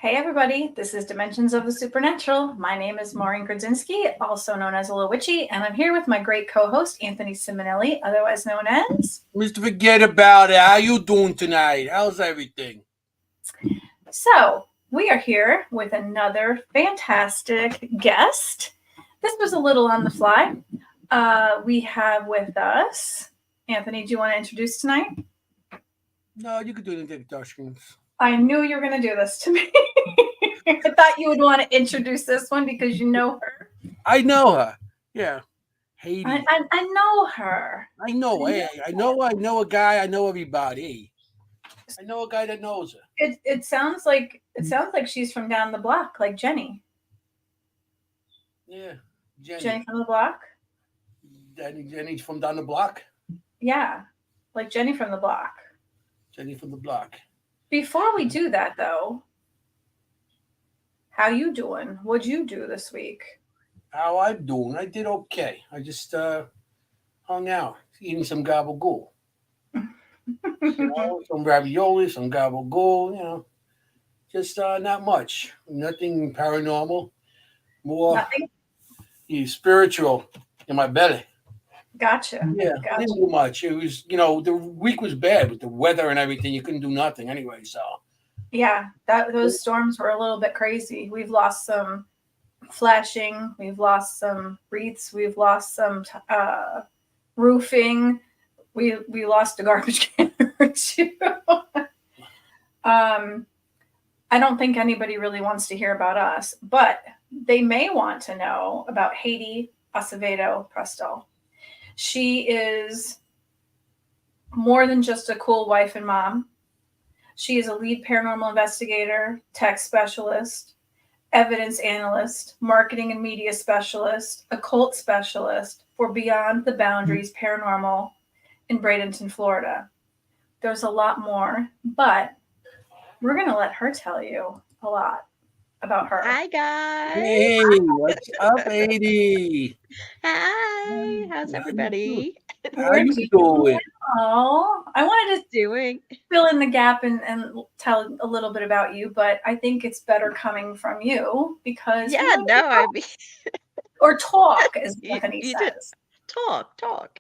Hey everybody, this is Dimensions of the Supernatural. My name is Maureen Grodzinski, also known as Little Witchy, and I'm here with my great co-host Anthony Simonelli, otherwise known as Mr. Fuhgeddaboudit. How you doing tonight? How's everything? So, we are here with another fantastic guest. This was a little on the fly. We have with us, Anthony, do you want to introduce tonight? No, you could do the introductions. I knew you were going to do this to me. I thought you would want to introduce this one because you know her. I know her. Yeah. Haiti. I know her. I know. Hey, I know a guy. I know everybody. I know a guy that knows her. It sounds like she's from down the block, like Jenny. Yeah. Jenny from the block? Jenny's from down the block? Yeah. Like Jenny from the block. Jenny from the block. Before we do that though, how you doing? What'd you do this week? How I'm doing? I did okay. I just hung out, eating some gabagool. Some ravioli, some gabagool, just not much. Nothing paranormal. More spiritual in my belly. Gotcha. Yeah, I didn't do much. It was, the week was bad with the weather and everything. You couldn't do nothing anyway, so. Yeah, those storms were a little bit crazy. We've lost some flashing. We've lost some wreaths. We've lost some roofing. We lost a garbage can or two. I don't think anybody really wants to hear about us, but they may want to know about Haiti Acevedo Presto. She is more than just a cool wife and mom. She is a lead paranormal investigator, tech specialist, evidence analyst, marketing and media specialist, occult specialist for Beyond the Boundaries Paranormal in Bradenton, Florida. There's a lot more, but we're going to let her tell you a lot about her. Hi, guys. Hey, what's up, Haiti? Hi. How's everybody? How you doing? Oh, I wanted to fill in the gap and tell a little bit about you, but I think it's better coming from you because or talk, as Anthony says. Talk.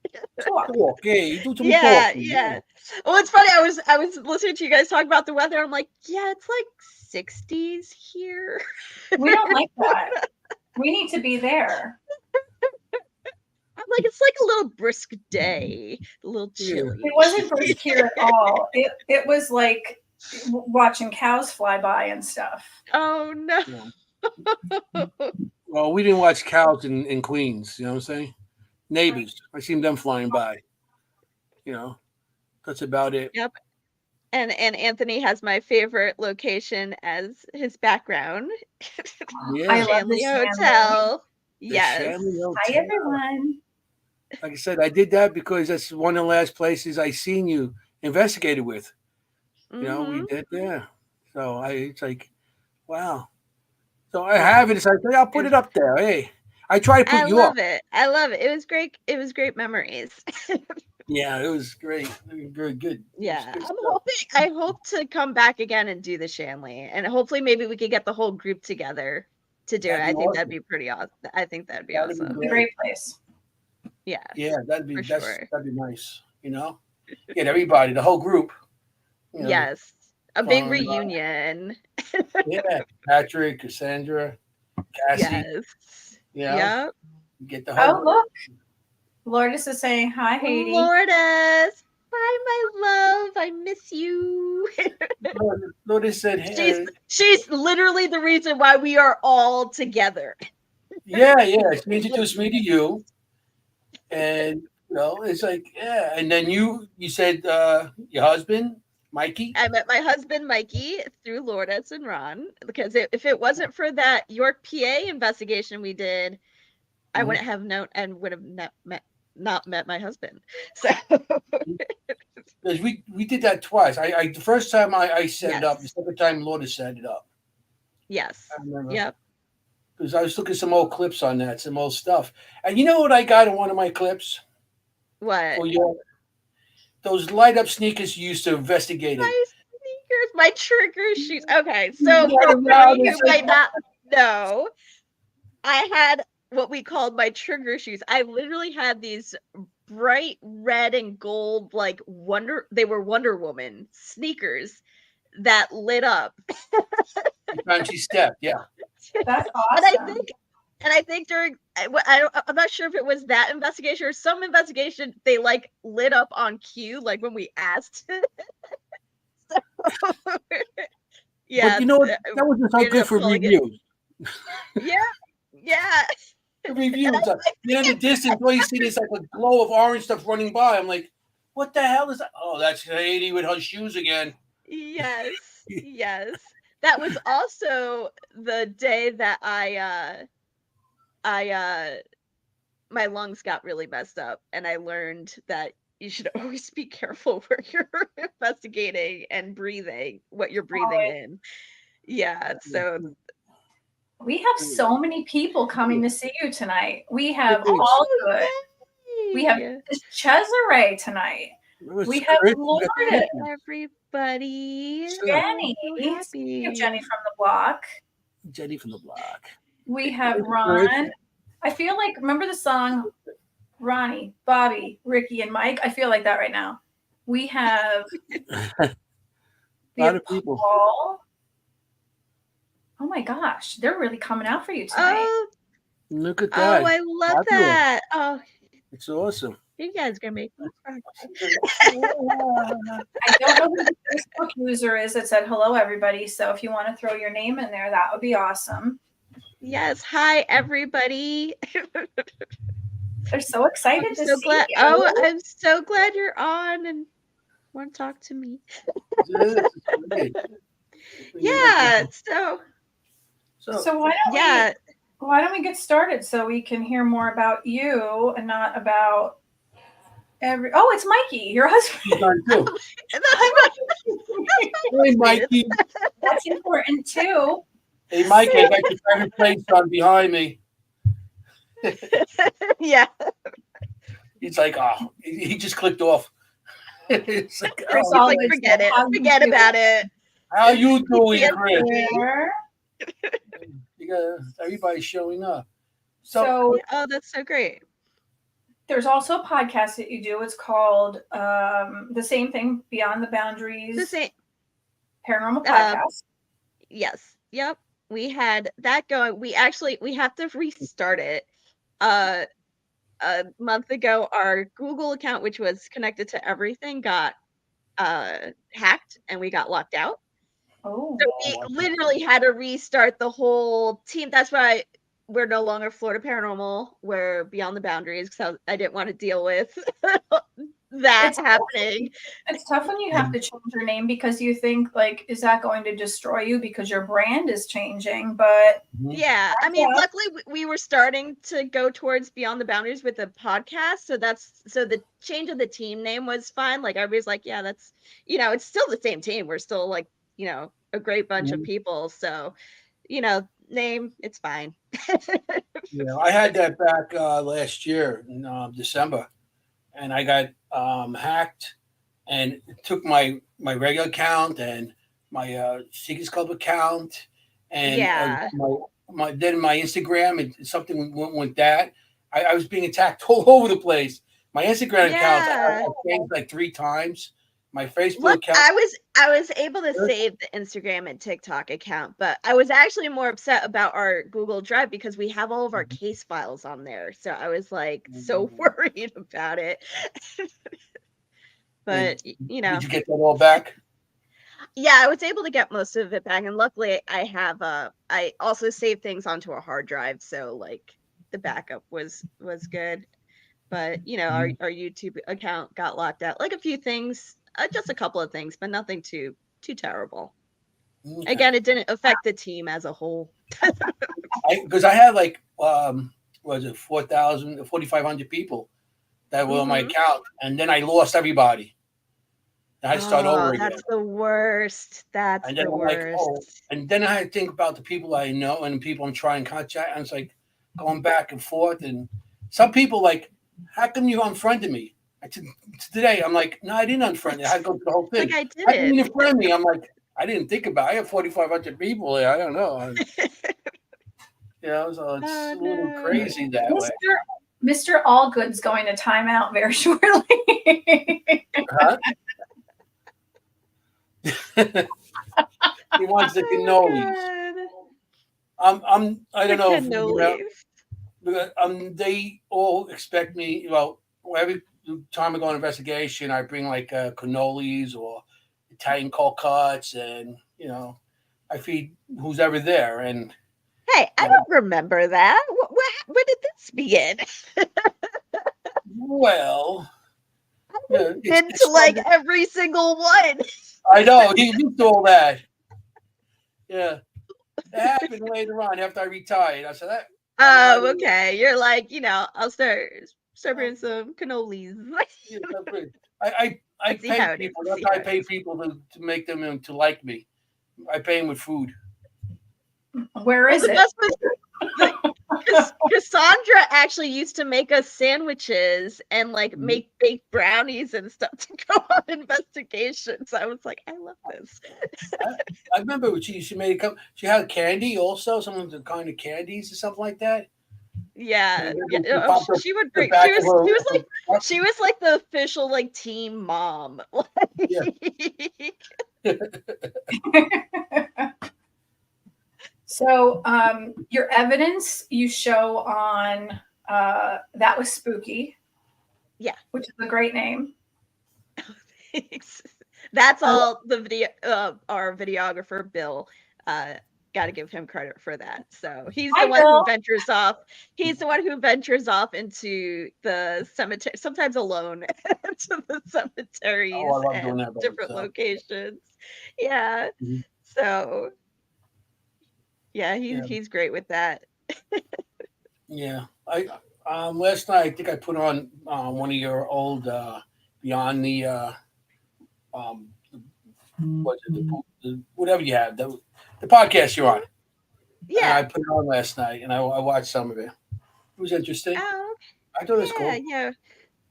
Hey, you do some talking. Yeah. Well, it's funny. I was listening to you guys talk about the weather. I'm like, yeah, it's like 60s here. We don't like that. We need to be there. I'm like, it's like a little brisk day, a little chilly. It wasn't brisk here at all. It was like watching cows fly by and stuff. Oh no. Yeah. Well, we didn't watch cows in Queens. You know what I'm saying? Neighbors. I seen them flying by. That's about it. Yep. And Anthony has my favorite location as his background. Yeah. I love the hotel. Yes. Hi everyone. Like I said, I did that because that's one of the last places I seen you investigated with. We did, yeah. So it's like, wow. So I have it. It's like, I'll put it up there. Hey, I try to put you up. I love it. It was great. It was great memories. Yeah, it was great. Very good. Yeah. I hope to come back again and do the Shanley. And hopefully maybe we could get the whole group together to do it. I think that'd be pretty awesome. I think that'd be awesome. Be a great place. Yeah. Yeah, that'd be nice. Get everybody, the whole group. Yes. A big reunion. Yeah. Patrick, Cassandra, Cassie. Yes. Yeah. Get the whole group. Look. Lourdes is saying hi, Haiti. Lourdes. Hi, my love. I miss you. Lourdes said, hey. She's literally the reason why we are all together. Yeah. She introduced me to you. And, it's like, yeah. And then you said your husband, Mikey? I met my husband, Mikey, through Lourdes and Ron. Because if it wasn't for that York, PA investigation we did, I wouldn't have known and would have not met my husband. So because we did that twice. The first time I set it up, the second time Lourdes set it up. Yes. I remember. Yep. Because I was looking at some old clips on that, some old stuff. And you know what I got in one of my clips? What? Those light up sneakers you used to investigate. My sneakers, my trigger shoes. Okay, so You got for around anybody and who said, might not know, I had what we called my trigger shoes. I literally had these bright red and gold, like they were Wonder Woman sneakers that lit up. Crunchy step, yeah. That's And I awesome. think during I'm not sure if it was that investigation or some investigation, they like lit up on cue, like when we asked. So, yeah, But you know what? That wasn't so we ended good up for calling it. reviews. Yeah. The reviews. In the distance, all you see is like a glow of orange stuff running by. I'm like, what the hell is that? Oh, that's Haiti with her shoes again. Yes. That was also the day that my lungs got really messed up, and I learned that you should always be careful where you're investigating and breathing, what you're breathing in. Yeah, so We have so many people coming to see you tonight. We have Oh, all good. We have yay! Cesare tonight. We have Lourdes, Everybody. Jenny. So We happy. have Jenny from the block. Jenny from the block. We have Ron. I feel like, remember the song Ronnie, Bobby, Ricky, and Mike? I feel like that right now. We have A lot of people. Paul. Oh my gosh, they're really coming out for you tonight. Oh, Look at that. I love Fabulous. that. Oh, It's awesome. you guys are gonna make me cry. I don't know who the Facebook user is that said hello, everybody. So if you want to throw your name in there, that would be awesome. Yes, hi everybody. They're so excited to see you. Oh, I'm so glad you're on and want to talk to me. Yeah, so why don't we get started so we can hear more about you and not about it's Mikey, your husband. Hey, Mikey. That's important too. Hey, Mikey, I got your favorite place on behind me. Yeah. He's like, oh, he just clicked off. It's like, He's like, forget about it. How you doing, Chris? Everybody's showing up. So that's so great. There's also a podcast that you do. It's called the same thing, Beyond the Boundaries. The same Paranormal Podcast. Yes. Yep. We had that going. We have to restart it. A month ago, our Google account, which was connected to everything, got hacked and we got locked out. Oh. So we literally had to restart the whole team. That's why we're no longer Florida Paranormal. We're Beyond the Boundaries because I didn't want to deal with that happening. It's tough when you have to change your name because you think, like, is that going to destroy you because your brand is changing? But yeah, I mean, luckily we were starting to go towards Beyond the Boundaries with the podcast. So the change of the team name was fine. Like everybody's like, yeah, that's, it's still the same team. We're still like, a great bunch of people. So, name, it's fine. Yeah, I had that back last year in December, and I got hacked, and it took my regular account and my Seekers Club account, and my Instagram, and something went with that. I was being attacked all over the place. My Instagram account I changed like 3 times. My Facebook account. I was able to save the Instagram and TikTok account, but I was actually more upset about our Google Drive because we have all of our case files on there. So I was like so worried about it. But did you get that all back? Yeah, I was able to get most of it back, and luckily I have I also saved things onto a hard drive, so like the backup was good. But our YouTube account got locked out. Like a few things. Just a couple of things, but nothing too terrible. Okay. Again, it didn't affect the team as a whole. Because I had like, was it 4,500 people that were on my account, and then I lost everybody. I had to start over again. That's the worst. That's the worst. And then I had to think about the people I know and the people I'm trying to contact. And it's like going back and forth. And some people like, how come you unfriended me? Today, I'm like, no, I didn't unfriend you. I had to go through the whole thing. Like I did I didn't unfriend me. I'm like, I didn't think about it. I have 4,500 people there. I don't know. So it's a little crazy that way. Mr. Allgood's going to timeout very shortly. Huh? He wants the cannolis. I don't know if they all expect me. Well, every time I go on investigation, I bring like cannolis or Italian cold cuts, and I feed who's ever there. And hey, I don't remember that. When did this begin? Well, been to like every single one. I know he did all that. Yeah, it happened later on after I retired. I said that. Oh, okay. You're like, I'll start bringing some cannolis. I pay people. That's how I pay people to make them to like me. I pay them with food. Where is it? Cassandra actually used to make us sandwiches and like make baked brownies and stuff to go on investigations. I was like, I love this. I remember when she made a she had candy also, some of the kind of candies or something like that. Yeah. She would bring she was like the official like team mom. Yeah. So your evidence you show on That Was Spooky. Yeah. Which is a great name. That's all the video our videographer Bill got to give him credit for that. So he's the one who ventures off. He's the one who ventures off into the cemetery, sometimes alone, to the cemeteries and different locations. Yeah. Mm-hmm. So yeah, he's great with that. Yeah. I last night I think I put on one of your old Beyond the whatever you have, the podcast you're on. Yeah, and I put it on last night, and I watched some of it. It was interesting. Oh, I thought it was cool. Yeah,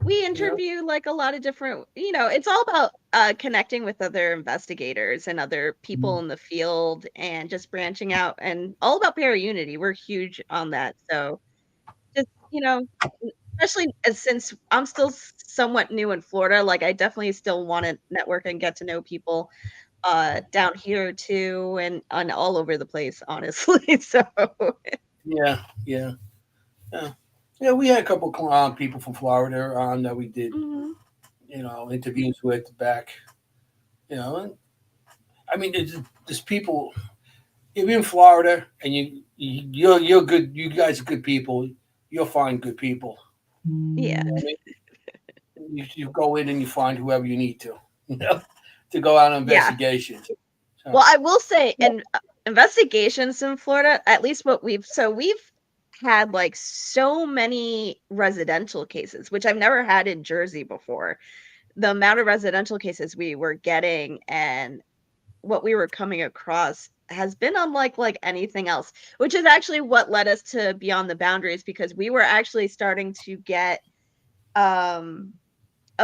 we interview like a lot of different. It's all about connecting with other investigators and other people in the field, and just branching out, and all about para-unity. We're huge on that. So, just especially since I'm still somewhat new in Florida, like I definitely still want to network and get to know people down here too, and all over the place, honestly. So yeah, we had a couple people from Florida on that we did, interviews with back. And, I mean, there's people. If you're in Florida and you're good, you guys are good people. You'll find good people. Yeah. You go in and you find whoever you need to, to go out on investigations. Yeah. So. Well, I will say, in investigations in Florida, at least we've had like so many residential cases, which I've never had in Jersey before. The amount of residential cases we were getting and what we were coming across has been unlike like anything else, which is actually what led us to Beyond the Boundaries, because we were actually starting to get a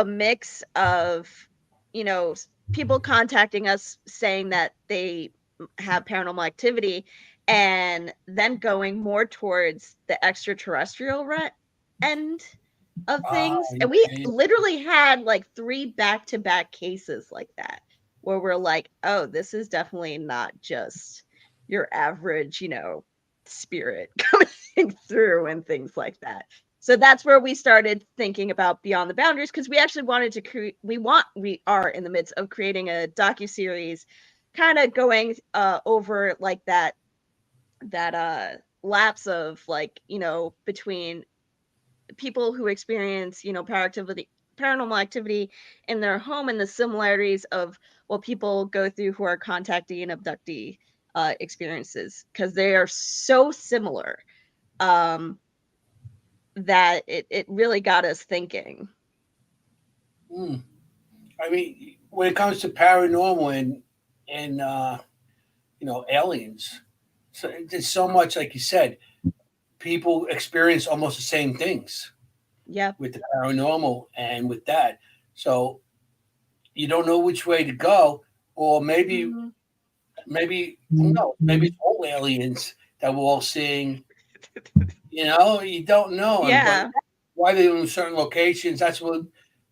mix of, people contacting us saying that they have paranormal activity, and then going more towards the extraterrestrial end of things. And we literally had like 3 back-to-back cases like that, where we're like, oh, this is definitely not just your average, spirit coming through and things like that. So that's where we started thinking about Beyond the Boundaries, because we actually wanted to create, we are in the midst of creating a docuseries kind of going over like that lapse of like, between people who experience, paranormal activity in their home, and the similarities of what people go through who are contactee and abductee experiences, because they are so similar that it really got us thinking. I mean, when it comes to paranormal and aliens, so there's so much, like you said, people experience almost the same things. Yeah. With the paranormal and with that. So you don't know which way to go, or maybe maybe who knows? Maybe it's all aliens that we're all seeing. You don't know. But Yeah. why they in certain locations? That's what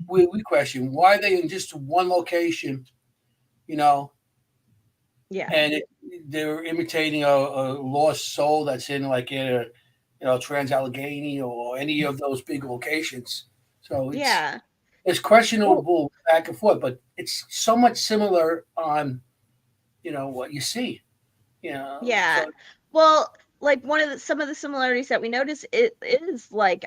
we question. Why are they in just one location? You know, Yeah. and they're imitating a lost soul that's in like in a Trans Allegheny or any of those big locations. So Yeah. it's Well, questionable back and forth, but it's so much similar on what you see. yeah. So Well, like some of the similarities that we notice it is like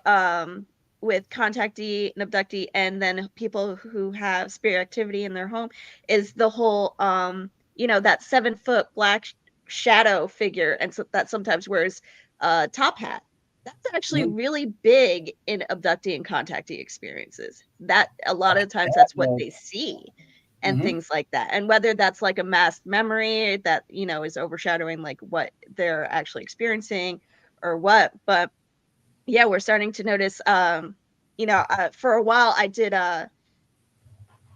with contactee and abductee and then people who have spirit activity in their home is the whole that 7 foot black shadow figure and so that sometimes wears a top hat. That's actually mhm. really big in abductee and contactee experiences. That a lot of times that's what they see and Mhm. things like that. And whether that's like a masked memory that, is overshadowing like what they're actually experiencing or what. But yeah, we're starting to notice, for a while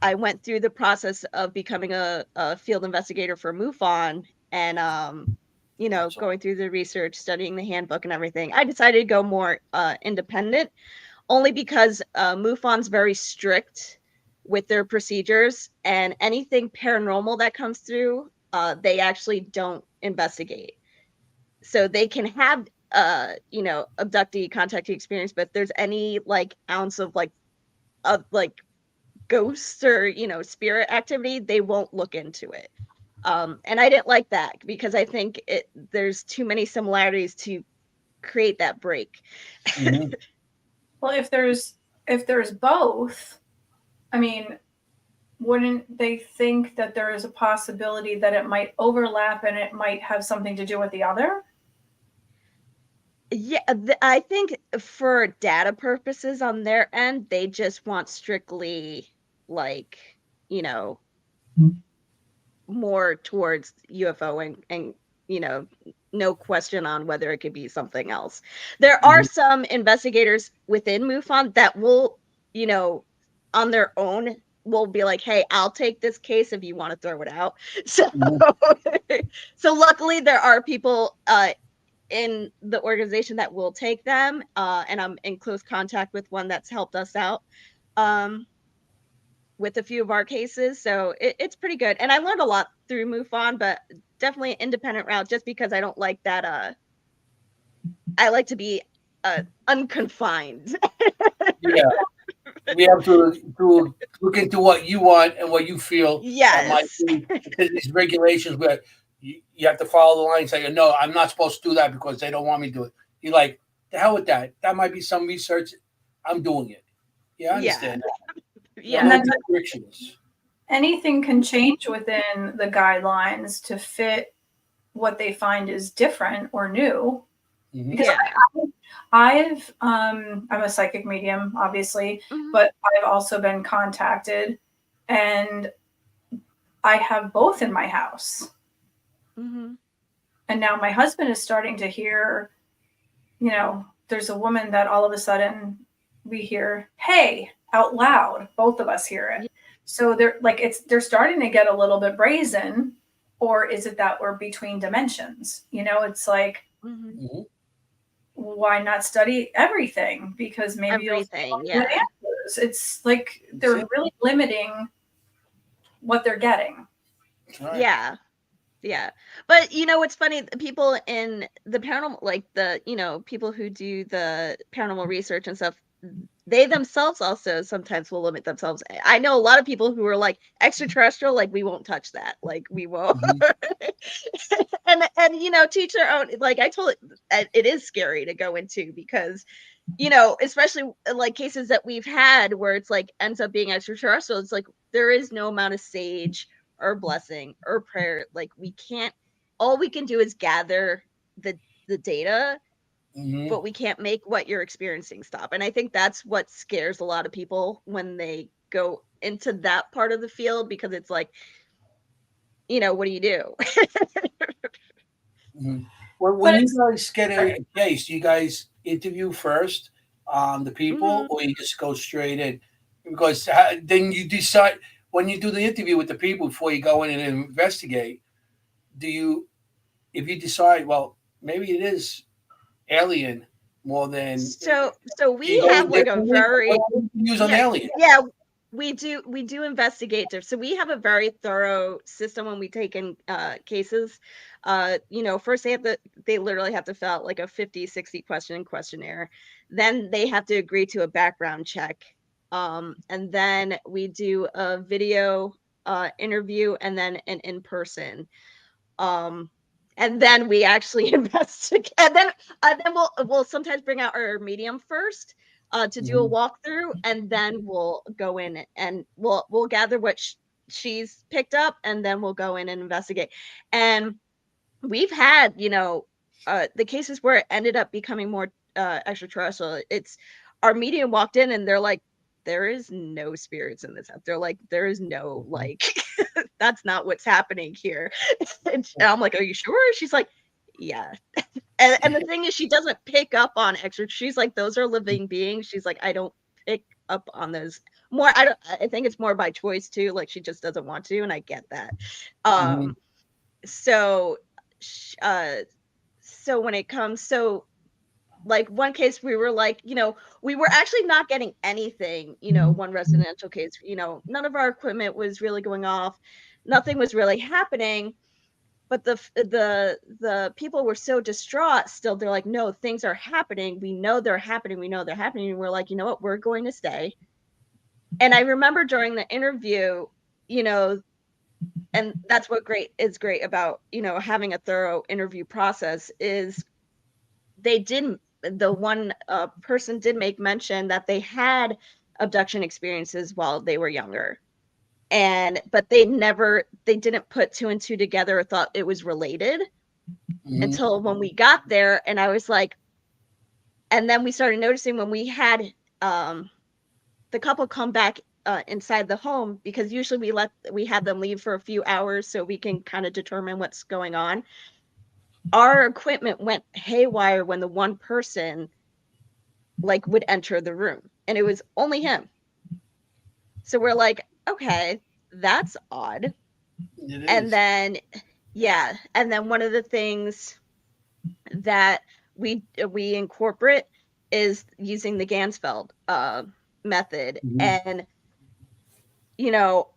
I went through the process of becoming a field investigator for MUFON and, So, going through the research, studying the handbook and everything. I decided to go more independent only because MUFON's very strict with their procedures, and anything paranormal that comes through, they actually don't investigate. So they can have, abductee, contactee experience, but if there's any like ounce of like ghosts or spirit activity, they won't look into it. And I didn't like that because I think there's too many similarities to create that break. mhm. Well, if there's both, I mean, wouldn't they think that there is a possibility that it might overlap and it might have something to do with the other? Yeah, I think for data purposes on their end, they just want strictly like, you know, more towards UFO and no question on whether it could be something else. There are Mhm. some investigators within MUFON that will, on their own will be like, "Hey, I'll take this case if you want to throw it out." So Mhm. so luckily there are people in the organization that will take them, and I'm in close contact with one that's helped us out um, with a few of our cases. So it's pretty good, and I learned a lot through MUFON, but definitely an independent route just because I don't like that. I like to be unconfined. Yeah, we have to look into what you want and what you feel that might Yes. be because these regulations where you have to follow the line and say, no, I'm not supposed to do that because they don't want me to do it. You're like, the hell with that. That might be some research. I'm doing it. Yeah, I Yeah. understand that. And Yeah. No then restrictions. anything can change within the guidelines to fit what they find is different or new. Hmm. Because Yeah. I'm a psychic medium, obviously, Mhm. but I've also been contacted, and I have both in my house. Mhm. And now my husband is starting to hear, there's a woman that all of a sudden we hear, "Hey," out loud. Both of us hear it. Yeah. So they're starting to get a little bit brazen, or is it that we're between dimensions? It's like, Mhm. Hmm. why not study everything? Because maybe you'll Everything. find Yeah. answers. It's like That's they're it. really limiting what they're getting. That's right. Yeah. Yeah. But what's funny, the people in the paranormal like people who do the paranormal research and stuff, they themselves also sometimes will limit themselves. I know a lot of people who are like extraterrestrial, like we won't touch that. Like we won't. Hmm. And teach their own. Like I told it is scary to go into because especially like cases that we've had where it's like ends up being extraterrestrial. It's like there is no amount of sage or blessing or prayer. Like we can't. All we can do is gather the data, Hmm. but we can't make what you're experiencing stop. And I think that's what scares a lot of people when they go into that part of the field because it's like, what do you do? Hmm. But When you it's guys get a case, do you guys interview first the people, Mhm. or you just go straight in? Because then you decide when you do the interview with the people before you go in and investigate. do you, if you decide, well, maybe it is alien more than, So do you we go have in like a differently? very, What do you use on yeah, alien? yeah, we do investigate. So we have a very thorough system when we take in cases. You know, first they literally have to fill out like a 50-60 question questionnaire. Then they have to agree to a background check. And then we do a video interview and then an in-person. Um, and then we actually investigate. And then we'll sometimes bring out our medium first to do a Mhm. walkthrough, and then we'll go in and we'll gather what she's picked up, and then we'll go in and investigate. And we've had, you know, the cases where it ended up becoming more extraterrestrial. It's our medium walked in and they're like, there is no spirits in this house. They're like, there is no like, that's not what's happening here. And I'm like, are you sure? She's like, yeah. And the thing is, she doesn't pick up on extra. She's like, those are living beings. She's like, I don't pick up on those more. I think it's more by choice too. Like she just doesn't want to, and I get that. Mhm. So uh so when it comes, so like one case we were like, you know, we were actually not getting anything, you know, one residential case, you know, none of our equipment was really going off, nothing was really happening, but the people were so distraught still. They're like, no, things are happening, we know they're happening, we know they're happening, and we're like, you know what, we're going to stay. And I remember during the interview, you know, and that's what great about, you know, having a thorough interview process is they didn't, the one person did make mention that they had abduction experiences while they were younger, and but they didn't put two and two together or thought it was related Mhm. until when we got there. And I was like, and then we started noticing when we had um the couple come back inside the home, because usually we have them leave for a few hours so we can kind of determine what's going on. Our equipment went haywire when the one person like would enter the room, and it was only him. So we're like, okay, that's odd. It And is. then yeah, and then one of the things that we incorporate is using the Gansfeld method. Mhm. And you know,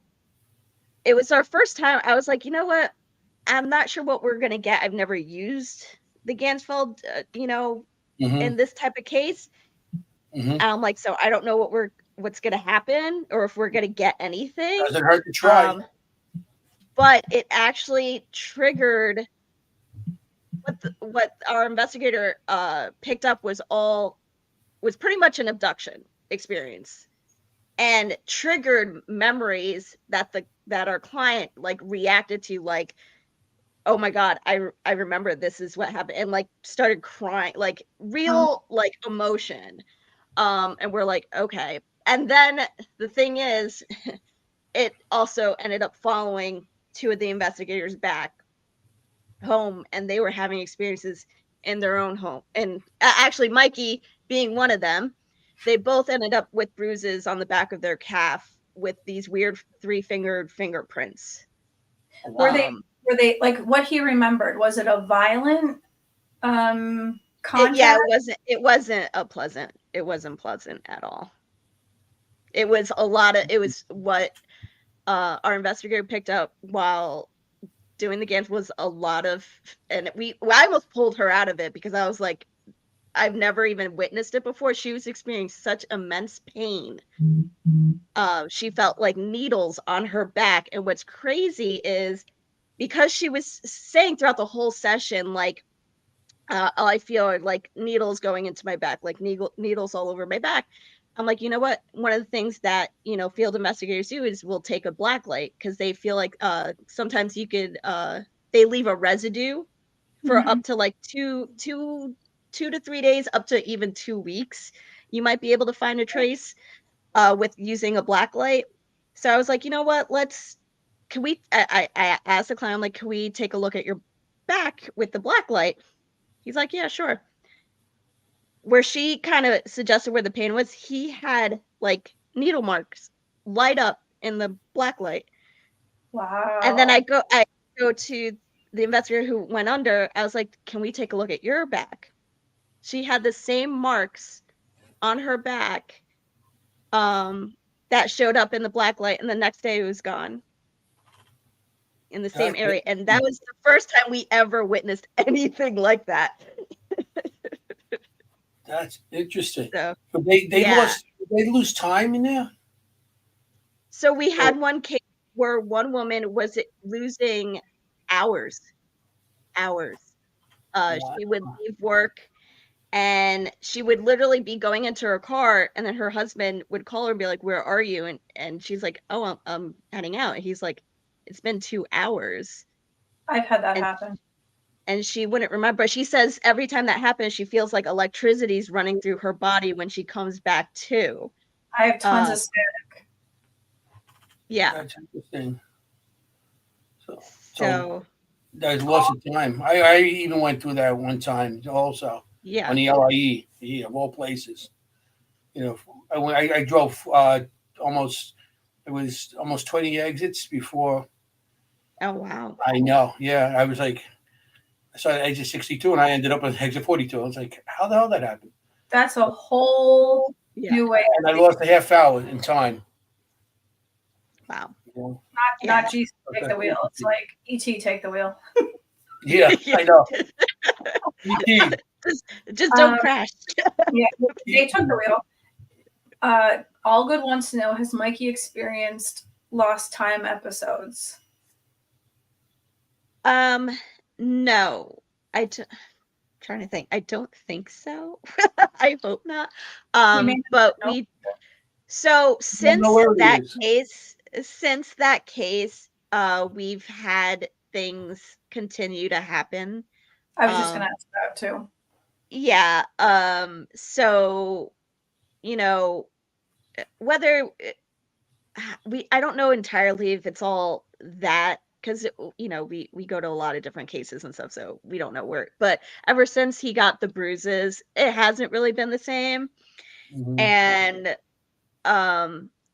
it was our first time. I was like, you know what, I'm not sure what we're gonna get. I've never used the Gansfeld, you know, Mhm. in this type of case. Mhm. And I'm like, so I don't know what's gonna happen or if we're gonna get anything. Doesn't hurt to try. Um, but it actually triggered what our investigator picked up was pretty much an abduction experience, and triggered memories that our client like reacted to, like, oh my god, I remember this is what happened, and like started crying, like Oh, real like emotion. And we're like, okay. And then the thing is, it also ended up following two of the investigators back home, and they were having experiences in their own home. And actually, Mikey being one of them, they both ended up with bruises on the back of their calf with these weird three-fingered fingerprints. were Wow. they were they like what he remembered? Was it a violent Yeah, contact? it wasn't pleasant at all. It was a lot of, it was what our investigator picked up while doing the games was a lot of, and I almost pulled her out of it because I was like, I've never even witnessed it before. She was experiencing such immense pain. She felt like needles on her back. And what's crazy is because she was saying throughout the whole session, like, I feel like needles going into my back, like needles all over my back. I'm like, you know what? One of the things that, you know, field investigators do is we'll take a black light because they feel like sometimes you could they leave a residue for Mhm. up to like 2 to 3 days, up to even 2 weeks. You might be able to find a trace with using a black light. So I was like, you know what? Can we? I asked the client, I'm like, can we take a look at your back with the black light? He's like, yeah, sure. Where she kind of suggested where the pain was, he had like needle marks light up in the black light. And then Wow. I go to the investigator who went under, I was like, can we take a look at your back? She had the same marks on her back that showed up in the black light, and the next day it was gone in the same area. And that was the first time we ever witnessed anything like that. That's interesting. So, But they lose time in there? So we had one case where one woman was losing hours. Wow. She would leave work and she would literally be going into her car, and then her husband would call her and be like, where are you? And she's like, oh, I'm heading out. And he's like, it's been 2 hours. I've had that happen. And she wouldn't remember. She says every time that happens, she feels like electricity's running through her body when she comes back to. I have tons of static. Yeah. That's interesting. So there's lots of time. I even went through that one time also. Yeah. On the LIE, of all places. I drove almost 20 exits before. Oh, wow. I know. Yeah. I was like, I started at exit 62 and I ended up at exit 42. I was like, how the hell that happened? That's a whole new way. And I lost a half hour in time. Wow. Not Jesus take the wheel. It's like E.T. take the wheel. Yeah, I know. E.T. Just don't crash. Yeah, they took the wheel. All Good wants to know, has Mikey experienced lost time episodes? No. Trying to think. I don't think so. I hope not. But since that case, we've had things continue to happen. I was just gonna ask that too. Yeah. So, whether I don't know entirely if it's all that, because we go to a lot of different cases and stuff, so we don't know where. But ever since he got the bruises, it hasn't really been the same. Mm-hmm.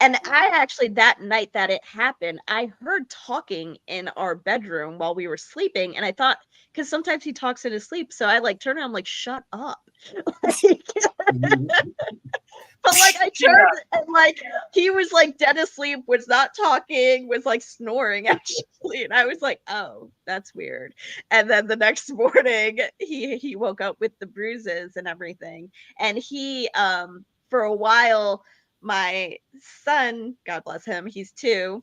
And I actually, that night that it happened, I heard talking in our bedroom while we were sleeping, and I thought, because sometimes he talks in his sleep, so I turned around, I'm like, shut up. But I turned and he was dead asleep, was not talking, was snoring actually, and I was like, oh, that's weird. And then the next morning he woke up with the bruises and everything, and he for a while, my son, God bless him, he's 2,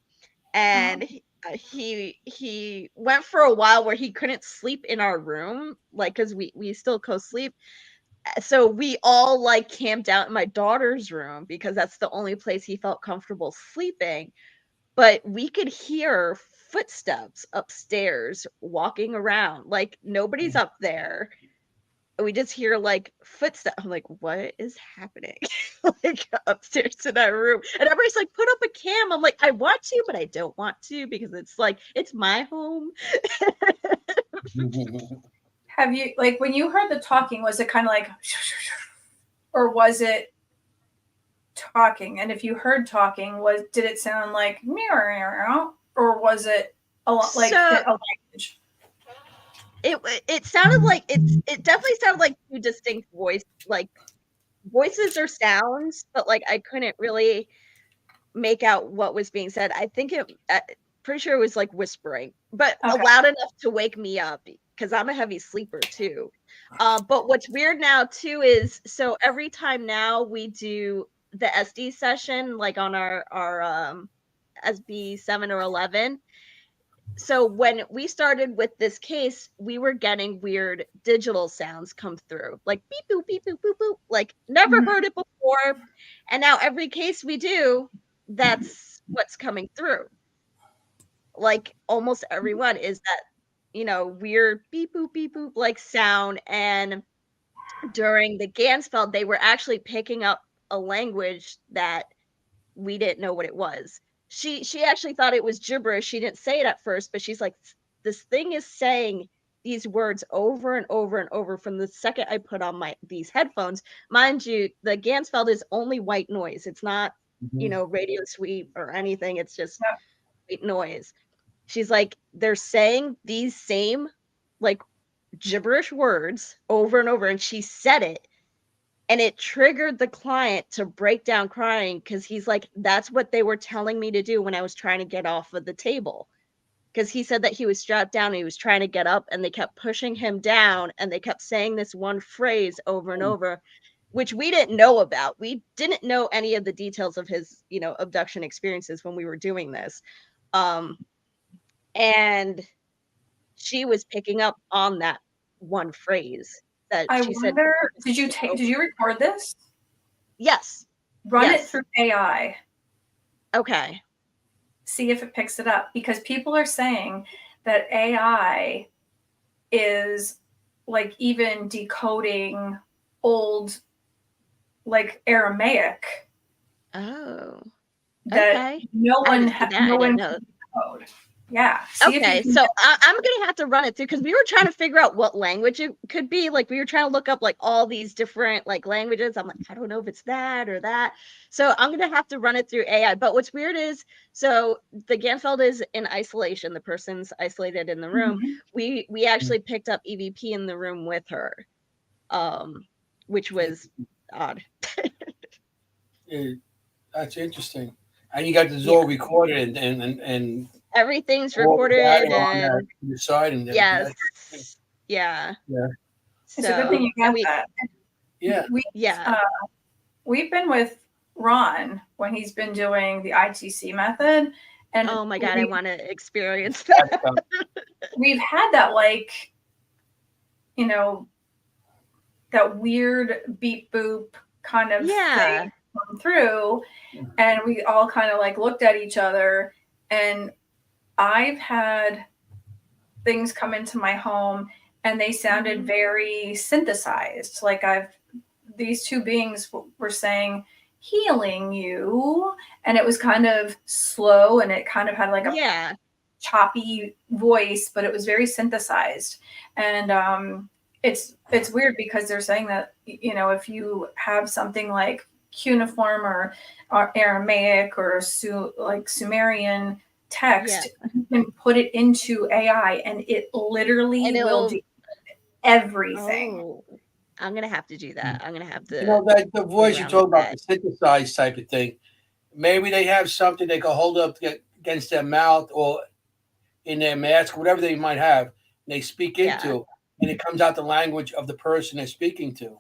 and he went for a while where he couldn't sleep in our room, because we still co-sleep. So we all camped out in my daughter's room because that's the only place he felt comfortable sleeping. But we could hear footsteps upstairs walking around. Nobody's up there. We just hear footsteps. I'm like, what is happening? Upstairs in that room. And everybody's like, put up a cam. I'm like, I want to, but I don't want to, because it's my home. Have you, when you heard the talking, was it kind of or was it talking? And if you heard talking, did it sound like meow, or was it a language? It sounded like it definitely sounded like 2 distinct voices or sounds, but I couldn't really make out what was being said. I think pretty sure it was whispering, but loud enough to wake me up, because I'm a heavy sleeper too. But what's weird now too is, so every time now we do the SD session, on our SB 7 or 11. So when we started with this case, we were getting weird digital sounds come through, beep boop, beep boop, boop boop, never heard it before. And now every case we do, that's what's coming through. Almost everyone is that, weird beep boop sound. And during the Gansfeld, they were actually picking up a language that we didn't know what it was. She actually thought it was gibberish. She didn't say it at first, but she's like, this thing is saying these words over and over and over from the second I put on these headphones. Mind you, the Gansfeld is only white noise. It's not, radio sweep or anything. It's just white noise. She's like, they're saying these same like gibberish words over and over, and she said it, and it triggered the client to break down crying, because he's like, that's what they were telling me to do when I was trying to get off of the table. Because he said that he was strapped down and he was trying to get up, and they kept pushing him down, and they kept saying this one phrase over and over, which we didn't know about. We didn't know any of the details of his, abduction experiences when we were doing this. And she was picking up on that one phrase that I she said. wonder, did you record this? Yes. Run Yes. it through AI. Okay. See if it picks it up, because people are saying that AI is like even decoding old like Aramaic. Oh. That Okay. no one I can didn't know. decode. Yeah. Okay, so I'm gonna have to run it through, because we were trying to figure out what language it could be. Like, we were trying to look up like all these different like languages. I'm like, I don't know if it's that or that. So I'm gonna have to run it through AI. But what's weird is, so the Ganfeld is in isolation. The person's isolated in the room. Mm-hmm. We actually picked up EVP in the room with her, which was odd. Yeah, that's interesting. And you got this all recorded and everything's recorded and the side and yes, yeah. So, it's a good thing you got that. Yeah, we've been with Ron when he's been doing the ITC method, and oh my god, I want to experience that. We've had that like, that weird beep boop kind of thing come through, and we all kind of like looked at each other, and I've had things come into my home and they sounded very synthesized. Like these two beings were saying, healing you. And it was kind of slow, and it kind of had like a choppy voice, but it was very synthesized. And it's weird, because they're saying that, if you have something like cuneiform or Aramaic or Sumerian text, you can put it into AI and it literally will do everything. Oh, I'm gonna have to do that. I'm gonna have to. That the voice you're talking about, the synthesized type of thing. Maybe they have something they can hold up against their mouth or in their mask, whatever they might have. And they speak into, and it comes out the language of the person they're speaking to.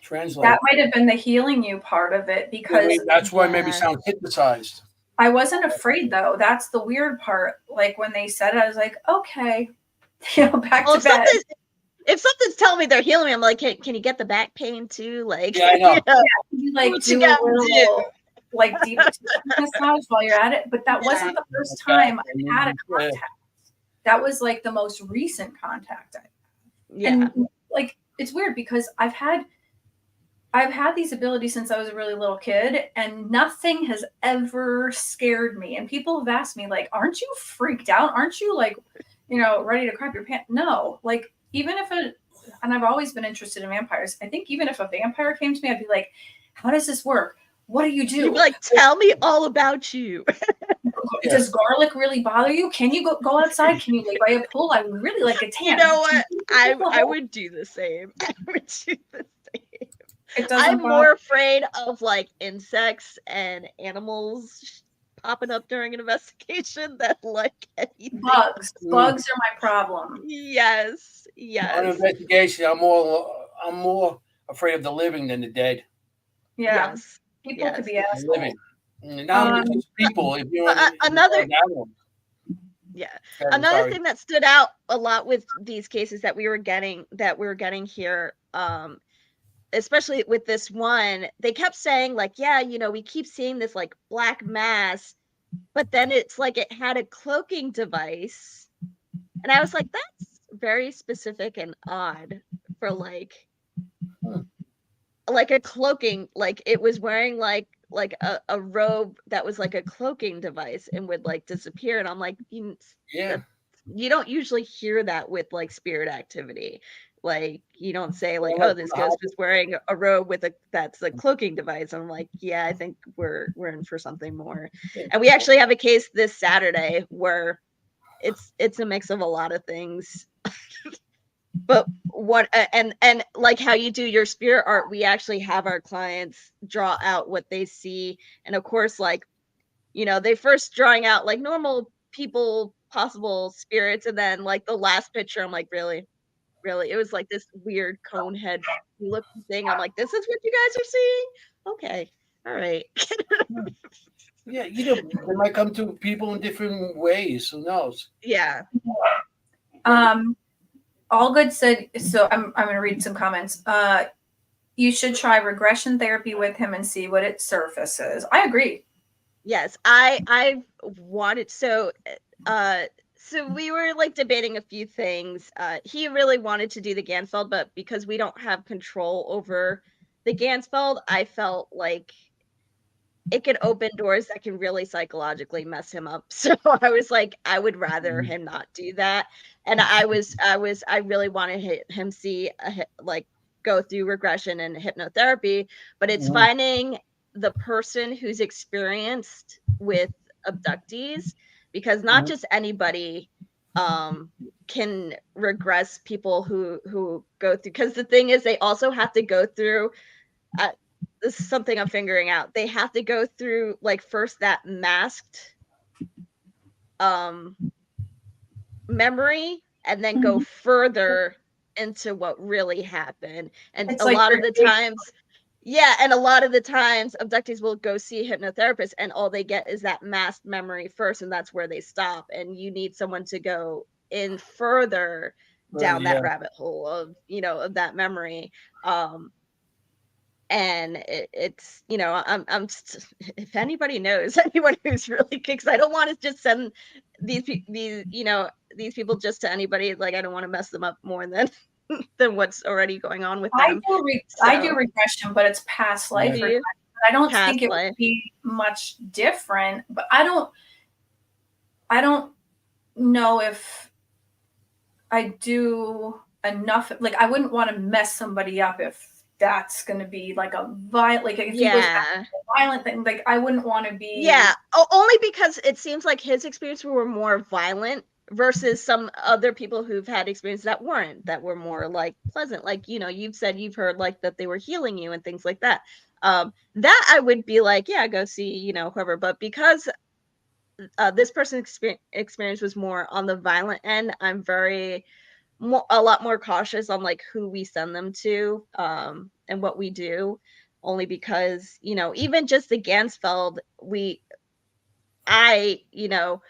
Translate. That might have been the healing you part of it, because that's why it maybe sounds synthesized. I wasn't afraid though. That's the weird part. Like when they said it, I was like, okay, back to bed. If something's telling me they're healing me, I'm like, can you get the back pain too? Like, I know. You like do a little like deep massage while you're at it. But that wasn't the first time I had a contact. That was like the most recent contact. And like, it's weird, because I've had these abilities since I was a really little kid, and nothing has ever scared me. And people have asked me, like, aren't you freaked out? Aren't you like, ready to crap your pants? No, like, even if and I've always been interested in vampires. I think even if a vampire came to me, I'd be like, how does this work? What do you do? You'd be like, tell me all about you. Does garlic really bother you? Can you go outside? Can you lay by a pool? I would really like a tan. You know what? I would do the same. I would do the same. I'm more afraid of like insects and animals popping up during an investigation than like anything. Bugs are my problem. Yes. On an investigation, I'm more afraid of the living than the dead. Yeah. People could be assholes. Living. Not just people. If you're another another thing that stood out a lot with these cases that we were getting here, especially with this one, they kept saying like, we keep seeing this like black mass, but then it's like it had a cloaking device, and I was like, that's very specific and odd for like a cloaking, like it was wearing like a robe that was like a cloaking device and would like disappear, and I'm like, you don't usually hear that with like spirit activity. Like, you don't say like, oh, this ghost is wearing a robe that's a cloaking device. I'm like, yeah, I think we're in for something more. And we actually have a case this Saturday where it's a mix of a lot of things. But what and like how you do your spirit art, we actually have our clients draw out what they see, and of course, like, you know, they first drawing out like normal people, possible spirits, and then like the last picture, I'm like, really, it was like this weird cone head looking thing. I'm like, this is what you guys are seeing? Okay, all right. Yeah, they might come to people in different ways. Who knows? Yeah. All good said. So I'm going to read some comments. You should try regression therapy with him and see what it surfaces. I agree. Yes, I wanted so we were like debating a few things. He really wanted to do the Gansfeld, but because we don't have control over the Gansfeld, I felt like it could open doors that can really psychologically mess him up. So I was like, I would rather him not do that. And I really wanted him see like go through regression and hypnotherapy, but it's finding the person who's experienced with abductees, because not just anybody can regress people who go through, because the thing is they also have to go through this is something I'm figuring out. They have to go through like first that masked memory and then go further into what really happened. And It's a like lot of the times, and a lot of the times abductees will go see a hypnotherapist and all they get is that masked memory first, and that's where they stop. And you need someone to go in further down that rabbit hole of, you know, of that memory. And it's, you know, if anybody knows anyone who's really kicks, I don't want to just send these you know, these people just to anybody. Like, I don't want to mess them up more than than what's already going on with them. I do regression, but it's past life regression. I don't think it would be much different, but I don't know if I do enough. Like, I wouldn't want to mess somebody up if that's going to be like a violent, like if he goes back to a violent thing, like I wouldn't want to be. Yeah, only because it seems like his experience were more violent versus some other people who've had experiences that weren't, that were more like pleasant. Like, you know, you've said you've heard like that they were healing you and things like that. That I would be like, yeah, go see, you know, whoever. But because this person's experience was more on the violent end, I'm a lot more cautious on like who we send them to and what we do, only because, you know, even just the Gansfeld, you know,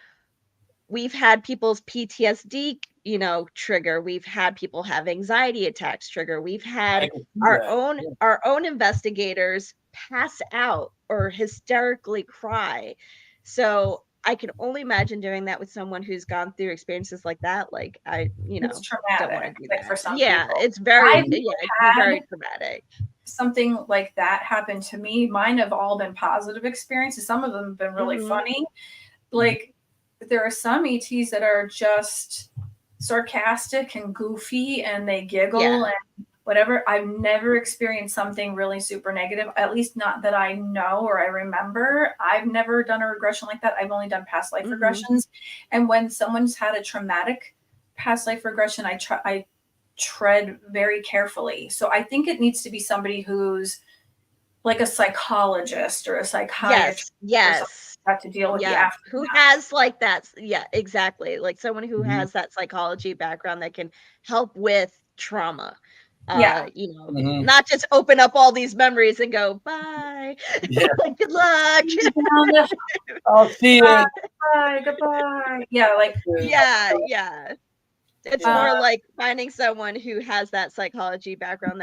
we've had people's PTSD, you know, trigger. We've had people have anxiety attacks trigger. We've had our own investigators pass out or hysterically cry. So I can only imagine doing that with someone who's gone through experiences like that. Like, you know, it's traumatic. Don't want to do like that. For some people. It's very, it's very traumatic. Something like that happened to me. Mine have all been positive experiences. Some of them have been really funny. Like, there are some ETs that are just sarcastic and goofy and they giggle and whatever. I've never experienced something really super negative, at least not that I know or I remember. I've never done a regression like that. I've only done past life regressions. And when someone's had a traumatic past life regression, I tread very carefully. So I think it needs to be somebody who's like a psychologist or a psychiatrist. Yes. Have to deal with the aftermath. Who has like that? Yeah, exactly. Like someone who has that psychology background that can help with trauma. You know, not just open up all these memories and go, bye. Like, good luck. I'll see you. Bye, goodbye. Yeah, like yeah. It's more like finding someone who has that psychology background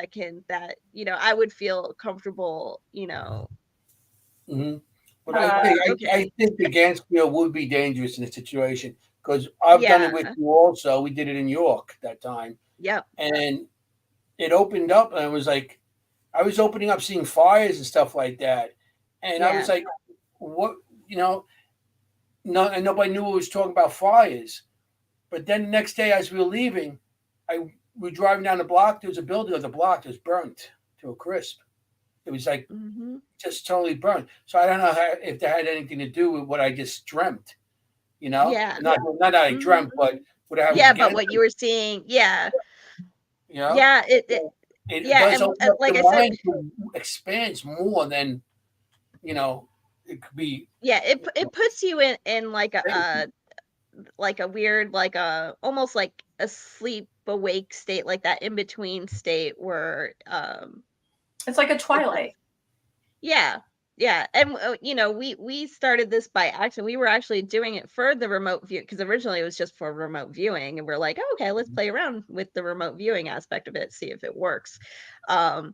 that you know, I would feel comfortable, you know. But I think the Gansfield would be dangerous in a situation because I've done it with you also. We did it in York that time. Yeah. And it opened up and I was like, I was opening up, seeing fires and stuff like that. And I was like, what, you know, and nobody knew we was talking about fires. But then the next day as we were leaving, we were driving down the block. There was a building on the block that was burnt to a crisp. It was like just totally burnt. So I don't know if that had anything to do with what I just dreamt. You know, Yeah. not that I dreamt, but what I was Yeah, but against. what you were seeing, yeah. You know, Yeah, it yeah, does and open up like the I said, mind to expands more than it could be. yeah, it puts you in like Crazy. like a weird, like a almost like a sleep awake state, like that in between state where It's like a it just twilight. yeah. Yeah, and we started this by accident. We were actually doing it for the remote view because originally it was just for remote viewing, and we're like, oh, okay, let's play around with the remote viewing aspect of it, see if it works. Um,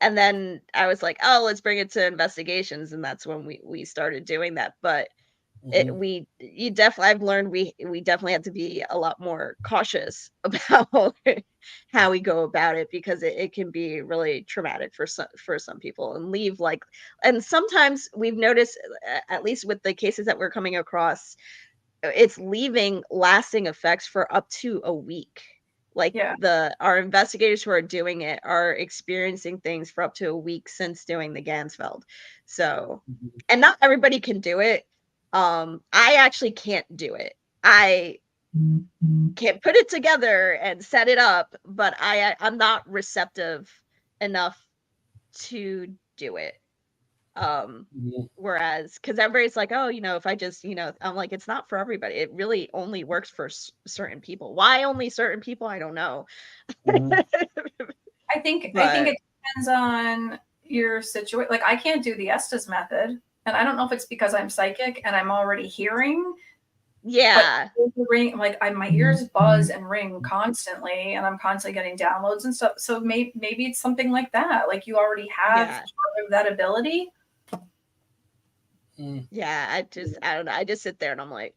and then I was like, oh, let's bring it to investigations, and that's when we started doing that. But Mhm. you definitely, I've learned we definitely have to be a lot more cautious about how we go about it because it can be really traumatic for some people and leave like, and sometimes we've noticed at least with the cases that we're coming across, it's leaving lasting effects for up to a week. Like Yeah. our investigators who are doing it are experiencing things for up to a week since doing the Gansfeld. So, Mhm. and not everybody can do it. I actually can't do it. I can't put it together and set it up, but I'm not receptive enough to do it. Mhm. Whereas, because everybody's like, oh, if I just, I'm like, it's not for everybody. It really only works for certain people. Why only certain people? I don't know. Mhm. I think But it depends on your situation. Like I can't do the Estes method, and I don't know if it's because I'm psychic and I'm already hearing, but yeah, like my ears buzz and ring constantly, and I'm constantly getting downloads and stuff. So maybe it's something like that. Like you already have yeah, part of that ability. Mm. yeah. I don't know. I just sit there and I'm like,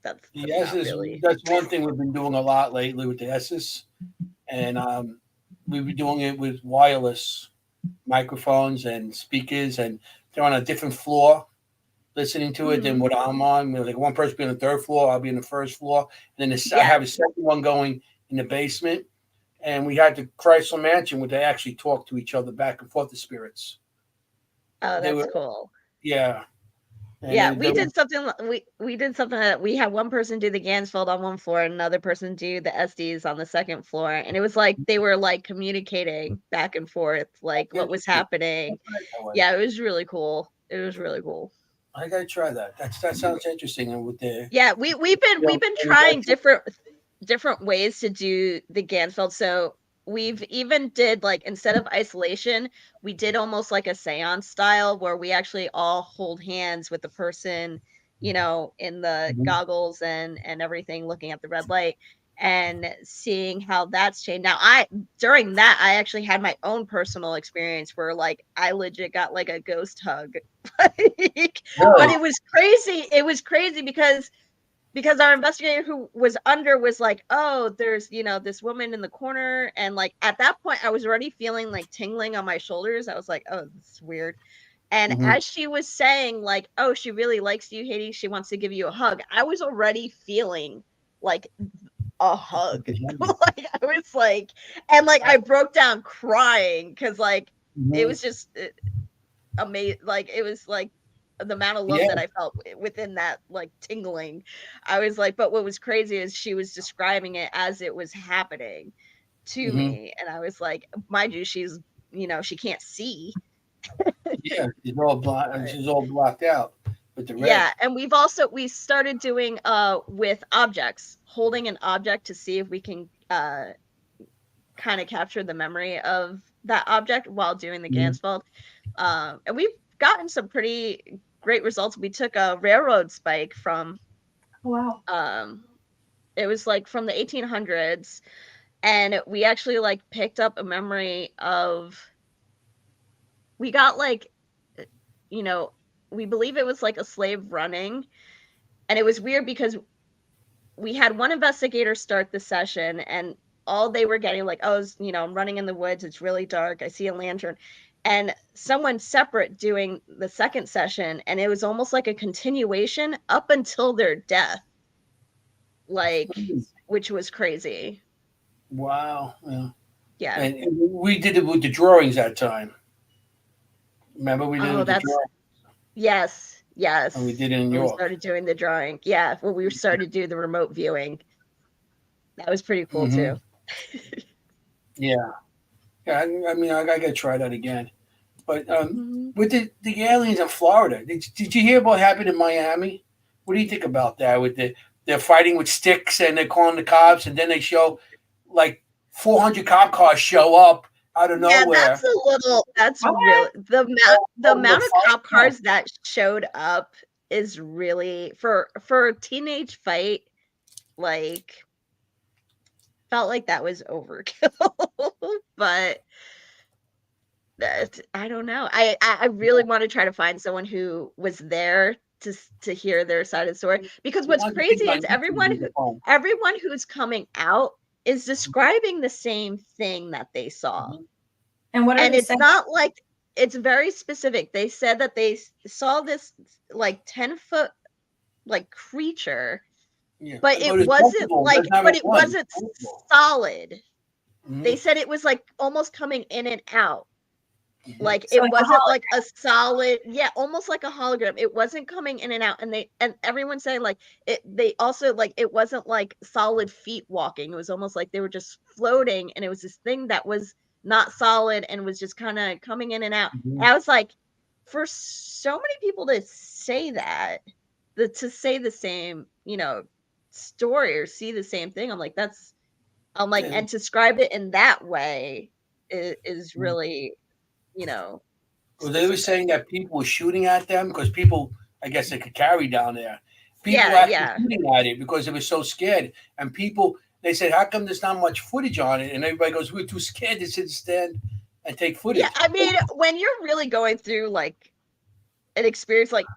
that's Yes, not really. that's one thing we've been doing a lot lately with the S's, and we've been doing it with wireless microphones and speakers, and they're on a different floor listening to it than Mhm. what I'm on. Like one person be on the third floor, I'll be on the first floor, and then I Yeah. have a second one going in the basement. And we had the Chrysler Mansion where they actually talk to each other back and forth, the spirits. Oh, They that's were, cool. yeah, and Yeah, they we were, did something we did something that we had one person do the Gansfeld on one floor and another person do the SDs on the second floor, and it was like they were like communicating back and forth, like what was interesting. happening. That way. Yeah, it was really cool. It was really cool. I gotta try that. That sounds interesting. And with the Yeah, we've been trying different ways to do the Gansfeld. So we've even did like instead of isolation, we did almost like a seance style where we actually all hold hands with the person, in the Mhm. goggles and everything, looking at the red light and seeing how that's changed. Now I during that I actually had my own personal experience where like I legit got like a ghost hug. Like, but Really? it was crazy. It was crazy because our investigator who was under was like, oh, there's this woman in the corner, and like at that point I was already feeling like tingling on my shoulders. I was like, oh, this is weird. And Hmm. as she was saying like, oh, she really likes you, Haiti, she wants to give you a hug, I was already feeling like a hug. Like I was like, and like I broke down crying because like it Hmm. was just amazing. Like it was like the amount of love Yeah. that I felt within that like tingling. I was like, but what was crazy is she was describing it as it was happening to Hmm. me. And I was like, mind you, she can't see. Yeah. She's all blocked out with the red. Yeah, and we started doing with objects, holding an object to see if we can kind of capture the memory of that object while doing the Mhm. Gansfeld. And we've gotten some pretty great results. We took a railroad spike from Wow. um it was like from the 1800s, and we actually like picked up a memory of we got like you know we believe it was like a slave running, and it was weird because we had one investigator start the session and all they were getting like, oh, I'm running in the woods, it's really dark, I see a lantern, and someone separate doing the second session, and it was almost like a continuation up until their death, like, which was crazy. Wow. Yeah. Yeah. And we did it with the drawings that time. Remember we did it Oh, with the that's drawings. yes. Yes. And we did it in When we York. started doing the drawing. Yeah, when we started to do the remote viewing. That was pretty cool too. Yeah. Yeah, I mean, I got to try that again. But Mhm. with the aliens in Florida, did you hear what happened in Miami? What do you think about that? With they're fighting with sticks and they're calling the cops, and then they show like 400 cop cars show up out of Yeah, nowhere. that's What? really the amount of cop fight? cars that showed up is really for a teenage fight, like felt like that was overkill. But I don't know. I really want to try to find someone who was there to hear their side of the story, because what's crazy is everyone who's coming out is describing the same thing that they saw. And what are And they it's saying? not like, it's very specific. They said that they saw this like 10-foot like creature, Yeah. but it wasn't like, but it wasn't solid. They said it was like almost coming in and out. Like So it wasn't like a solid, yeah, almost like a hologram. It wasn't coming in and out. And everyone's saying like they also like, it wasn't like solid feet walking. It was almost like they were just floating, and it was this thing that was not solid and was just kind of coming in and out. And I was like, for so many people to say that, to say the same, story or see the same thing, I'm like, and to describe it in that way is really, Well, they specific. were saying that people were shooting at them because people, I guess, they could carry down there. People Yeah, were actually yeah. shooting at it because they were so scared. And people, they said, "How come there's not much footage on it?" And everybody goes, "We're too scared to sit and stand and take footage." Yeah, I mean, when you're really going through like an experience, like,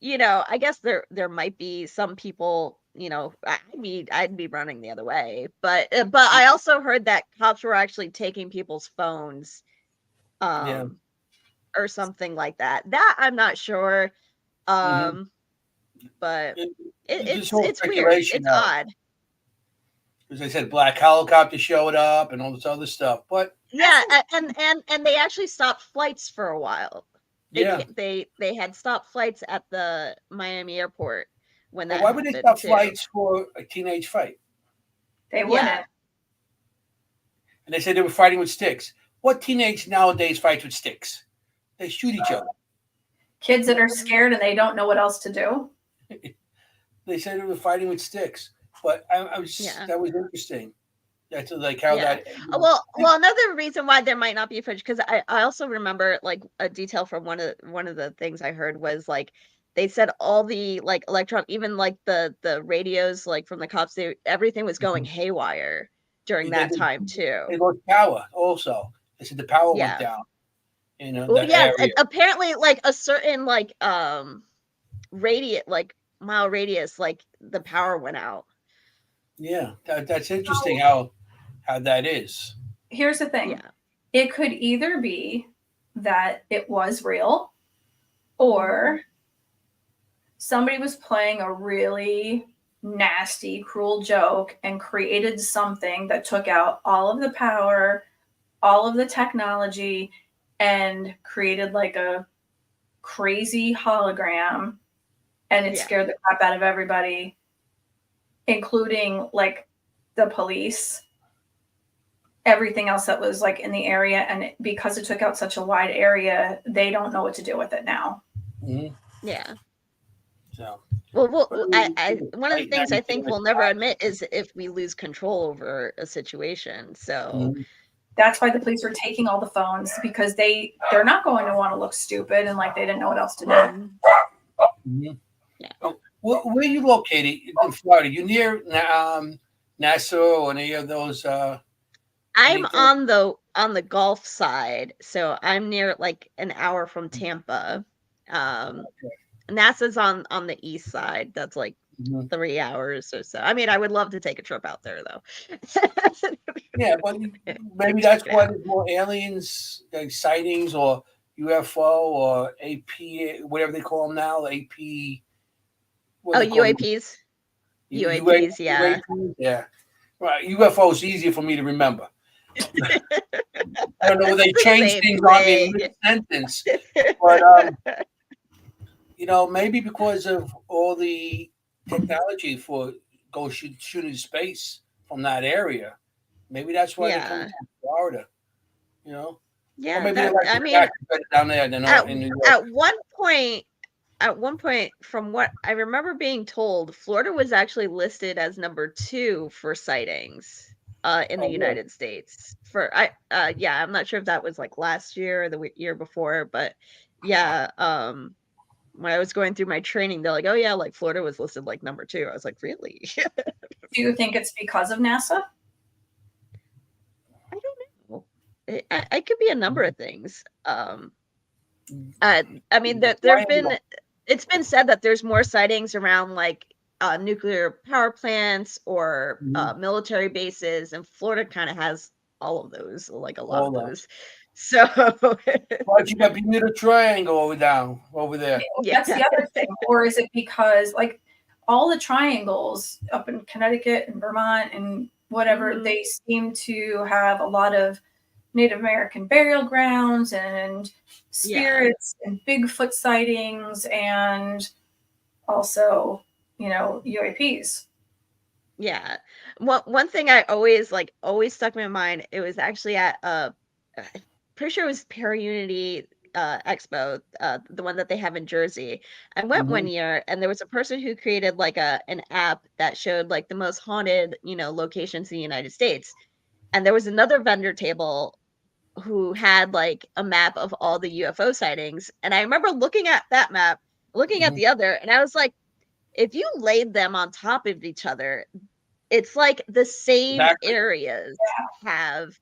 I guess there might be some people, I'd be running the other way, but I also heard that cops were actually taking people's phones, Yeah. or something like that. That I'm not sure, but Just whole it's weird. speculation It's now. odd. Because they said black helicopter showed up and all this other stuff. But Yeah, and they actually stopped flights for a while. They had stopped flights at the Miami airport when that why would they happened stop too. flights for a teenage fight? They wouldn't. Yeah. And they said they were fighting with sticks. What teenage nowadays fights with sticks? They shoot each other. Kids that are scared and they don't know what else to do. They said they were fighting with sticks. But that was interesting. That's like how that. Well, another reason why there might not be footage, because I also remember like a detail from one of the things I heard was like, they said all the like even like the radios like from the cops, everything was going haywire during that time too. They lost power also. They said the power went down. Area. Apparently like a certain like radius, like mile radius, like the power went out. Yeah, that's interesting how that is. Here's the thing. Yeah. It could either be that it was real, or somebody was playing a really nasty, cruel joke and created something that took out all of the power, all of the technology, and created like a crazy hologram, and it scared the crap out of everybody, including like the police, everything else that was like in the area. And because it took out such a wide area, they don't know what to do with it now. Mm-hmm. Yeah. So, well, one of the things I think we'll never admit is if we lose control over a situation. So that's why the police are taking all the phones, because they're not going to want to look stupid and like they didn't know what else to do. Mm-hmm. Yeah. Where are you located in Florida? You near Nassau or any of those? I'm on the Gulf side, so I'm near like an hour from Tampa. Nassau's on the east side. That's like 3 hours or so. I mean, I would love to take a trip out there though. Yeah, but maybe that's why there's more aliens, like sightings, or UFO or AP, whatever they call them now, AP. UAPs. UAPs, yeah. UAPs, yeah. Right, UFO is easier for me to remember. I don't know, they changed things on me in mid-sentence. But maybe because of all the technology for shooting space from that area. Maybe that's why they're coming Yeah. to Florida. You know, or Yeah, maybe they that like I the mean, taxes better down there than at in New York. at one point, from what I remember being told, Florida was actually listed as number 2 for sightings in the Oh, really? United States. Yeah, I'm not sure if that was like last year or the year before, but yeah, when I was going through my training, they're like, "Oh yeah, like Florida was listed like number 2." I was like, "Really?" Do you think it's because of NASA? I don't know. It could be a number of things. I mean, there've been it's been said that there's more sightings around like nuclear power plants or Mhm. military bases, and Florida kind of has all of those, like a lot of All that. those. So, But you got Bermuda Triangle over there. That's yeah, the other thing. Or is it because, like, all the triangles up in Connecticut and Vermont and whatever, hmm they seem to have a lot of Native American burial grounds and yeah, spirits and Bigfoot sightings and also, UAPs. yeah. One thing I always stuck in my mind. It was actually at I'm pretty sure it was Unity Expo, the one that they have in Jersey. I went one Hmm. year, and there was a person who created like an app that showed like the most haunted, locations in the United States. And there was another vendor table who had like a map of all the UFO sightings. And I remember looking at that map, looking at Hmm. the other, and I was like, if you laid them on top of each other, it's like the same Exactly. areas have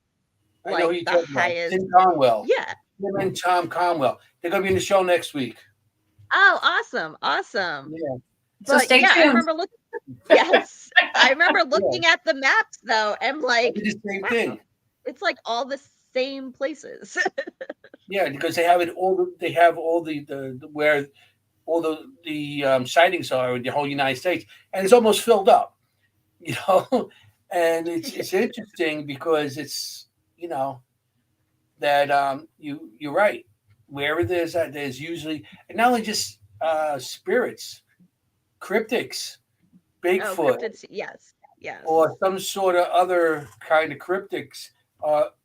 I know who like you're the talking about. highest. Tim Conwell. Yeah. Tim and Tom Conwell. They're gonna be in the show next week. Oh, awesome, awesome. Yeah. So But stay yeah, I tuned. remember looking. Yes, I remember Yeah. looking at the maps though, and I like, did the same wow, thing. it's like all the same places. Yeah, because they have it all. They have all the where all the sightings are in the whole United States, and it's almost filled up. You know, and it's interesting because it's that you're right. Wherever there's that, there's usually, and not only just spirits, cryptics, Oh, Bigfoot, cryptids. Yes, or yes, some sort of other kind of cryptics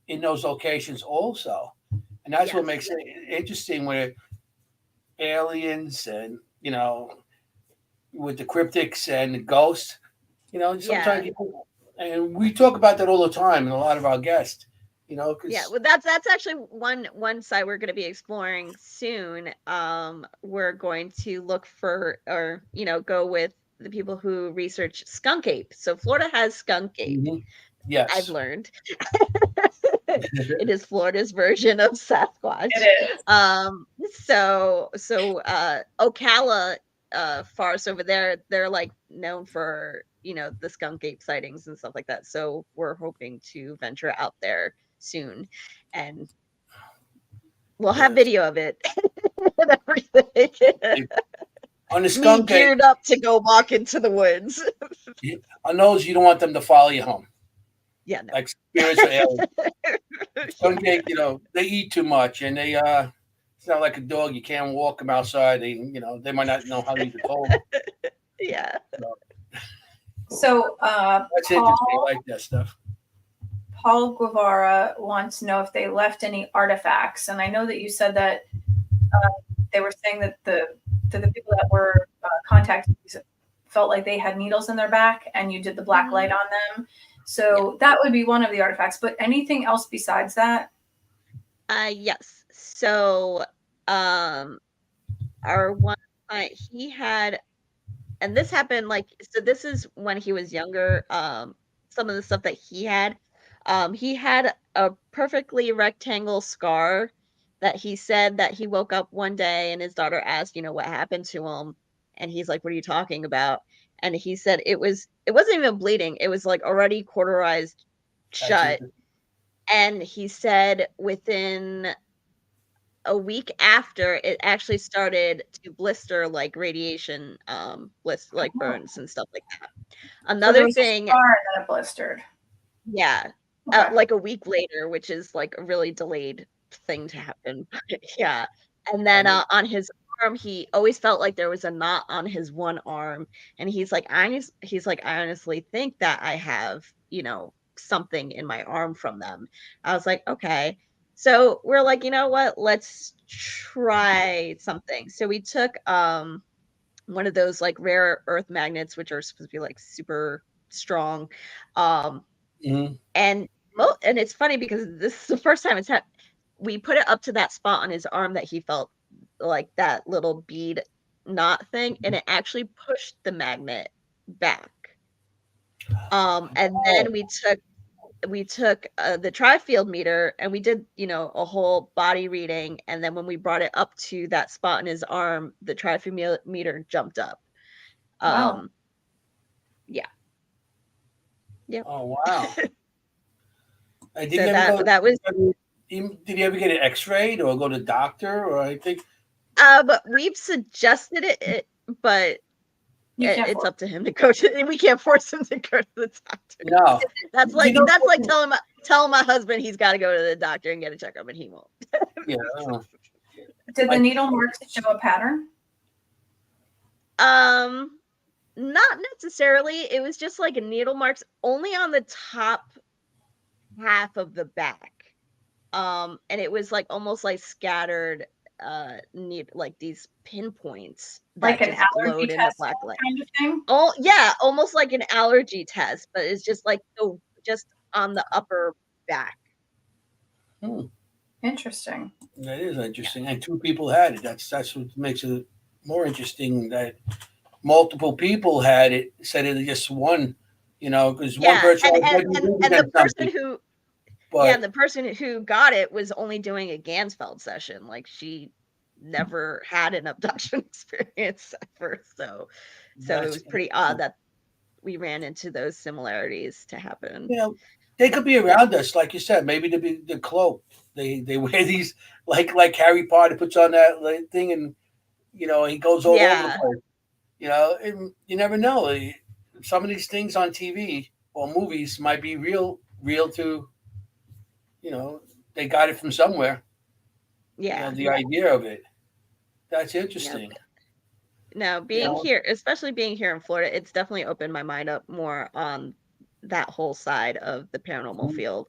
in those locations also. And that's what makes yes, it interesting with aliens and, with the cryptics and the ghosts. Sometimes yeah. people, and we talk about that all the time, and a lot of our guests, Yeah, because well, that's actually one site we're going to be exploring soon. We're going to look for, or go with the people who research skunk ape. So Florida has skunk ape. I've yes. learned it is Florida's version of Sasquatch. It is. So Ocala, forest over there, they're like known for the skunk ape sightings and stuff like that. So we're hoping to venture out there soon, and we'll have Yes. video of it and everything. On the Me skunk ape, geared up to go walk into the woods. on those, you don't want them to follow you home, Yeah, no. like spirits or aliens. Yeah, Skunk ape, they eat too much, and it's not like a dog. You can't walk them outside. They might not know how to use a phone. yeah. So So that's interesting. I like that stuff. Paul Guevara wants to know if they left any artifacts, and I know that you said that they were saying that the people that were contacted felt like they had needles in their back, and you did the black light Mhm. on them. Yeah. So that would be one of the artifacts. But anything else besides that? Yes. So, um, our one client, he had, and this happened like, so this is when he was younger. Some of the stuff that he had a perfectly rectangle scar that he said that he woke up one day and his daughter asked, what happened to him, and he's like, "What are you talking about?" And he said it wasn't even bleeding. It was like already cauterized That's shut. interesting. And he said within a week after, it actually started to blister like radiation, like Oh, burns and stuff like that. so there Another was a thing, scar that it blistered. yeah, Okay. like a week later, which is like a really delayed thing to happen. Yeah. And then And on his arm. He always felt like there was a knot on his one arm, and he's like, I honestly think that I have, something in my arm from them. I was like, okay. So we're like, you know what? Let's try something. So we took one of those like rare earth magnets, which are supposed to be like super strong. Mhm. And it's funny because this is the first time we put it up to that spot on his arm that he felt like that little bead knot thing, and it actually pushed the magnet back. And then we took the tri-field meter, and we did, a whole body reading, and then when we brought it up to that spot in his arm, the tri-field meter jumped up. Wow. Yeah. Yep. Oh wow! Did So you ever go? that was Did you ever get it X-rayed or go to the doctor? Or I think but we've suggested it, but You can't it's up to him to go to. We can't force him to go to the doctor. no. That's like telling my husband he's got to go to the doctor and get a checkup, and he won't. Yeah. Did the needle marks show a pattern? Not necessarily. It was just like needle marks only on the top half of the back. And it was like almost like scattered like these pinpoints Like that an just allergy glowed in the test black light. kind of thing? Oh yeah, almost like an allergy test, but it's just like just on the upper back. Interesting. That is interesting. And two people had it. That's what makes it more interesting that multiple people had it instead of just one. Because one person and the person who but, and the person who got it was only doing a Gansfeld session. Like she never had an abduction experience ever. So it was pretty odd that we ran into those similarities to happen. They could be around us, like you said. Maybe the cloak. They wear these like Harry Potter puts on that thing, and he goes all over the place. And you never know. Some of these things on TV or movies might be real to. They got it from somewhere. Yeah. The idea of it. That's interesting. Yep. Now, here, especially being here in Florida, it's definitely opened my mind up more on that whole side of the paranormal field.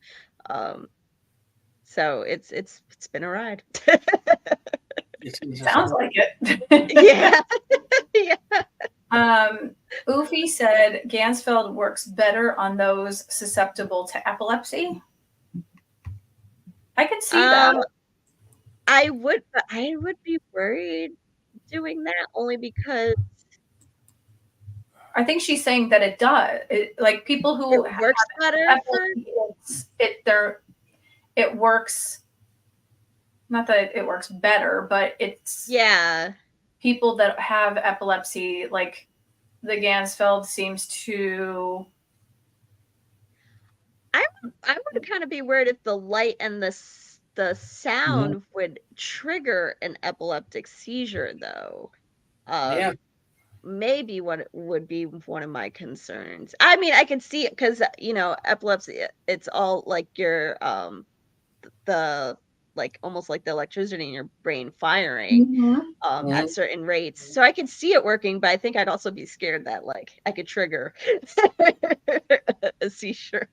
So it's been a ride. Sounds like it. Yeah. Yeah. Ufi said Gansfeld works better on those susceptible to epilepsy. I could see that. I would be worried doing that only because I think she's saying that it does. Like people who it works better. It works. Not that it works better, but it's people that have epilepsy, like the Gansfeld seems to. I would kind of be worried if the light and the sound would trigger an epileptic seizure, though. Maybe what would be one of my concerns. I mean, I can see it because epilepsy. It's all like your the like almost like the electricity in your brain firing at certain rates. So I could see it working, but I think I'd also be scared that like I could trigger a seizure.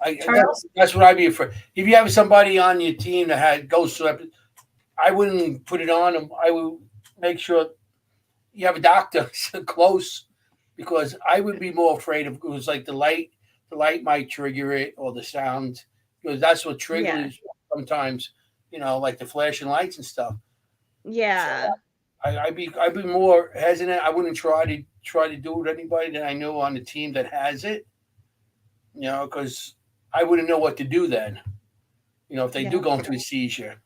That's what I'd be afraid. If you have somebody on your team that goes through, I wouldn't put it on them. I would make sure you have a doctor close, because I would be more afraid of it was like the light might trigger it, or the sound, because that's what triggers sometimes. Like the flashing lights and stuff. Yeah. So I'd be more hesitant. I wouldn't try to do it with anybody that I know on the team that has it. Because I wouldn't know what to do then. If they do go into a seizure.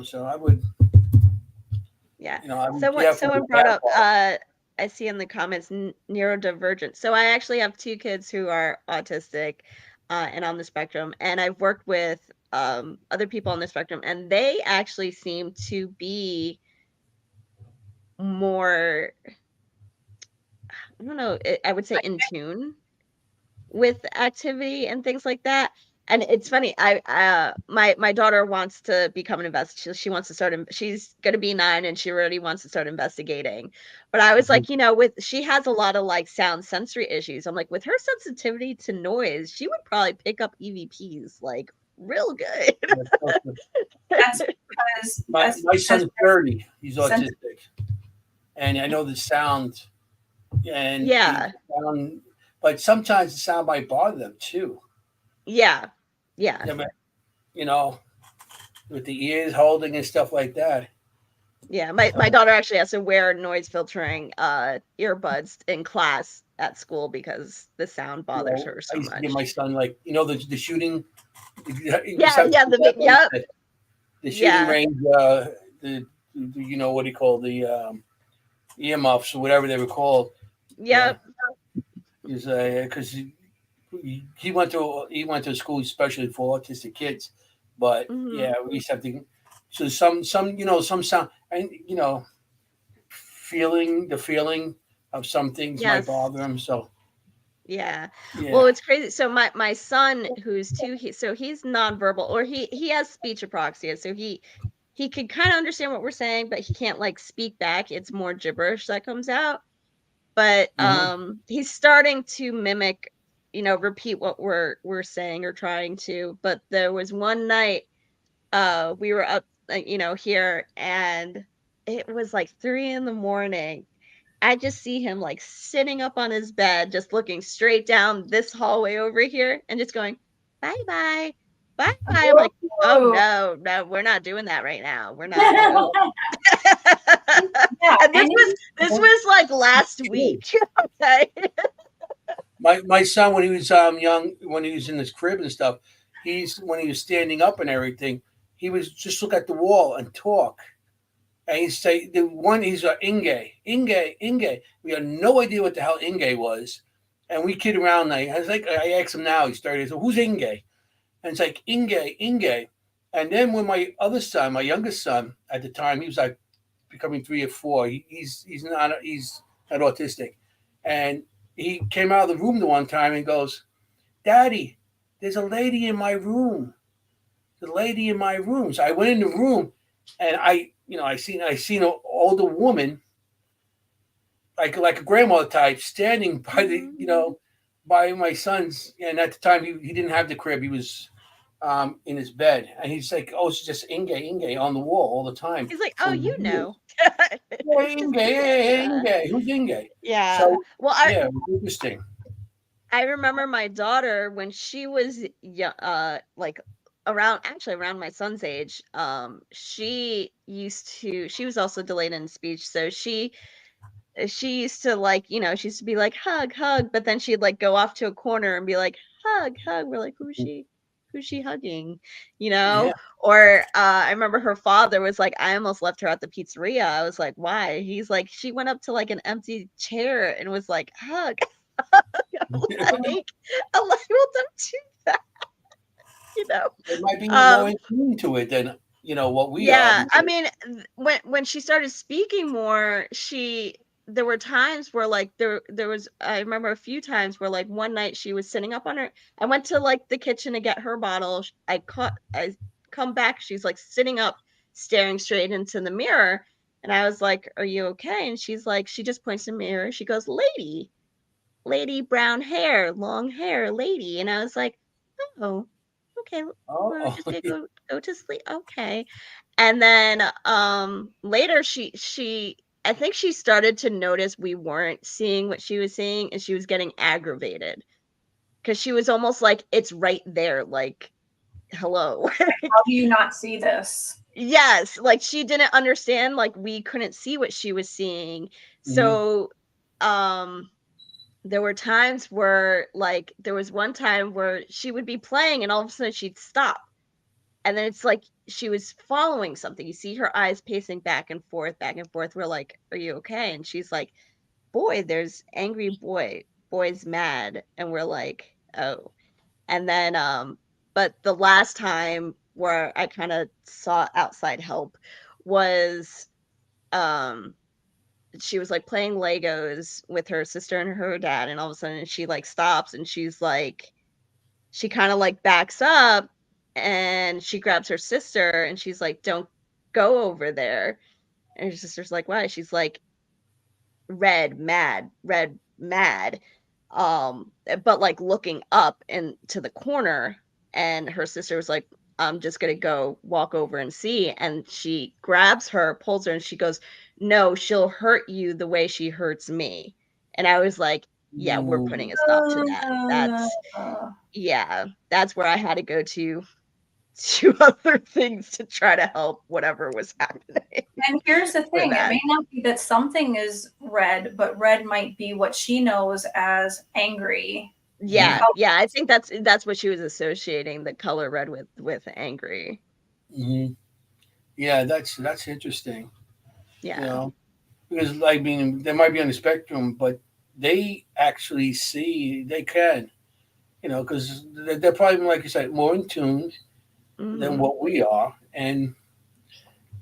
So I would. Yeah. Someone brought up. I see in the comments neurodivergent. So I actually have two kids who are autistic and on the spectrum, and I've worked with other people on the spectrum, and they actually seem to be more. I don't know. I would say in tune with activity and things like that. And it's funny, my daughter wants to become an investigator. She wants to start. She's gonna be 9, and she already wants to start investigating. But I was like, she has a lot of like sound sensory issues. I'm like, with her sensitivity to noise, she would probably pick up EVPs like real good. That's because My son's 30. He's Sense- autistic, and I know the sound, and Yeah. but sometimes the sound might bother them too. Yeah. I mean, with the ears holding and stuff like that. Yeah, my daughter actually has to wear noise filtering earbuds in class at school because the sound bothers her I so used to much. give my son the shooting. The shooting range. What do you call the earmuffs or whatever they were called. Yep. Because he went to a school especially for autistic kids, but Mhm. we used to have to. So some some sound and the feeling of some things might Yes. bother him. So Yeah. yeah. Well, it's crazy. So my son, who's 2, he's nonverbal, or he has speech apraxia. So he can kind of understand what we're saying, but he can't like speak back. It's more gibberish that comes out. But he's starting to mimic, repeat what we're saying or trying to. But there was one night we were up, here, and it was like 3 in the morning. I just see him like sitting up on his bed, just looking straight down this hallway over here and just going, bye bye, bye bye. I'm like, oh no, we're not doing that right now. We're not. No. Yeah, And this was like last week. Okay. My son, when he was young, when he was in his crib and stuff, when he was standing up and everything, he was just look at the wall and talk. And he'd say he's Inge. We had no idea what the hell Inge was. And we kid around. I asked him now, he started, so who's Inge? And it's like Inge. And then when my other son, my youngest son at the time, he was like becoming 3 or 4. He's not autistic. And he came out of the room the one time and goes, Daddy, there's a lady in my room. The lady in my room. So I went in the room and I seen an older woman, like a grandmother type, standing by by my son's. And at the time he didn't have the crib. He was in his bed, and he's like, "Oh, it's just Inge on the wall all the time." He's like, oh, you know. Yeah, Inge, who's Inge? Yeah. So Well, it was interesting. I remember my daughter when she was like around my son's age. She was also delayed in speech, so she used to like, she used to be like, hug, hug, but then she'd like go off to a corner and be like, hug, hug. We're like, who's she hugging? Yeah. Or I remember her father was like, I almost left her at the pizzeria. I was like, why? He's like, she went up to like an empty chair and was like, hug. I'm like, well, don't do that. It might be more in tune to it than what we are. Yeah, I mean, when she started speaking more, there were times where like there was, I remember a few times where like one night she was sitting up on her. I went to like the kitchen to get her bottle. I come back, she's like sitting up, staring straight into the mirror, and I was like, "Are you okay?" And she's like, she just points to the mirror. She goes, "Lady, brown hair, long hair, lady," and I was like, "Oh, okay, we're Oh, just gonna go to sleep, okay." And then later she I think she started to notice we weren't seeing what she was seeing, and she was getting aggravated because she was almost like, it's right there, like, hello. How do you not see this? Yes, like she didn't understand, like we couldn't see what she was seeing. mhm. So there were times where like there was one time where she would be playing and all of a sudden she'd stop. And then it's like she was following something. You see her eyes pacing back and forth, back and forth. We're like, "Are you okay?" And she's like, "Boy, there's angry boy. Boy's mad." And we're like, "Oh." And then but the last time where I kind of saw outside help was um she was like playing Legos with her sister and her dad, and all of a sudden she like stops and she kind of like backs up and she grabs her sister and she's like, don't go over there. And her sister's like, why? She's like, red, mad. But like looking up into the corner, and her sister was like, I'm just gonna go walk over and see. And she grabs her, pulls her, and she goes, no, she'll hurt you the way she hurts me. And I was like, yeah, we're putting a stop to that. That's where I had to go to other things to try to help whatever was happening. And here's the thing, it may not be that something is red, but red might be what she knows as angry. Yeah, I think that's what she was associating the color red with angry. Mm-hmm. Yeah, that's interesting. Yeah. You know, because like being they might be on the spectrum, but they actually see they can. You know, because they're probably like you said more in tune than what we are, and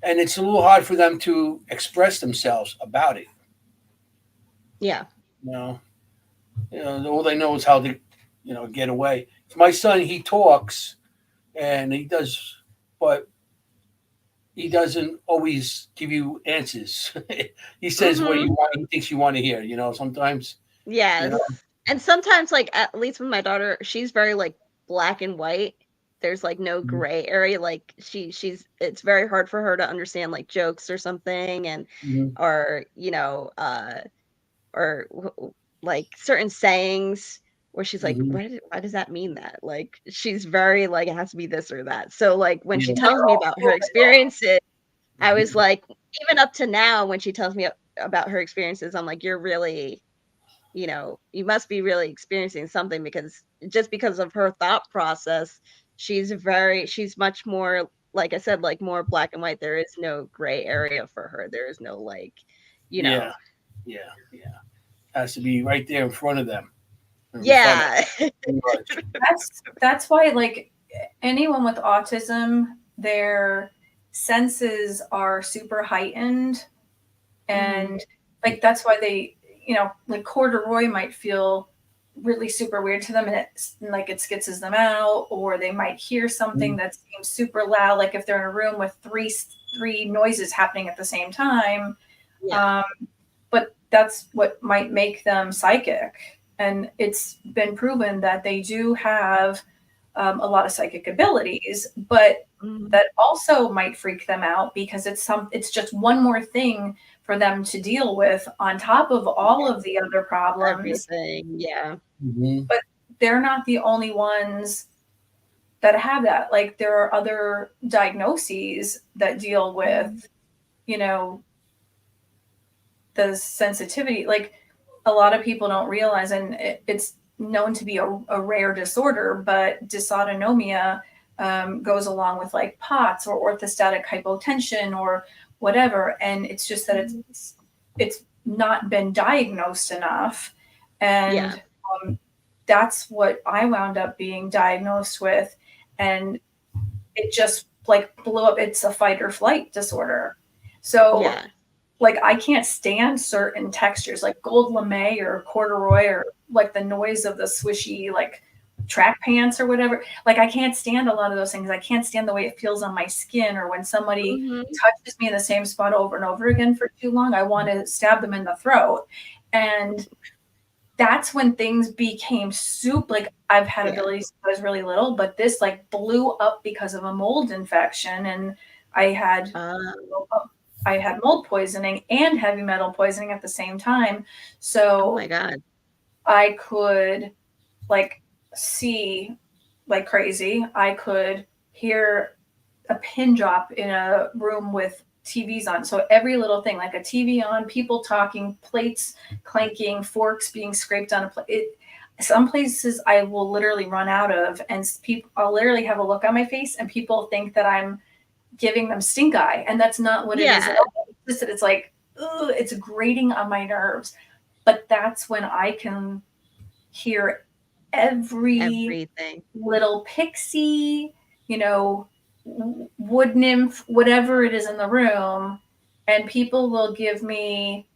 it's a little hard for them to express themselves about it. Yeah. You know, all they know is how to, get away. My son, he talks, and he does, but he doesn't always give you answers. He says what you want. He thinks you want to hear. Sometimes. Yes. And sometimes, like at least with my daughter, she's very like black and white. There's like no gray area. Like she's it's very hard for her to understand like jokes or something, and or or like certain sayings where she's like, why does that mean that? Like she's very like it has to be this or that. So like when she tells me about her experiences, I was like, even up to now when she tells me about her experiences, I'm like, you're really, you must be really experiencing something, because just because of her thought process, she's much more, like I said, like more black and white. There is no gray area for her. There is no like, Yeah. Has to be right there in front of them. Yeah. That's why like anyone with autism, their senses are super heightened, and like that's why they, like corduroy might feel really super weird to them, and it skitzes them out, or they might hear something that seems super loud, like if they're in a room with three noises happening at the same time. But that's what might make them psychic, and it's been proven that they do have a lot of psychic abilities, but that also might freak them out because it's just one more thing for them to deal with on top of all of the other problems. Everything, yeah. But they're not the only ones that have that. Like there are other diagnoses that deal with, the sensitivity. Like a lot of people don't realize, and it's known to be a rare disorder, but dysautonomia goes along with like POTS or orthostatic hypotension or whatever, and it's just that it's not been diagnosed enough, and that's what I wound up being diagnosed with, and it just like blew up. It's a fight or flight disorder. So like I can't stand certain textures like gold lame or corduroy, or like the noise of the swishy like track pants or whatever. Like I can't stand a lot of those things. I can't stand the way it feels on my skin, or when somebody touches me in the same spot over and over again for too long, I want to stab them in the throat. And that's when things became soup. Like I've had abilities since I was really little, but this like blew up because of a mold infection, and I had mold poisoning and heavy metal poisoning at the same time. So oh my God, I could like see like crazy. I could hear a pin drop in a room with TVs on. So every little thing, like a TV on, people talking, plates clanking, forks being scraped on a plate. Some places I will literally run out of, and I'll literally have a look on my face, and people think that I'm giving them stink eye, and that's not what it is at all. It's just that it's like, ugh, it's grating on my nerves. But that's when I can hear everything, little pixie, wood nymph, whatever it is in the room, and people will give me,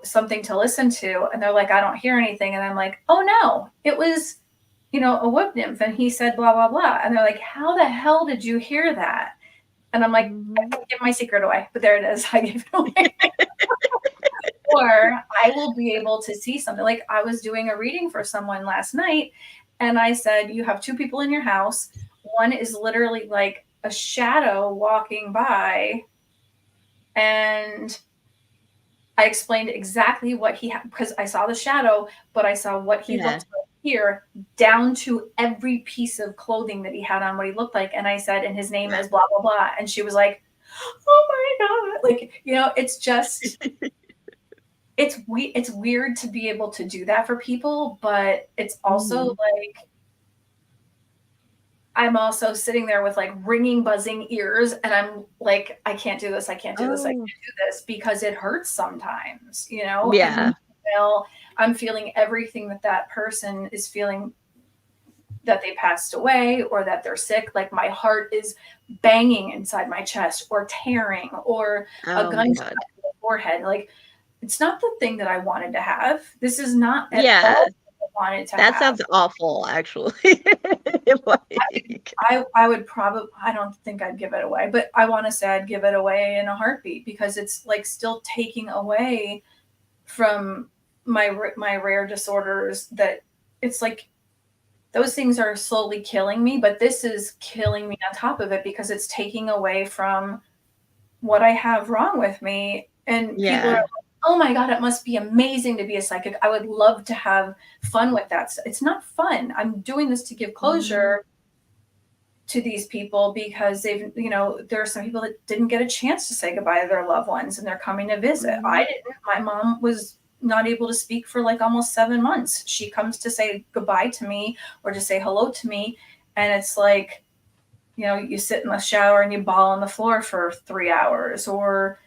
something to listen to, and they're like, I don't hear anything, and I'm like, oh no, it was a wood nymph. And he said, blah, blah, blah. And they're like, how the hell did you hear that? And I'm like, I can't give my secret away, but there it is. I gave it away. Or I will be able to see something. Like I was doing a reading for someone last night, and I said, you have two people in your house. One is literally like a shadow walking by, and I explained exactly what he had, because I saw the shadow, but I saw what he looked like here, down to every piece of clothing that he had on, what he looked like. And I said, and his name is blah, blah, blah. And she was like, oh my God. Like, it's just, it's weird to be able to do that for people, but it's also like, I'm also sitting there with like ringing, buzzing ears, and I'm like, I can't do this. I can't do this. I can't do this, because it hurts sometimes, Yeah. And I'm feeling everything that person is feeling, that they passed away or that they're sick. Like my heart is banging inside my chest, or tearing, or a gun stuck in the forehead. Like, it's not the thing that I wanted to have. This is not at all what I wanted to have. That sounds awful, actually. I would probably, I don't think I'd give it away, but I want to say I'd give it away in a heartbeat, because it's like still taking away from my rare disorders, that it's like those things are slowly killing me, but this is killing me on top of it, because it's taking away from what I have wrong with me. And people are like, oh my God, it must be amazing to be a psychic. I would love to have fun with that. It's not fun. I'm doing this to give closure to these people, because they've, there are some people that didn't get a chance to say goodbye to their loved ones, and they're coming to visit. I didn't. My mom was not able to speak for like almost 7 months. She comes to say goodbye to me, or to say hello to me. And it's like, you sit in the shower and you bawl on the floor for 3 hours, or,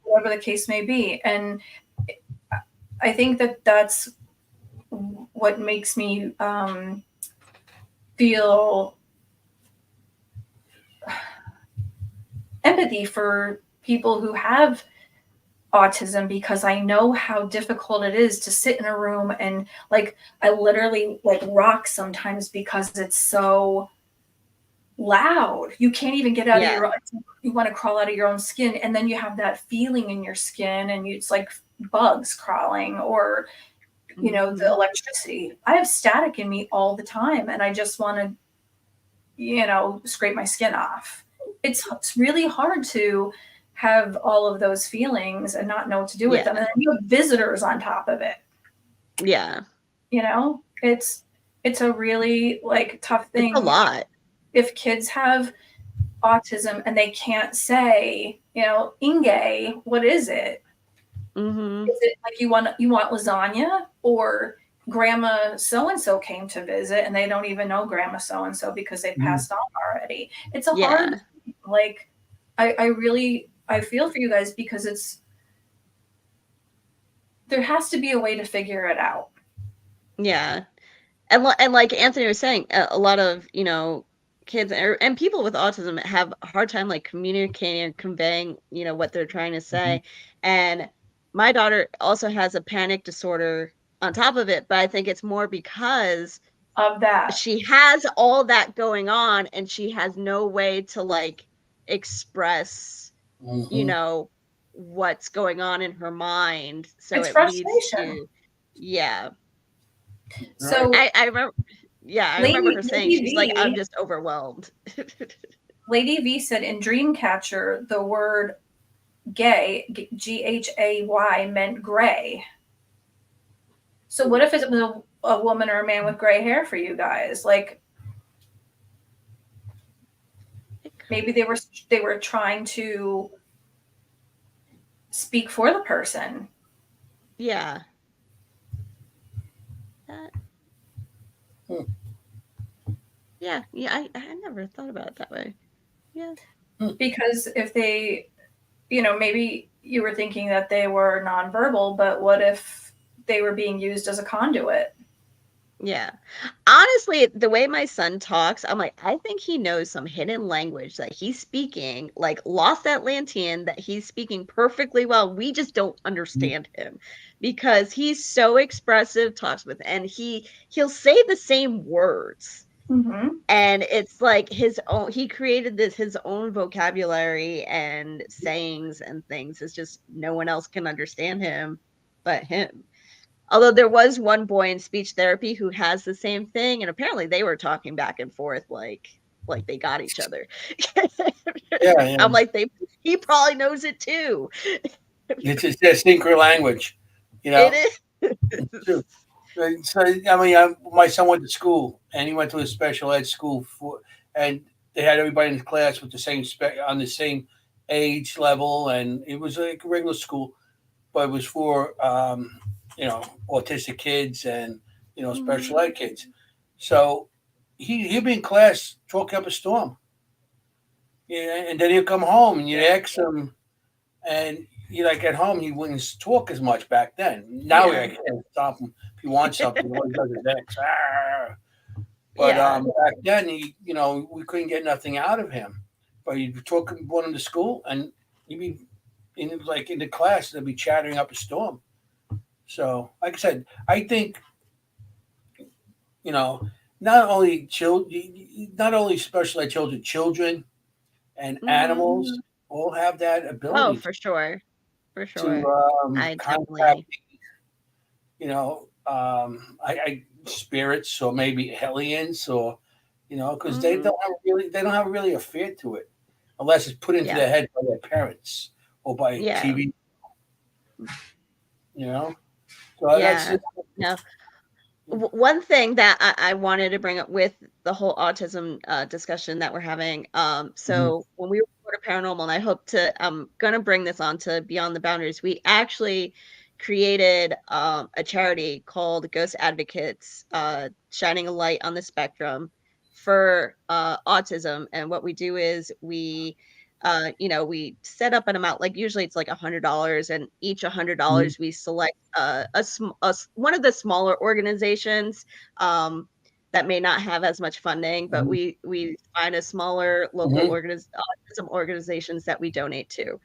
whatever the case may be. And I think that's what makes me feel empathy for people who have autism, because I know how difficult it is to sit in a room, and like I literally like rock sometimes, because it's so loud. You can't even get out of your own, you want to crawl out of your own skin, and then you have that feeling in your skin, and it's like bugs crawling, or the electricity. I have static in me all the time, and I just want to scrape my skin off. It's really hard to have all of those feelings and not know what to do with them. And then you have visitors on top of it. Yeah. It's a really like tough thing. It's a lot. If kids have autism and they can't say, Inge, what is it? Is it like you want lasagna, or grandma so-and-so came to visit and they don't even know grandma so-and-so because they passed on already? It's a hard, like, I feel for you guys, because there has to be a way to figure it out. Yeah. And like Anthony was saying, a lot of, kids and people with autism have a hard time like communicating and conveying, what they're trying to say. And my daughter also has a panic disorder on top of it, but I think it's more because of that. She has all that going on, and she has no way to like express, what's going on in her mind. So it's it frustration. Leads to, So I remember, I remember her saying, she's like, I'm just overwhelmed. Lady V said in Dreamcatcher, the word gay, Ghay, meant gray. So what if it was a woman or a man with gray hair for you guys? Like, maybe they were trying to speak for the person. Yeah. Yeah, I never thought about it that way. Yeah. Because if they, maybe you were thinking that they were nonverbal, but what if they were being used as a conduit? Yeah. Honestly, the way my son talks, I'm like, I think he knows some hidden language that he's speaking, like Lost Atlantean, that he's speaking perfectly well. We just don't understand him because he's so expressive, talks with, and he'll say the same words. Mm-hmm. And it's like his own, he created his own vocabulary and sayings and things. It's just no one else can understand him but him. Although there was one boy in speech therapy who has the same thing, and apparently they were talking back and forth like they got each other. Yeah. I'm like, he probably knows it too. It's their secret language, It is. It's true. So I mean, my son went to school, and he went to a special ed school and they had everybody in the class with the same on the same age level, and it was like a regular school, but it was for autistic kids and special ed kids. So he'd be in class talking up a storm, yeah, and then he'd come home and you'd ask him, and like at home he wouldn't talk as much back then. Now I can't stop him if he wants something. All he does is X. "Ah." But back then we couldn't get nothing out of him. But he'd brought him to school, and he'd be in the class, they'd be chattering up a storm. So, like I said, I think not only not only special ed children and animals all have that Oh, ability for sure. For to sure. I contact, definitely. I spirits or maybe aliens or because Mhm. they don't have really a fear to it unless it's put into Yeah. their head by their parents or by Yeah. TV. You know, so that's Yeah. No. One thing that I wanted to bring up with the whole autism discussion that we're having. Mhm. So when we record paranormal, and I hope to, I'm gonna bring this on to Beyond the Boundaries. We actually created a charity called Ghost Advocates, shining a light on the spectrum for autism. And what we do is we set up an amount, like usually it's like $100, and each Mhm. $100 we select one of the smaller organizations that may not have as much funding, but Mhm. we find a smaller local Mhm. autism organizations that we donate to.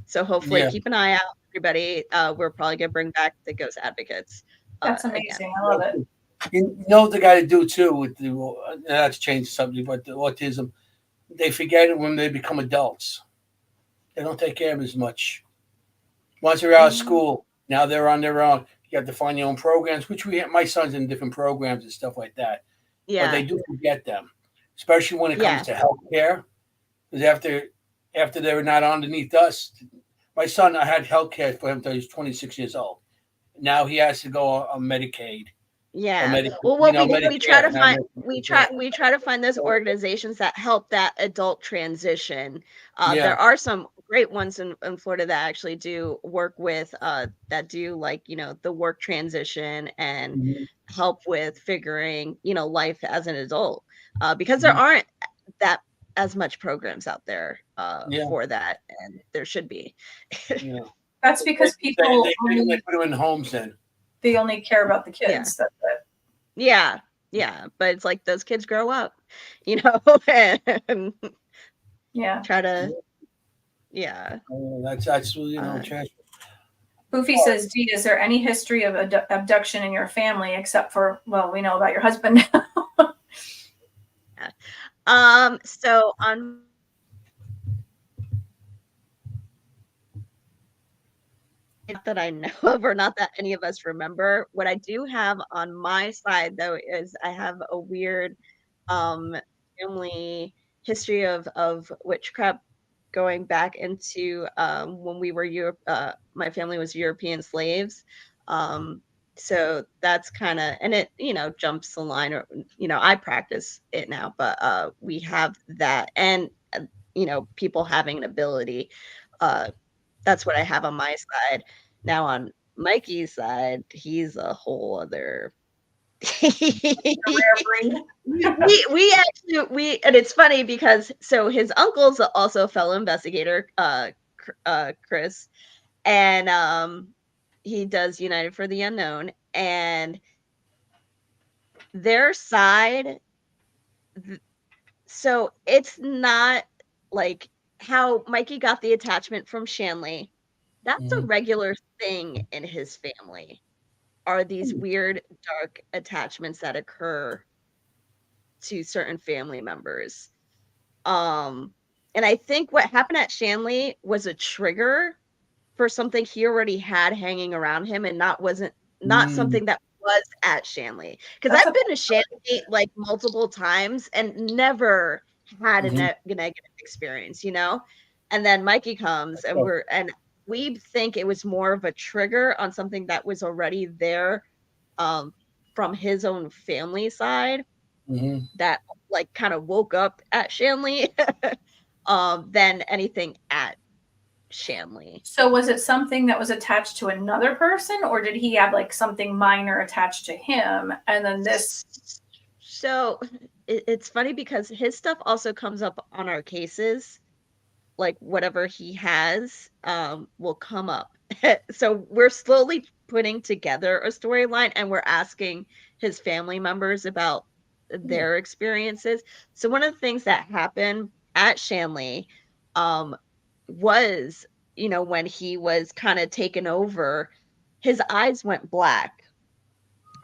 So hopefully Yeah. keep an eye out, everybody. We're probably gonna bring back the Ghost Advocates That's again. amazing. I love it. You know what they got to do too with the not to change the subject, but the autism, they forget it when they become adults. They don't take care of as much. Once they're out of Mm, school, now they're on their own. You have to find your own programs, which we have. My son's in different programs and stuff like that. But they yeah, do forget them, especially when it comes yeah, to healthcare. Because after they were not underneath us, my son, I had healthcare for him until he was 26 years old. Now he has to go on Medicaid or yeah. Well, what we try Medicare, to not find, Medicare. we try to find those organizations that help that adult transition. There Yeah. are some great ones in Florida that actually do work with that do, like, the work transition and Mhm. help with figuring, life as an adult. Because there Mhm. aren't that as much programs out there Yeah. for that, and there should be. Yeah. That's because people They put them in homes then. they only care about the Yeah. kids. That's it. Yeah. Yeah. But it's like those kids grow up, and Yeah. try to, yeah. That's Uh, trans- Boofy says, Dee, is there any history of abduction in your family except for, well, we know about your husband now? yeah. So on not that I know of, or not that any of us remember. What I do have on my side though is I have a weird um family history of witchcraft going back into when we were Europe. My family was European slaves. Um, so that's kind of, and it jumps the line, or I practice it now, but we have that, and people having an ability. Uh, that's what I have on my side. Now on Mikey's side, he's a whole other. A rare breed. We actually, and it's funny because so his uncle's also a fellow investigator, Chris, and he does United for the Unknown, and their side, so it's not like how Mikey got the attachment from Shanley. That's a regular thing in his family, are these weird, dark attachments that occur to certain family members. And I think what happened at Shanley was a trigger for something he already had hanging around him, and not something that was at Shanley. Because I've been to Shanley like multiple times and never had a negative experience, you know. And then Mikey comes, and we think it was more of a trigger on something that was already there, from his own family side, that like kind of woke up at Shanley, than anything at Shanley. So was it something that was attached to another person, or did he have like something minor attached to him? And then this. So it's funny because his stuff also comes up on our cases. Like whatever he has will come up. So we're slowly putting together a storyline, and we're asking his family members about their experiences. So one of the things that happened at Shanley was, you know, when he was kind of taken over, his eyes went black.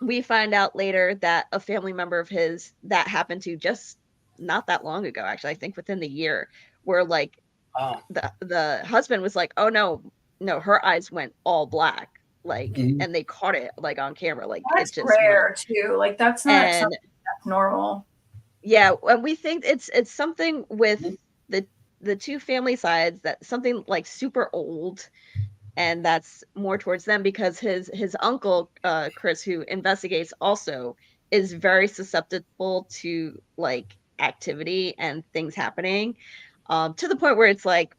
We find out later that a family member of his that happened to just not that long ago, actually, I think within the year, where like the husband was like, oh no, her eyes went all black, like, and they caught it like on camera, like that's it just rare too. Like that's not something that's normal. Yeah, and we think it's something with the two family sides, that something like super old, and that's more towards them, because his uncle Chris, who investigates, also is very susceptible to like activity and things happening, to the point where it's like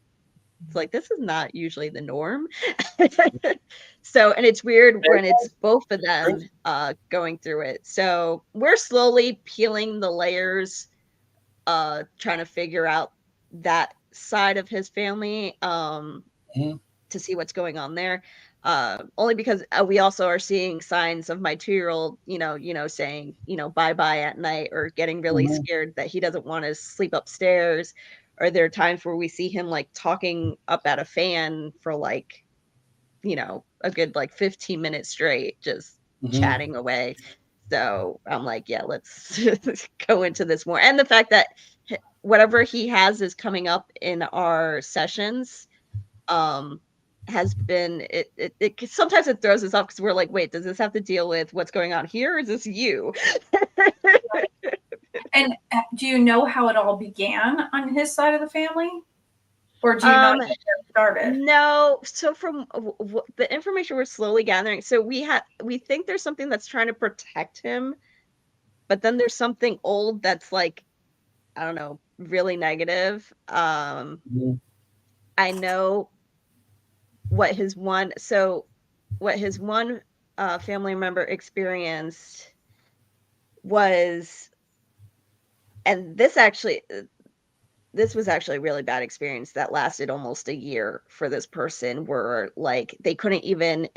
this is not usually the norm. So, and it's weird when it's both of them going through it. So we're slowly peeling the layers, trying to figure out that side of his family, to see what's going on there. Only because we also are seeing signs of my 2-year-old, saying, bye-bye at night, or getting really scared that he doesn't want to sleep upstairs. Or there are times where we see him like talking up at a fan for like, a good like 15 minutes straight, just chatting away. So I'm like, yeah, let's go into this more. And the fact that whatever he has is coming up in our sessions, has been it sometimes it throws us off, because we're like, wait, does this have to deal with what's going on here, or is this you? And do you know how it all began on his side of the family, or do you not get started? No. So from the information we're slowly gathering, so we think there's something that's trying to protect him, but then there's something old that's like, I don't know, really negative. I know what his one family member experienced was, and this was actually a really bad experience that lasted almost a year for this person, where like they couldn't even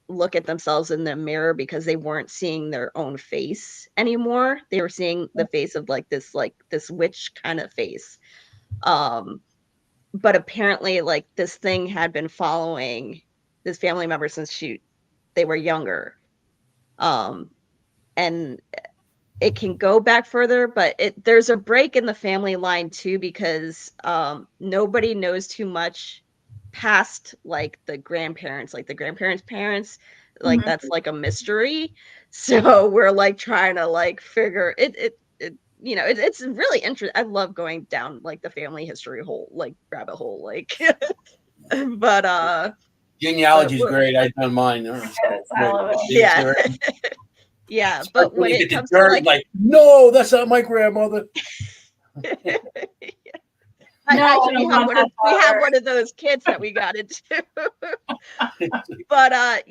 look at themselves in the mirror because they weren't seeing their own face anymore. They were seeing the face of like this witch kind of face. But apparently like this thing had been following this family member since they were younger. And it can go back further, but there's a break in the family line too, because nobody knows too much past like the grandparents, like the grandparents' parents, like that's like a mystery. So we're like trying to like figure it. It's really interesting. I love going down like the family history hole, like rabbit hole, like. But genealogy is great. I've done mine. I love it. Yeah. Yeah, but when it comes to like, no, that's not my grandmother. We have one of those kids that we got into. But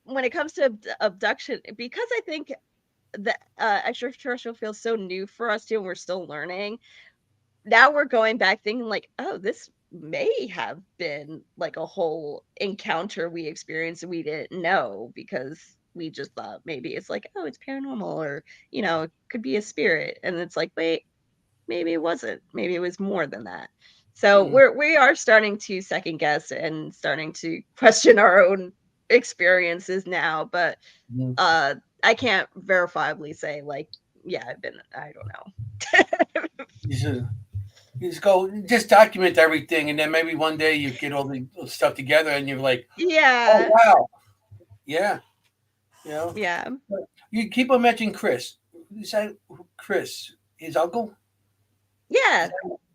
when it comes to abduction, because I think the extraterrestrial feels so new for us too, and we're still learning. Now we're going back thinking like, oh, this may have been like a whole encounter we experienced and we didn't know, because we just thought maybe it's like, oh, it's paranormal, or it could be a spirit, and it's like, wait, maybe it wasn't. Maybe it was more than that. So we are starting to second guess and starting to question our own experiences now, but I can't verifiably say like, yeah, I don't know. Just document everything, and then maybe one day you get all the stuff together, and you're like, Yeah. oh wow, yeah, Yeah. You keep on mentioning Chris. Is that Chris, his uncle? Yeah.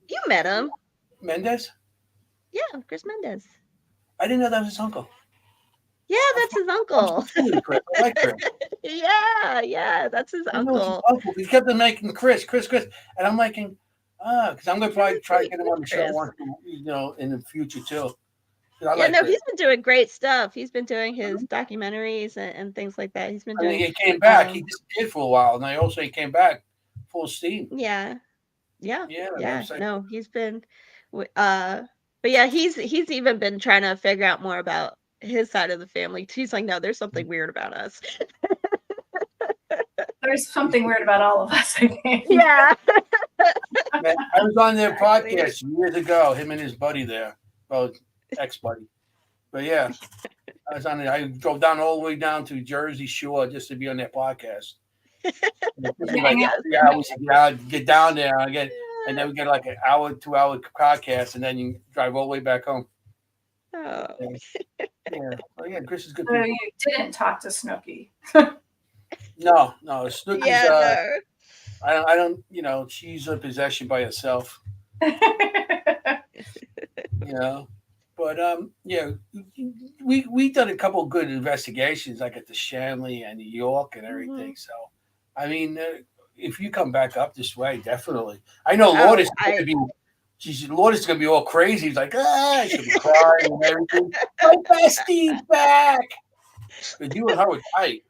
You met him. Mendez? Yeah, Chris Mendez. I didn't know that was his uncle. Yeah, that's his uncle. I like Chris. Yeah, that's his uncle. He kept on making Chris, and I'm making, because I'm gonna probably try to get him on the show once, in the future too. He's been doing great stuff. He's been doing his documentaries and things like that. He's been doing. He came back. He disappeared for a while, and he came back full steam. Yeah. No, he's been, but yeah, he's even been trying to figure out more about his side of the family. He's like, no, there's something weird about us. There's something weird about all of us, I think. Yeah. Man, I was on their podcast years ago, him and his buddy there, ex-buddy. But yeah, I was on it. I drove down all the way down to Jersey Shore just to be on their podcast. Like 3 hours to get down there, and then we get like an hour, 2 hour podcast, and then you drive all the way back home. Oh. Yeah, Chris is good. So you didn't talk to Snooki. No, Snooki's. Yeah, no. I don't. She's a possession by herself. But we done a couple of good investigations, like at the Shanley and New York and everything. Mm-hmm. So, I mean, if you come back up this way, definitely. I know Lourdes is going to be all crazy. He's like, she'll be crying and everything. My bestie's back. But you and her were tight.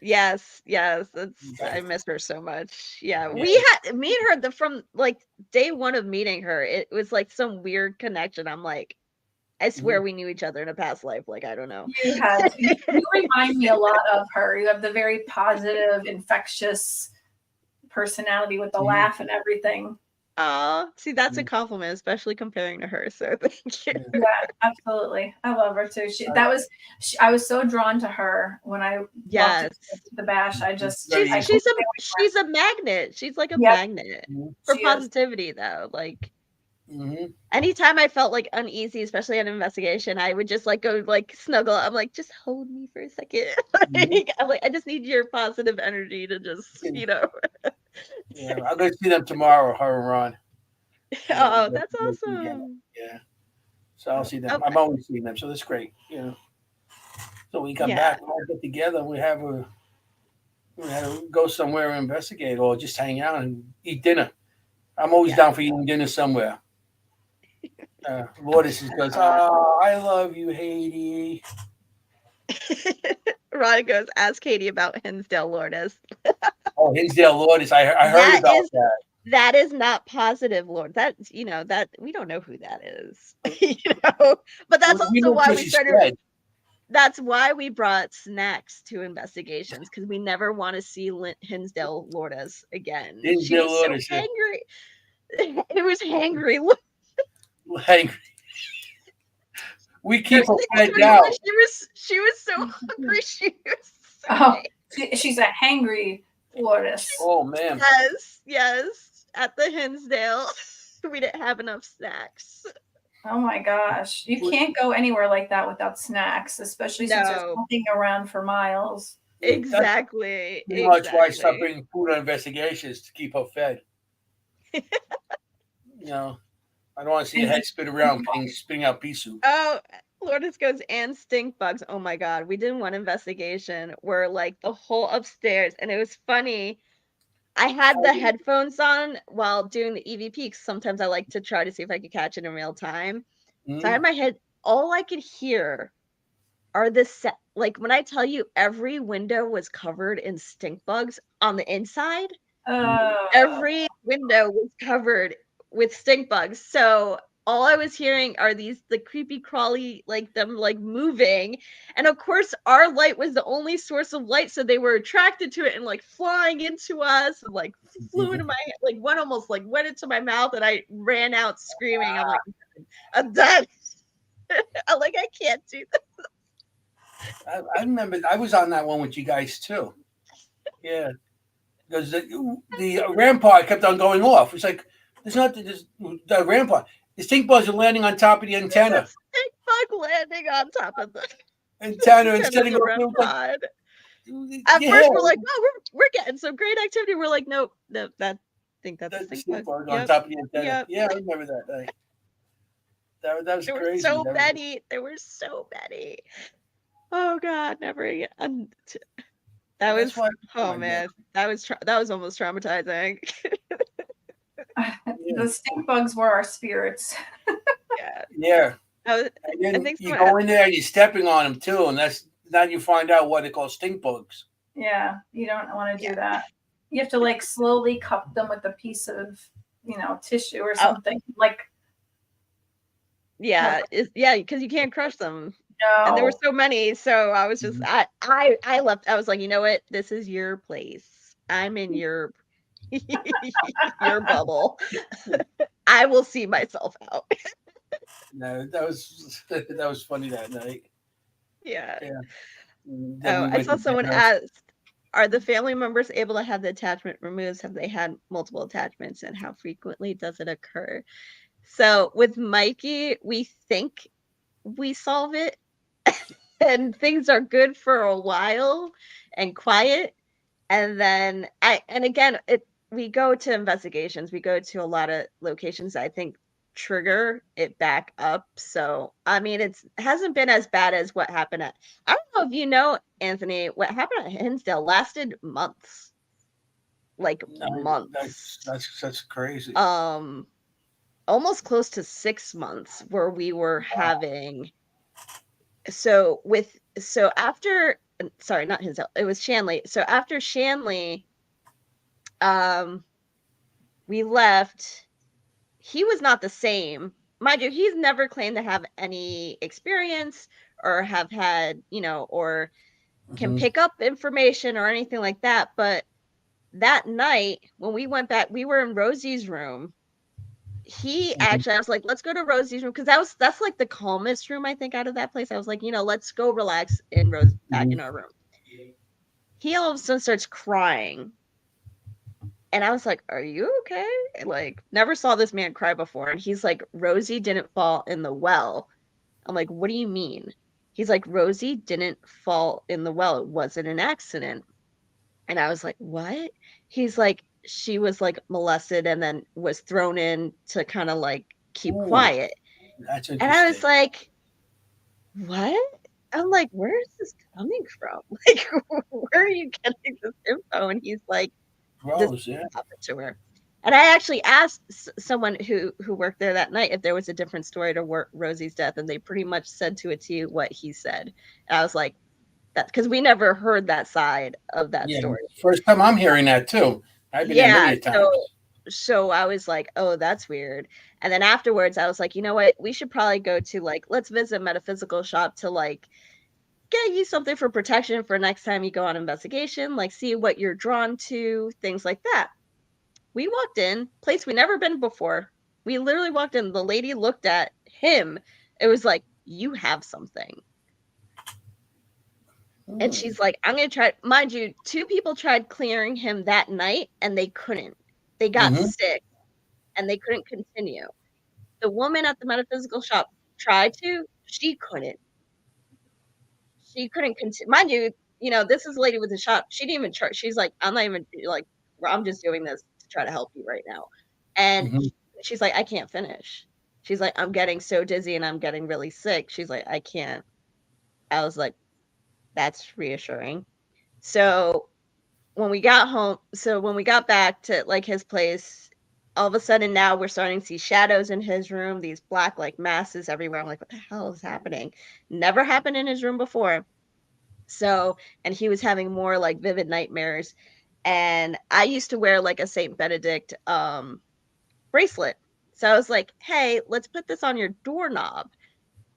Yes. I miss her so much. Yeah. We had me and her from like day one of meeting her. It was like some weird connection. I'm like, I swear we knew each other in a past life. Like, I don't know. You remind me a lot of her. You have the very positive, infectious personality with the laugh and everything. Oh, see, that's a compliment, especially comparing to her. So thank you. Yeah, absolutely. I love her too. I was so drawn to her when I walked into the bash. She's a magnet. She's like a magnet for positivity, though. Like, anytime I felt like uneasy, especially on investigation, I would just like go like snuggle. I'm like, just hold me for a second. I'm like, I just need your positive energy to just, Yeah, I'm going to see them tomorrow, her and Ron. Oh, that's awesome. Yeah. So I'll see them. Okay. I'm always seeing them, so that's great. So we come back, we all get together, we have to go somewhere and investigate or just hang out and eat dinner. I'm always down for eating dinner somewhere. Lourdes goes, oh, I love you, Haiti. Ron goes, ask Katie about Hinsdale Lourdes. Oh, Hinsdale Lourdes. I heard about that. That is not positive, Lord. That's that we don't know who that is. But that's also why we started. That's why we brought snacks to investigations, because we never want to see Hinsdale Lourdes again. She was so hangry. It was hangry. Hangry. We keep her fed down. She was so hungry. She's a hangry Lourdes. Oh man. Yes. At the Hinsdale, we didn't have enough snacks. Oh my gosh. You can't go anywhere like that without snacks, especially since you're walking around for miles. Exactly. That's pretty much why I stopped bringing food on investigations, to keep her fed. I don't want to see a head spin around spitting out pea soup. Oh, Lourdes goes, and stink bugs. Oh my God. We did one investigation where like the whole upstairs, and it was funny. I had the headphones on while doing the EVP, because sometimes I like to try to see if I could catch it in real time. So I had my head, all I could hear are like when I tell you every window was covered in stink bugs on the inside. Every window was covered with stink bugs. So all I was hearing are the creepy crawly, like them like moving. And of course our light was the only source of light, so they were attracted to it and like flying into us and like flew into my like one almost like went into my mouth, and I ran out screaming. I'm like, I'm done. I'm like, I can't do that. I remember I was on that one with you guys too. Yeah, because the rampart kept on going off. It's like there's not the rampart. The stink bugs are landing on top of the antenna. Stink bug landing on top of the Antenna and setting the off. Like, rod. At first, we're like, "Oh, we're getting some great activity." We're like, "Nope, no, that think that's a stink bug on top of the antenna." Yep. Yeah, I remember that night. That was there crazy. Were so many. There were so many. Oh God, never again. That was man, that was almost traumatizing. The stink bugs were our spirits. Yeah. I think you go in there and you're stepping on them too, and now you find out what they call stink bugs. Yeah, you don't want to do that. You have to like slowly cup them with a piece of, tissue or something. Because you can't crush them. No. And there were so many, so I was just I left. I was like, you know what? This is your place. I'm in your your bubble. I will see myself out. No, that was funny that night. Yeah. Oh, I saw someone asked, are the family members able to have the attachment removed? Have they had multiple attachments, and how frequently does it occur? So with Mikey, we think we solve it and things are good for a while and quiet. And then we go to investigations. We go to a lot of locations I think trigger it back up. So, I mean, it hasn't been as bad as what happened I don't know if you know, Anthony, what happened at Hinsdale lasted months. Like months. That's crazy. Almost close to 6 months where we were having after not Hinsdale, it was Shanley. So after Shanley, we left. He was not the same. Mind you, he's never claimed to have any experience or have had, or can pick up information or anything like that. But that night when we went back, we were in Rosie's room. I was like, let's go to Rosie's room, because that's like the calmest room I think out of that place. I was like, let's go relax in back in our room. He all of a sudden starts crying. And I was like, are you okay? Like, never saw this man cry before. And he's like, Rosie didn't fall in the well. I'm like, what do you mean? He's like, Rosie didn't fall in the well. It wasn't an accident. And I was like, what? He's like, she was like molested and then was thrown in to kind of like keep quiet. That's interesting. And I was like, what? I'm like, where is this coming from? Like, where are you getting this info? And he's like, gross, happened to her. And I actually asked someone who worked there that night if there was a different story to Rosie's death, and they pretty much said to a T what he said. And I was like, that, because we never heard that side of that story. First time I'm hearing that too. I've been there many times. So I was like, oh, that's weird. And then afterwards, I was like, you know what? We should probably go to let's visit a metaphysical shop to get you something for protection for next time you go on investigation, see what you're drawn to, things like that. We walked in, place we never been before. We literally walked in. The lady looked at him. It was like, you have something. And she's like, I'm going to try. Mind you, 2 people tried clearing him that night and they couldn't. They got sick and they couldn't continue. The woman at the metaphysical shop tried to. She couldn't. She couldn't continue. Mind you, this is a lady with a shop. She didn't even charge. She's like, I'm not even I'm just doing this to try to help you right now. And she's like, I can't finish. She's like, I'm getting so dizzy and I'm getting really sick. She's like, I can't. I was like, that's reassuring. So when we got back to his place, all of a sudden now we're starting to see shadows in his room, these black masses everywhere. I'm like, what the hell is happening? Never happened in his room before. So, and he was having more vivid nightmares. And I used to wear a Saint Benedict bracelet. So I was like, hey, let's put this on your doorknob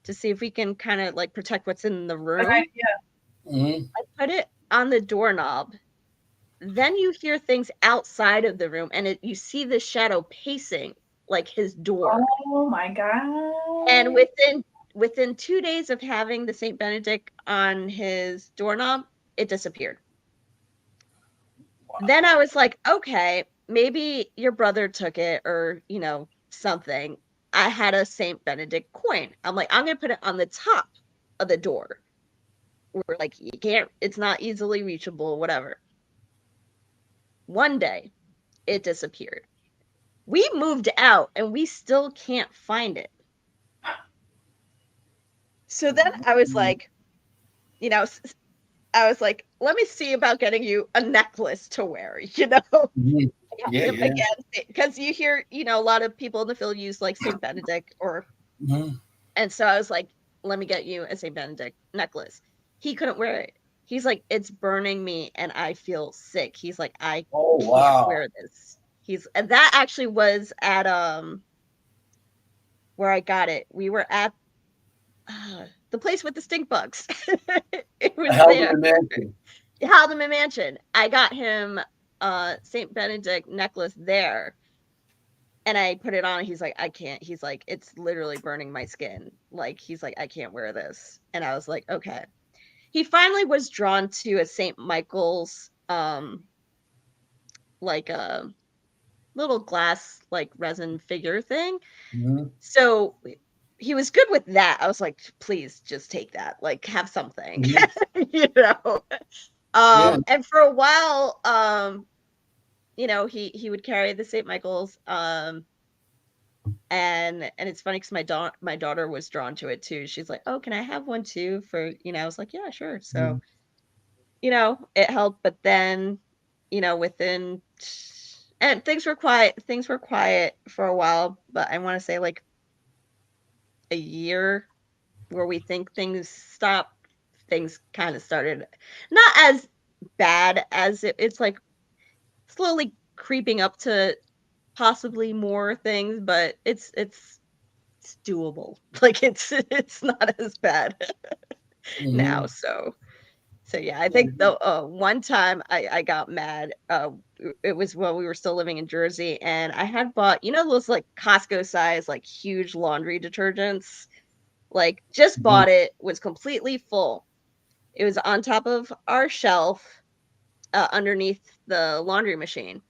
to see if we can kind of like protect what's in the room. Okay, yeah. Mm-hmm. I put it on the doorknob. Then you hear things outside of the room, and you see the shadow pacing like his door. Oh my God. And within 2 days of having the Saint Benedict on his doorknob, it disappeared. Then I was like, okay, maybe your brother took it, or something. I had a Saint Benedict coin. I'm like, I'm gonna put it on the top of the door, where like it's not easily reachable, whatever. One day it disappeared. We moved out and we still can't find it. So then I was like, I was like, let me see about getting you a necklace to wear, Mm-hmm. Yeah. Again, because you hear, a lot of people in the field use like St. Benedict Mm-hmm. and so I was like, let me get you a St. Benedict necklace. He couldn't wear it. He's like, it's burning me and I feel sick. He's like, I can't wear this. And that actually was at where I got it. We were at the place with the stink bugs. It was Haldeman Mansion. I got him St. Benedict necklace there, and I put it on. He's like, I can't. He's like, it's literally burning my skin. Like, he's like, I can't wear this. And I was like, okay. He finally was drawn to a St. Michael's like a little glass like resin figure thing. Mm-hmm. So he was good with that. I was like, please just take that. Like, have something. Yeah. And for a while, he would carry the St. Michael's, and it's funny because my daughter was drawn to it too. She's like, oh, can I have one too? For I was like, yeah, sure. So it helped, but then within and things were quiet for a while, but I want to say like a year where we think things stopped, things kind of started not as bad as it's like slowly creeping up to possibly more things, but it's doable. Like it's not as bad now. So yeah, I think the one time I got mad, it was when we were still living in Jersey, and I had bought those like Costco size like huge laundry detergents. Like just bought it, was completely full. It was on top of our shelf underneath the laundry machine.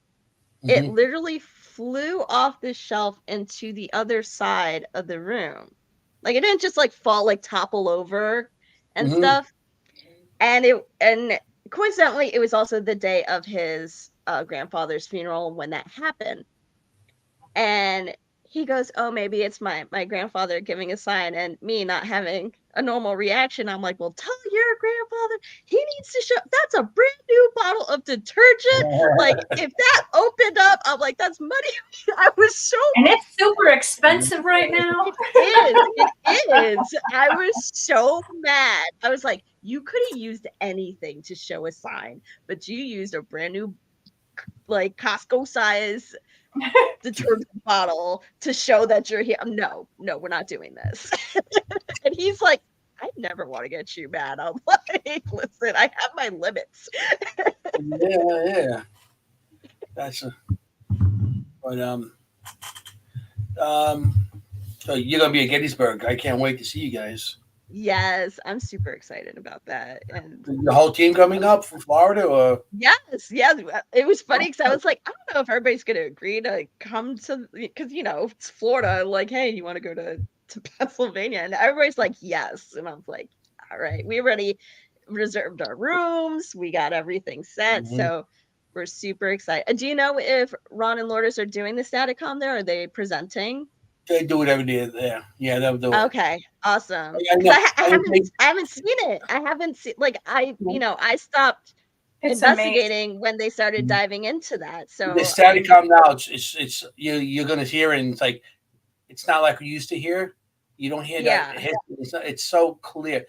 It literally flew off the shelf into the other side of the room. Like it didn't just like fall, like topple over and stuff. And coincidentally, it was also the day of his grandfather's funeral when that happened. And he goes, oh, maybe it's my grandfather giving a sign, and me not having a normal reaction. I'm like, well, tell your grandfather he needs to show. That's a brand new bottle of detergent. Like, if that opened up, I'm like, that's money. I was so And it's super expensive right now. It is. I was so mad. I was like, you could have used anything to show a sign, but you used a brand new like Costco size detergent bottle to show that you're here. No, we're not doing this. And he's like, I never want to get you mad. I'm like, listen, I have my limits. Yeah. That's so you're gonna be at Gettysburg. I can't wait to see you guys. Yes, I'm super excited about that. And the whole team coming up from Florida, or yes. It was funny because I was like, I don't know if everybody's gonna agree to come to, because it's Florida. Like, hey, you want to go to Pennsylvania? And everybody's like, yes. And I was like, all right, we already reserved our rooms, we got everything set, so we're super excited. Do you know if Ron and Lourdes are doing the Staticom there? Are they presenting? they do it every day there. Yeah, they'll do it. Okay, awesome. I haven't seen it. I haven't seen, like, I stopped It's investigating amazing when they started diving into that. So the Staticom now, it's you're gonna hear it, and it's like it's not like we used to hear. You don't hear that. It's so clear,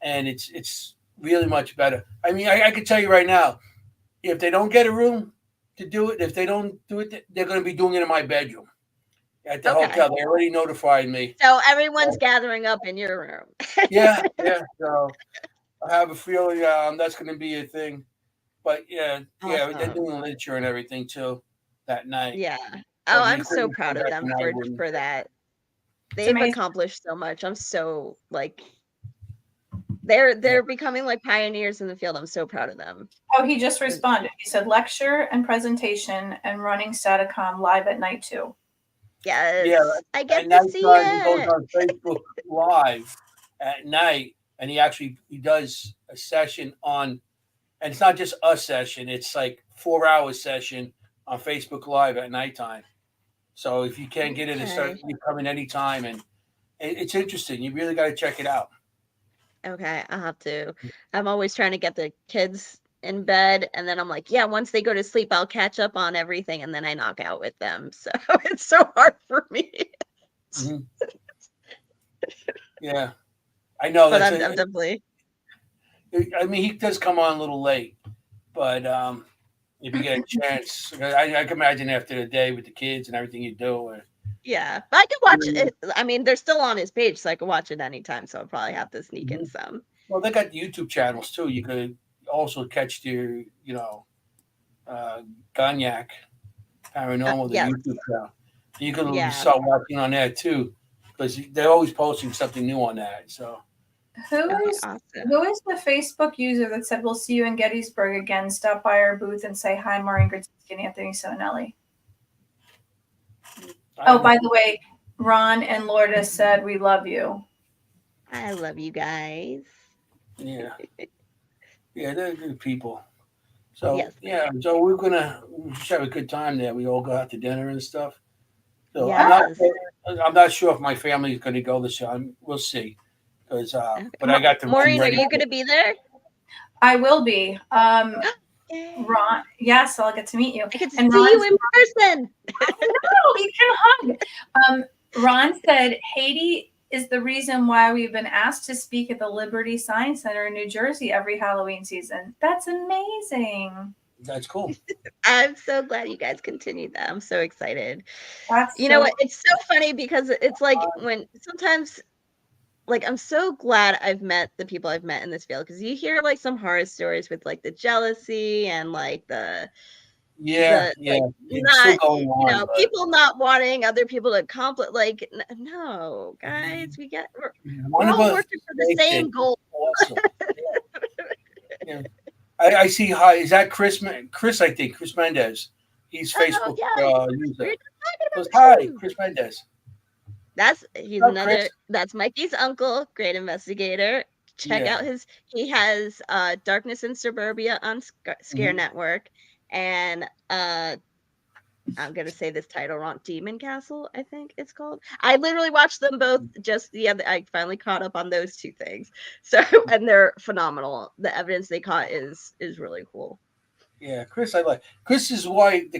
and it's really much better. I mean, I can tell you right now, if they don't get a room to do it, if they don't do it, they're going to be doing it in my bedroom. at the Okay. hotel. They already notified me. So everyone's gathering up in your room. Yeah. So I have a feeling that's going to be a thing. But yeah, they're Awesome. doing literature and everything too that night. Yeah. So Oh, if you I'm so couldn't come proud of back them tonight, I wouldn't. for that. It's They've amazing. accomplished so much. I'm so like they're becoming like pioneers in the field. I'm so proud of them. Oh, he just responded. He said lecture and presentation and running Staticom live at night too. Yes. Yeah, I get at to see nighttime he goes it. on Facebook Live at night, and he does a session on, and it's not just a session; it's like 4 hour session on Facebook Live at nighttime. So if you can't get it, you come in anytime, and it's interesting. You really got to check it out. Okay, I'll have to. I'm always trying to get the kids in bed, and then I'm like, yeah, once they go to sleep, I'll catch up on everything, and then I knock out with them. So it's so hard for me. Mhm. Yeah, I know But that's. I'm definitely. I mean, he does come on a little late, but if you get a chance, I can imagine after the day with the kids and everything you do. Yeah, but I can watch it. I mean, they're still on his page, so I can watch it anytime. So I'll probably have to sneak in some. Well, they got YouTube channels too. You could also catch their, Gonyak Paranormal, the Yes. YouTube channel. You can Yeah. start watching on that too, because they're always posting something new on that. So Okay, Who's awesome. who is the Facebook user that said we'll see you in Gettysburg again? Stop by our booth and say hi, Maureen Grzinski and Anthony Sonelli. Oh, by the way, Ron and Lourdes said we love you. I love you guys. Yeah, they're good people. So Yes. so we just have a good time there. We all go out to dinner and stuff. So Yes. I'm not sure if my family is going to go this year. We'll see. Because but I got the room Maureen, are ready. you going to be there? I will be. Yay. Ron, yes, I'll get to meet you. I get to And see Ron, you in person. no, we can hug. Ron said Haiti is the reason why we've been asked to speak at the Liberty Science Center in New Jersey every Halloween season. That's amazing. That's cool. I'm so glad you guys continued that. I'm so excited. That's You know what? It's so funny because it's like when sometimes, like, I'm so glad I've met the people I've met in this field, because you hear like some horror stories with like the jealousy and like the Like, it's still not, going on. people not wanting other people to accomplish. Like, no, guys, we're all working for the same goal. Awesome. I see. Hi, is that Chris? Chris, I think Chris Mendez. He's Facebook user. Hi, Chris Mendez. He's another. That's Mikey's uncle, great investigator. Check out he has Darkness in Suburbia on Scare Network, and I'm gonna say this title wrong. Demon Castle, I think it's called. I literally watched them both just the other. I finally caught up on those two things. So, and they're phenomenal. The evidence they caught is really cool. Yeah, Chris, I like. Chris is why the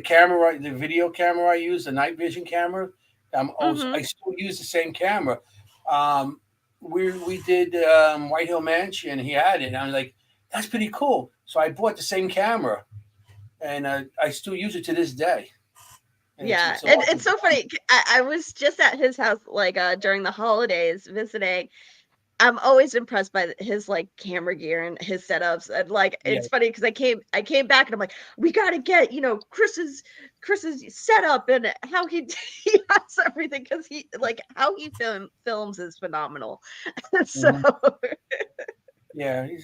video camera I use, the night vision camera. I still use the same camera. We did White Hill Mansion. He had it, and I was like, "That's pretty cool." So I bought the same camera, and I still use it to this day. And it's so funny. I was just at his house like during the holidays visiting. I'm always impressed by his like camera gear and his setups, and like it's funny because I came back and I'm like, we got to get Chris's setup and how he has everything, because he like how he films is phenomenal. So I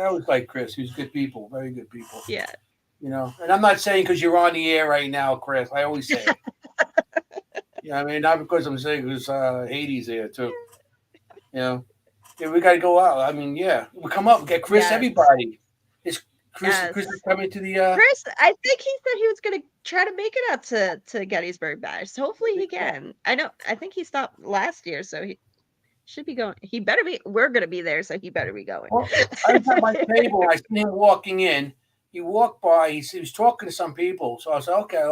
always like Chris. He's good people, very good people. Yeah. And I'm not saying because you're on the air right now, Chris. I always say it. I mean, not because I'm saying because Hades there too. We got to go out. I mean, we come up, get Chris. Everybody, is Chris? Chris is coming to the. Chris, I think he said he was going to try to make it out to Gettysburg Bash. So hopefully he can. I think he stopped last year, so he should be going. He better be. We're going to be there, so he better be going. Well, I was at my table. I seen him walking in. He walked by. He was talking to some people. So I said, okay.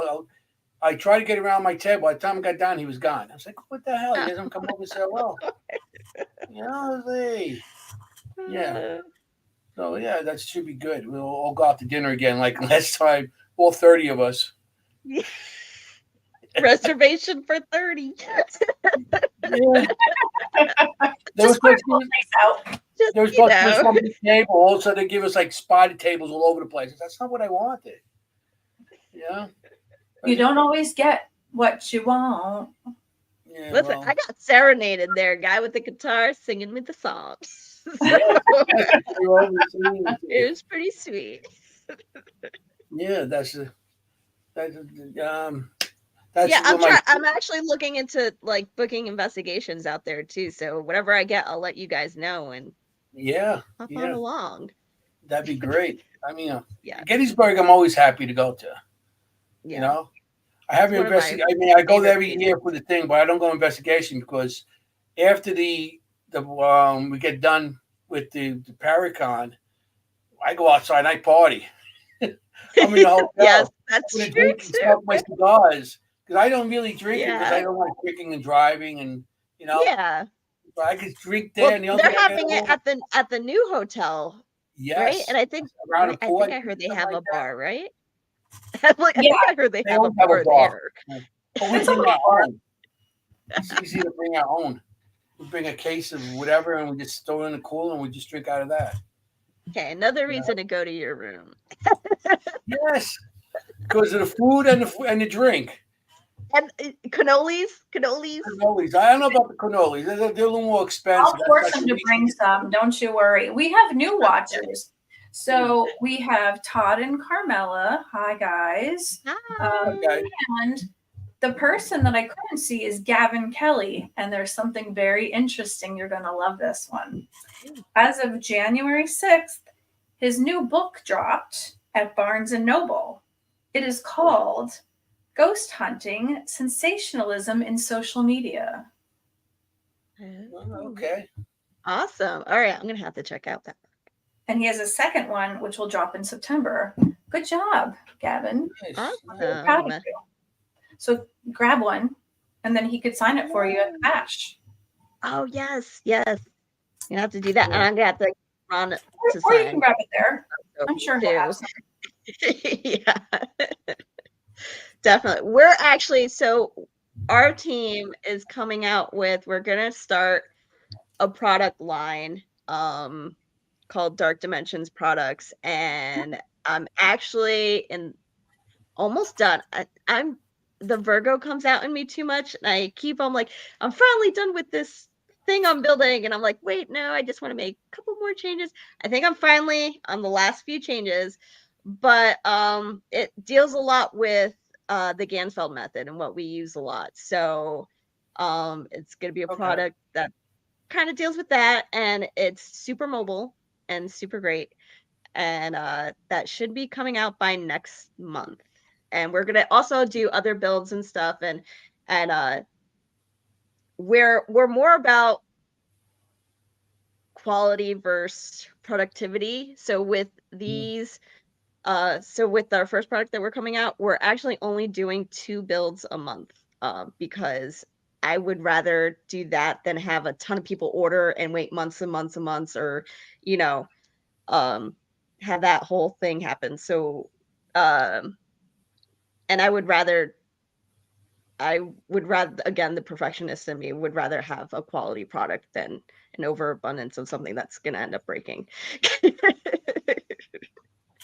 I tried to get around my table. By the time I got down, he was gone. I was like, what the hell? He doesn't come over and say hello. So, that should be good. We'll all go out to dinner again like last time, all 30 of us. Yeah. Reservation for 30. Yeah. They were Just put a supposed to couple give, things out. Just, they were you supposed to give us know. one big table. Also, they give us like spotted tables all over the place. That's not what I wanted. Yeah. You don't always get what you want. Yeah. Listen, Well. I got serenaded there, guy with the guitar singing me the songs. Yeah. They were overseeing It it. was pretty sweet. Yeah. That's that's Yeah, what my. I'm actually looking into like booking investigations out there too. So whatever I get, I'll let you guys know and Yeah. hop on Yeah. along. That'd be great. I mean, Yeah, Gettysburg, I'm always happy to go to. You yeah. know, I have It's one of my I mean, I go there favorite every places. year for the thing, but I don't go investigation because after the we get done with the Paracon, I go outside and I party. I'm in the Yes, hotel. that's I'm gonna true drink and smoke my too. cigars because I don't really drink it because I Yeah, don't like drinking and driving and you know. yeah. But I could drink there, Well, and the only they're thing I get having it home, at the new hotel, right? yes, And I think around a I port, think I heard they something have like a that. bar, right? Like I Yeah, think I heard they They have a always have a bar bar, there. but we it's a bring little our far. own. It's easy to bring our own. We bring a case of whatever, and we just throw it in the cooler, and we just drink out of that. Okay, another You know? reason to go to your room. Yes, because of the food and the drink. And cannolis. Cannolis. I don't know about the cannolis. They're a little more I'll expensive. That's force like them the to least. bring some. Don't you worry. We have new watchers. So we have Todd and Carmela. Hi, guys. Okay. And the person that I couldn't see is Gavin Kelly. And there's something very interesting. You're going to love this one. As of January 6th, his new book dropped at Barnes and Noble. It is called Ghost Hunting Sensationalism in Social Media. Okay. Awesome. All right, I'm gonna have to check out that. And he has a second one, which will drop in September. Good job, Gavin. Nice. Proud Awesome. of you. So grab one, and then he could sign it for you at the bash. Oh yes. You have to do that, and I'm gonna have to run to Or you can sign. grab it there. I'm sure he'll have some. Yeah, definitely. We're actually our team is coming out with. We're gonna start a product line called Dark Dimensions Products, and I'm actually almost done. I'm the Virgo comes out in me too much, and I'm like, I'm finally done with this thing I'm building, and I'm like, wait, no, I just want to make a couple more changes. I think I'm finally on the last few changes, but it deals a lot with the Gansfeld method and what we use a lot. So it's gonna be a product that kind of deals with that, and it's super mobile and super great, and that should be coming out by next month. And we're gonna also do other builds and stuff, and we're more about quality versus productivity. So with these so with our first product that we're coming out, we're actually only doing 2 builds a month, because I would rather do that than have a ton of people order and wait months and months and months, or you know have that whole thing happen. So and I would rather, again, the perfectionist in me would rather have a quality product than an overabundance of something that's going to end up breaking.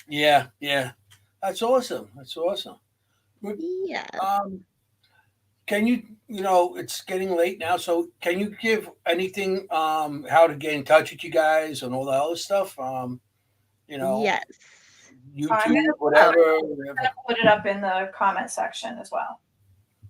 Yeah. That's awesome. Yeah. Can you, it's getting late now, so can you give anything, how to get in touch with you guys and all that other stuff? You know, Yes. I'm YouTube, gonna whatever. put it up in the comment section as well.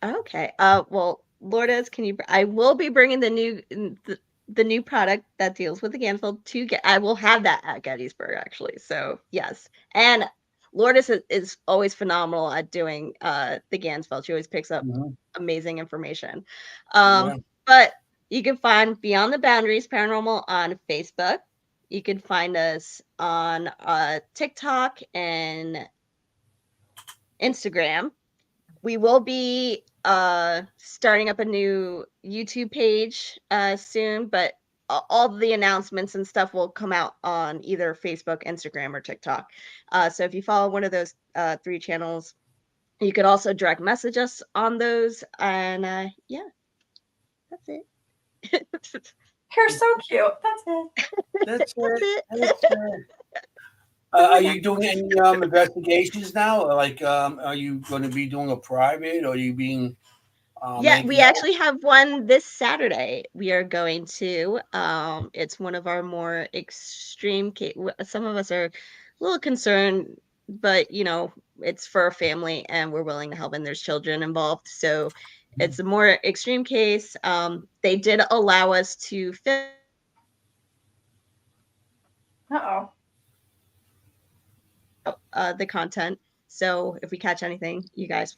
Okay. Well, Lourdes, I will be bringing the new product that deals with the Gansfeld to get. I will have that at Gettysburg, actually. So yes, and Lourdes is always phenomenal at doing the Gansfeld. She always picks up Mhm. amazing information. Yeah. But you can find Beyond the Boundaries Paranormal on Facebook. You can find us on TikTok and Instagram. We will be starting up a new YouTube page soon, but all the announcements and stuff will come out on either Facebook, Instagram, or TikTok. So if you follow one of those 3 channels, You could also direct message us on those, and yeah, that's it. You're so cute. That's it. That's That's it. it. That's it. Are you doing any investigations now? Or like, are you going to be doing a private, or are you being Yeah, we anything else? actually have one this Saturday. We are going to. It's one of our more extreme case. Some of us are a little concerned, but it's for a family, and we're willing to help. And there's children involved, so it's a more extreme case. They did allow us to film Uh-oh. the content. So if we catch anything, you guys.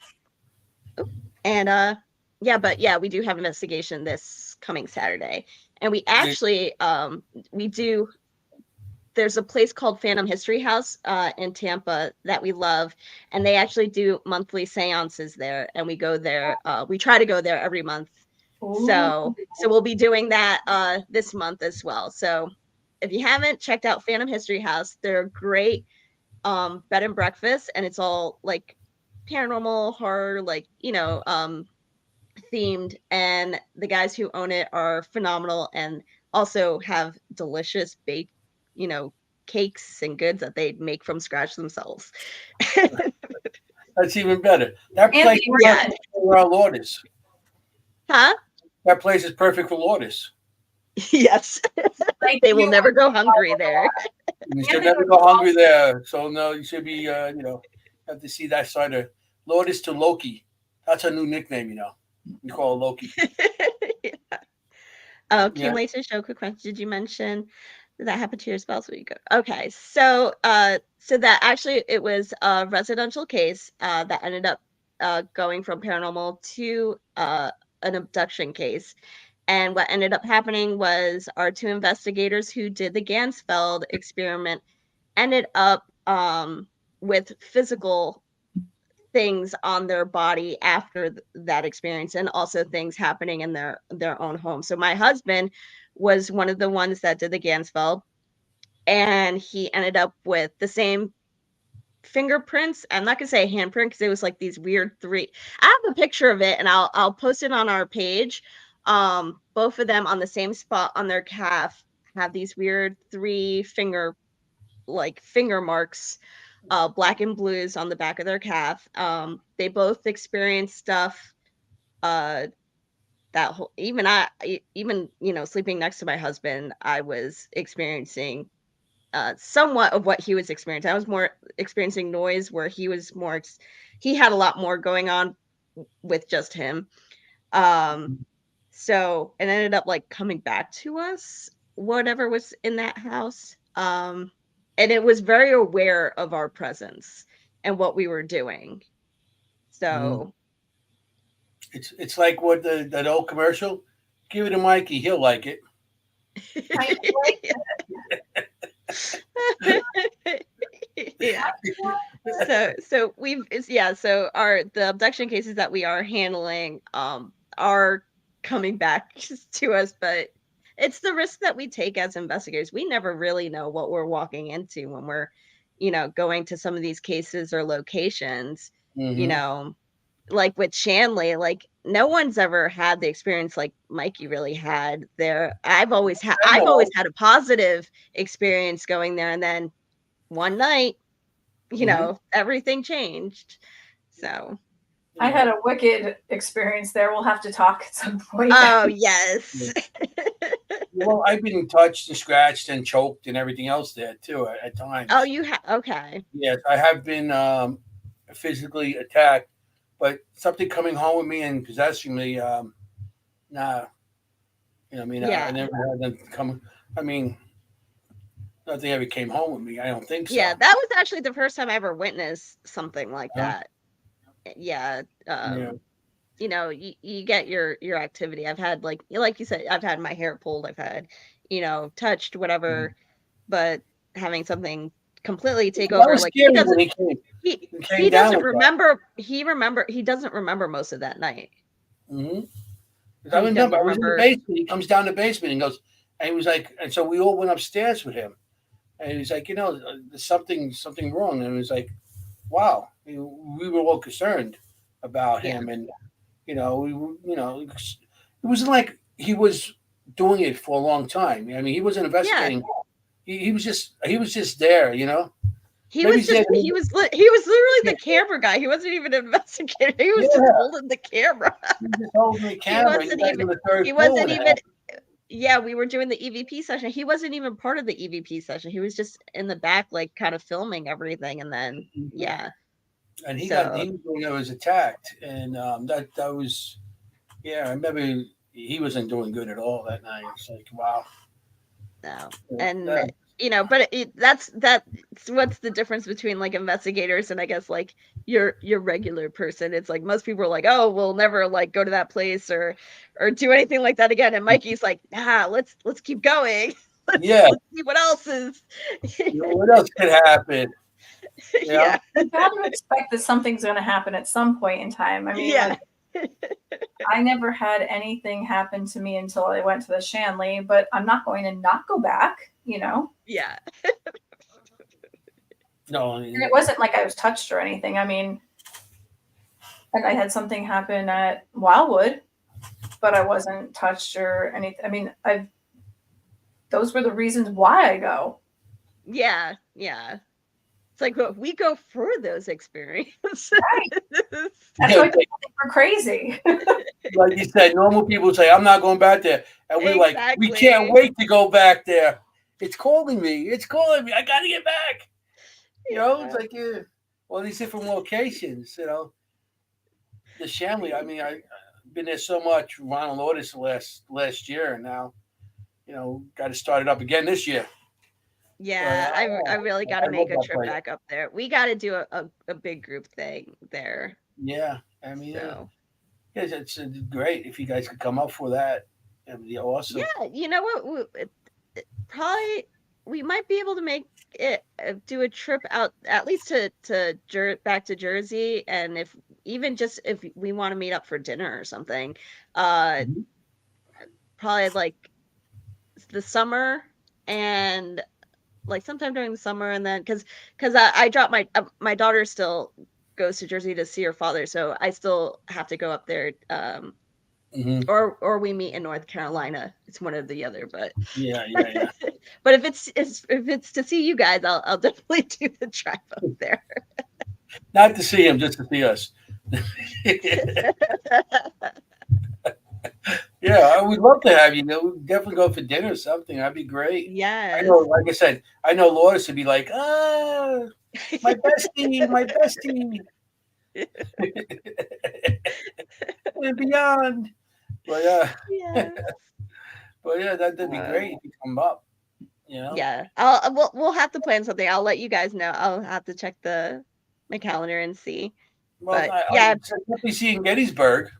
Oh, and yeah, we do have investigation this coming Saturday, and we actually we do. There's a place called Phantom History House in Tampa that we love, and they actually do monthly seances there, and we go there. We try to go there every month. So we'll be doing that this month as well. So if you haven't checked out Phantom History House, they're great bed and breakfast, and it's all like paranormal horror, like themed, and the guys who own it are phenomenal and also have delicious baked cakes and goods that they make from scratch themselves. That's even better. That And place the is bread. perfect for Lourdes. Huh? That place is perfect for Lourdes. Yes. Like, They will you never go hungry there. You should never go hungry there. So no, you should be, have to see that side of Lourdes to Loki. That's a new nickname, You call it Loki. Came late to the show. Quick question: did you mention did that happen to your spouse? Where you go? Okay, so that actually it was a residential case that ended up going from paranormal to an abduction case. And what ended up happening was our two investigators who did the Gansfeld experiment ended up with physical things on their body after that experience, and also things happening in their own home. So my husband was one of the ones that did the Gansfeld, and he ended up with the same fingerprints. I'm not gonna say handprint because it was like these weird three. I have a picture of it, and I'll post it on our page. Both of them on the same spot on their calf have these weird three finger marks, black and blues on the back of their calf. They both experienced stuff. Uh, that whole even sleeping next to my husband, I was experiencing somewhat of what he was experiencing. I was more experiencing noise, where he was more. He had a lot more going on with just him. So it ended up like coming back to us, whatever was in that house. And it was very aware of our presence and what we were doing. So It's like what that old commercial. Give it to Mikey, he'll like it. I yeah. So the abduction cases that we are handling are coming back to us, but it's the risk that we take as investigators. We never really know what we're walking into when we're going to some of these cases or locations. Like with Shanley, like no one's ever had the experience like Mikey really had there. I've always had a positive experience going there, and then one night everything changed. So I had a wicked experience there. We'll have to talk at some point. oh yes. Well, I've been touched and scratched and choked and everything else there too at times. Oh, you have? Okay. Yes, I have been physically attacked, but something coming home with me and possessing me, nah. I never had them come. Nothing ever came home with me. I don't think so. Yeah, that was actually the first time I ever witnessed something like that. Yeah. You get your activity. I've had like you said, I've had my hair pulled. I've had, touched whatever, but having something completely take over, like he doesn't. He doesn't remember. He doesn't remember most of that night. I remember. I was in the basement. He comes down the basement and goes, and he was like, and so we all went upstairs with him, and he was like, there's something wrong, and it was like, wow. we were all concerned about Yeah. him, and we were, it wasn't like he was doing it for a long time. I mean, he wasn't Yeah. investigating. He was just there. He Maybe was just he was literally yeah, the camera guy. He wasn't even an investigator. He was just yeah, holding the camera. he was just holding the He camera. You wasn't guys even on the third he floor wasn't with even yeah, we were doing the EVP session. He wasn't even part of the EVP session. He was just in the back, like kind of filming everything, and then him. yeah. And So he was the one that was attacked, and that was I remember he wasn't doing good at all that night. It's like wow, no. that, And but that's what's the difference between like investigators and I guess like your regular person. It's like most people are like, oh, we'll never like go to that place or do anything like that again. And Mikey's like, nah, let's keep going. yeah. Let's see what else is. What else could happen? Yeah. You got to expect that something's going to happen at some point in time. I mean, Yeah. I never had anything happen to me until I went to the Shanley, but I'm not going to not go back, Yeah. No, And it wasn't like I was touched or anything. I mean, and I had something happen at Wildwood, but I wasn't touched or anything. I mean, those were the reasons why I go. Yeah. Yeah. It's like, well, we go for those experiences. Right. That's why people think we're crazy. like you said, normal people say, "I'm not going back there," and we're like, "We can't wait to go back there. It's calling me. It's calling me. I got to get back." It's like all these different locations. The Shanley. I mean, I've been there so much. Ronald Otis last year, and now, got to start it up again this year. Yeah, I really got to I make love a that trip place. back up there. We got to do a big group thing there. Yeah, I mean, So it's great if you guys could come up for that. It'd be awesome. yeah, you know what? Probably we might be able to make it do a trip out at least to back to Jersey, and if we want to meet up for dinner or something, Mhm. probably like the summer and like sometime during the summer, and then because I dropped my daughter still goes to Jersey to see her father, so I still have to go up there. Mhm. Or we meet in North Carolina. It's one or the other, but Yeah. but if it's to see you guys, I'll definitely do the drive up there. Not to see him, just to see us. Yeah, I would love to have you. We'd definitely go for dinner or something. That'd be great. I Yes. know, like I said, I know Lourdes would be like, my bestie, my bestie. And beyond. But Yes. that'd be great if you come up. Yeah. We'll have to plan something. I'll let you guys know. I'll have to check my calendar and see. Well, But I'll yeah. definitely see you in Gettysburg.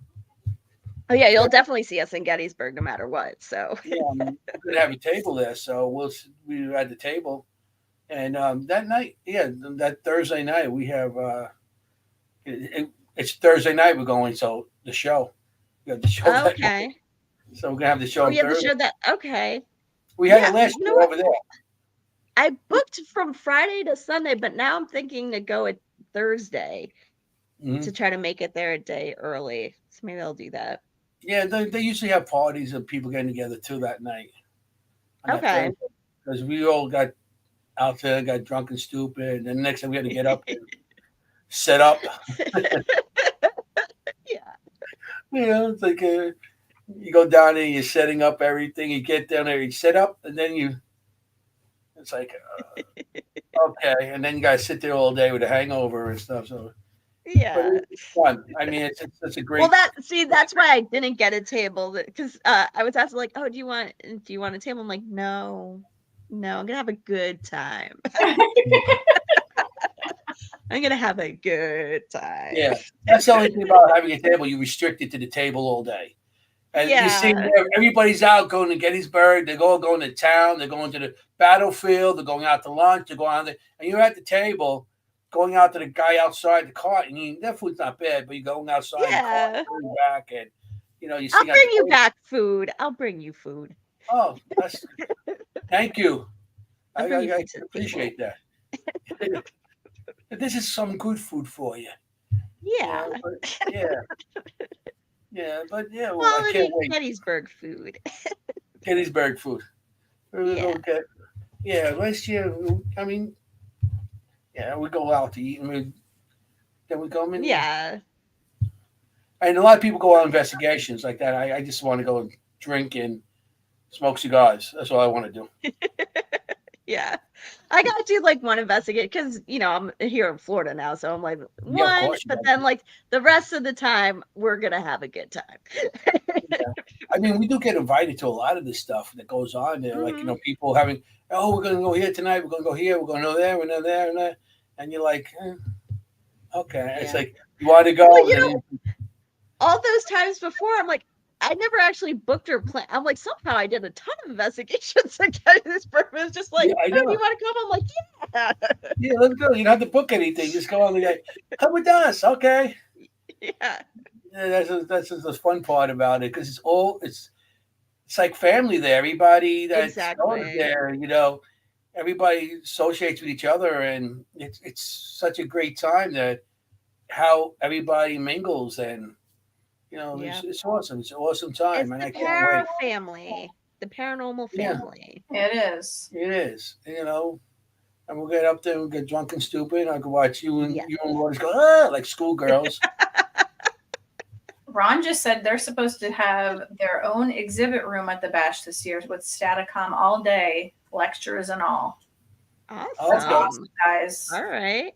Oh yeah, you'll definitely see us in Gettysburg no matter what. So Yeah, I mean, we're gonna have a table there, so we're at the table, and that night, that Thursday night we have. It's Thursday night we're going, so the show. We have the show that night, okay. so we're gonna have the show Oh, on you have to Thursday. show that. Okay. We had it Yeah, last you know year what? over there. I booked from Friday to Sunday, but now I'm thinking to go at Thursday Mhm. to try to make it there a day early. So maybe I'll do that. Yeah, they usually have parties of people getting together too that night. Okay. Because we all got out there, got drunk and stupid, and then the next thing we had to get up and set up. Yeah. It's like you go down there, you're setting up everything. You get down there, you set up, and then it's like, okay, and then you gotta sit there all day with a hangover and stuff. So, but Yeah. it's fun. I mean, it's a great. Well, that's why I didn't get a table because I was asking like, oh, do you want a table? I'm like, no, I'm gonna have a good time. I'm gonna have a good time. Yeah, that's the only thing about having a table. You restrict it to the table all day. And you see, everybody's out going to Gettysburg. They're all going to town. They're going to the battlefield. They're going out to lunch. They're going out there, and you're at the table, going out to the guy outside the cart. And that food's not bad, but you're going outside the cart, going back, and you see. I'll bring you back food. I'll bring you food. Oh, thank you. I I'll bring you food to the appreciate that. This is some good food for you. Yeah. But well, I can't Quality wait. Gettysburg food. Gettysburg food. We're gonna Yeah. go get. Yeah, last year. I mean, yeah, we go out to eat, and then we go in. Yeah. And a lot of people go on investigations like that. I just want to go and drink and smoke cigars. That's all I want to do. Yeah. I gotta do like one investigate because I'm here in Florida now, so I'm like Yeah, of one, course. but then like the rest of the time we're gonna have a good time. I mean, we do get invited to a lot of this stuff that goes on there. Like, people having, oh, we're going to go here tonight. We're going to go here. We're going to go there. We're going to there and there. And you're like, okay. It's like, you want to go? Well, all those times before, I'm like, I never actually booked or planned. I'm like, somehow I did a ton of investigations to get this purpose. Just like, I oh, know. you want to come? I'm like, yeah. Yeah, let's go. You don't have to book anything. Just go on the guy. Come with us. Okay. Yeah. That's just the fun part about it because it's like family there. Everybody that's going there, everybody associates with each other, and it's such a great time that how everybody mingles and it's awesome. It's an awesome time, and I can't wait. Family, the paranormal family. Yeah, it is. It is, and we'll get up there and we'll get drunk and stupid. I can watch you and Waters go like schoolgirls. Ron just said they're supposed to have their own exhibit room at the bash this year with Staticom all day, lectures and all. Awesome. That's awesome, guys. All right.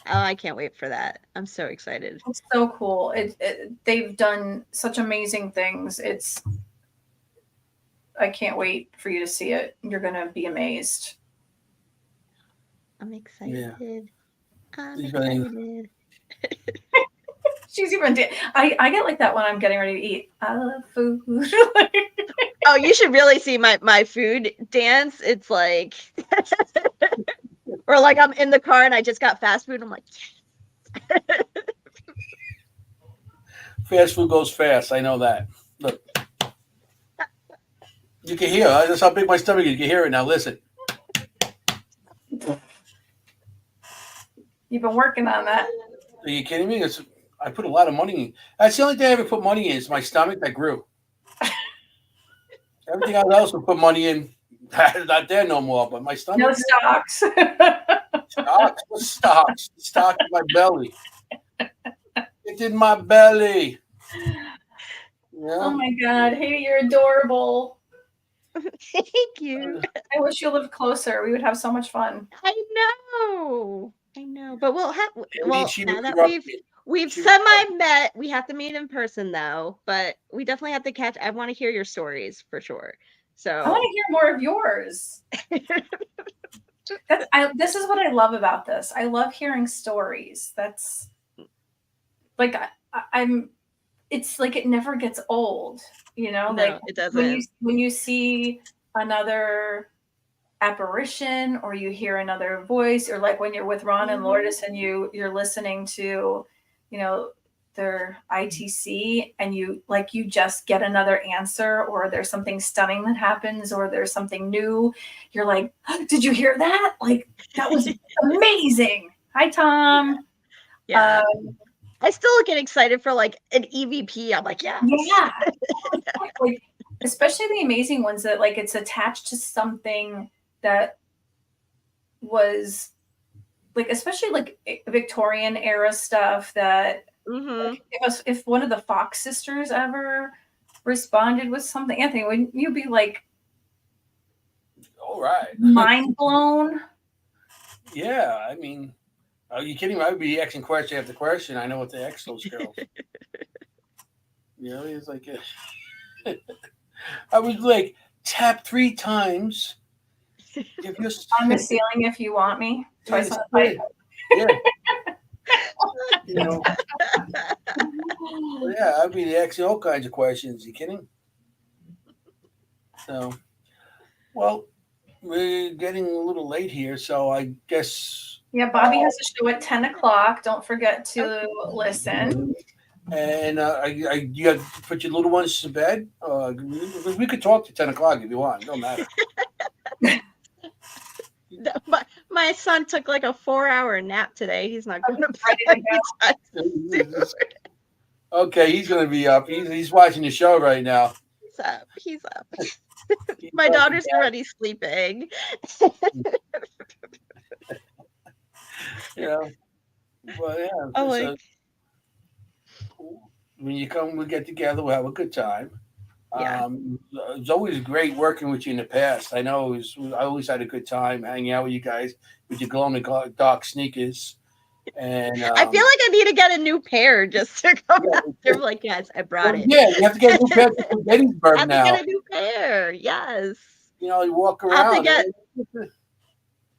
Oh, I can't wait for that. I'm so excited. It's so cool. They've done such amazing things. I can't wait for you to see it. You're going to be amazed. I'm excited. Yeah. I'm excited. She's even. I get like that when I'm getting ready to eat. I love food. Oh, you should really see my food dance. It's like, or like I'm in the car and I just got fast food. I'm like, yes. Fast food goes fast. I know that. Look, you can hear. That's how big my stomach is. You can hear it now. Listen. You've been working on that. Are you kidding me? I put a lot of money in. That's the only thing I ever put money in is my stomach that grew. Everything else we put money in, not there no more. But my stomach. No stocks. Stocks? What stocks? Stock in my belly. It's in my belly. Yeah. Oh my God. Hey, you're adorable. Thank you. I wish you lived closer. We would have so much fun. I know. But we'll have. Well, now that we've She- semi-met, we have to meet in person though. But we definitely have to catch. I want to hear your stories for sure. So I want to hear more of yours. This is what I love about this. I love hearing stories. That's like I'm. It's like it never gets old. No, like it doesn't. When you see another apparition or you hear another voice, or like when you're with Ron and Lourdes and you're listening to their ITC and you just get another answer, or there's something stunning that happens, or there's something new, you're like, did you hear that? Like, that was amazing. Hi, Tom. Yeah. I still get excited for like an EVP. I'm like, yeah. Like, especially the amazing ones that like it's attached to something that was like, especially like Victorian era stuff that like, if one of the Fox sisters ever responded with something, Anthony, wouldn't you be like, all right, mind blown? Yeah, I mean, are you kidding me? I would be asking question after question. I know what to ask those girls. It's like I was like, tap 3 times. If you're on the ceiling, if you want me. Twice on the pipe. Yeah. I'd be asking all kinds of questions. You kidding? So, well, we're getting a little late here, so I guess. Yeah, Bobby has a show at 10 o'clock. Don't forget to listen. And you got to put your little ones to bed. We could talk to 10 o'clock if you want. It don't matter. No, my son took like a 4-hour nap today. He's not going to Ready bed. Okay, he's gonna be up. He's watching the show right now. He's up. He's up. My daughter's already sleeping. You know, well, yeah. I'm So like, when you come, we get together. We'll have a good time. yeah. It's always great working with you in the past. I know I always had a good time hanging out with you guys with your glow in the dark sneakers. And I feel like I need to get a new pair just to come out there. I'm like, yes, I brought it. Yeah, you have to get a new pair for Gettysburg I have now. to get a new pair. Yes. You know, you walk I'll have to around.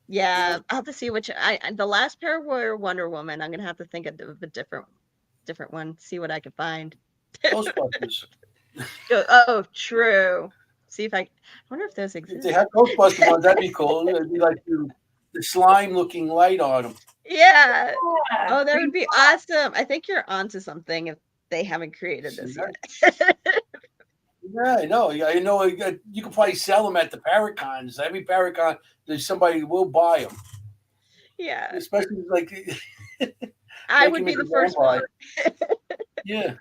Yeah, I'll have to see which the last pair were Wonder Woman. I'm gonna have to think of a different one. See what I can find. Ghostbusters. Oh, true. See if I wonder if those If exist. they have Ghostbuster ones, that'd be cool. It'd be like the slime-looking light on them. Yeah. Yeah. Oh, that would be awesome. I think you're onto something if they haven't created this yet. Yeah, I know. I know. You can probably sell them at the Paracons. Every Paracon, there's somebody who will buy them. Yeah. Especially like. I would be the first one. Yeah.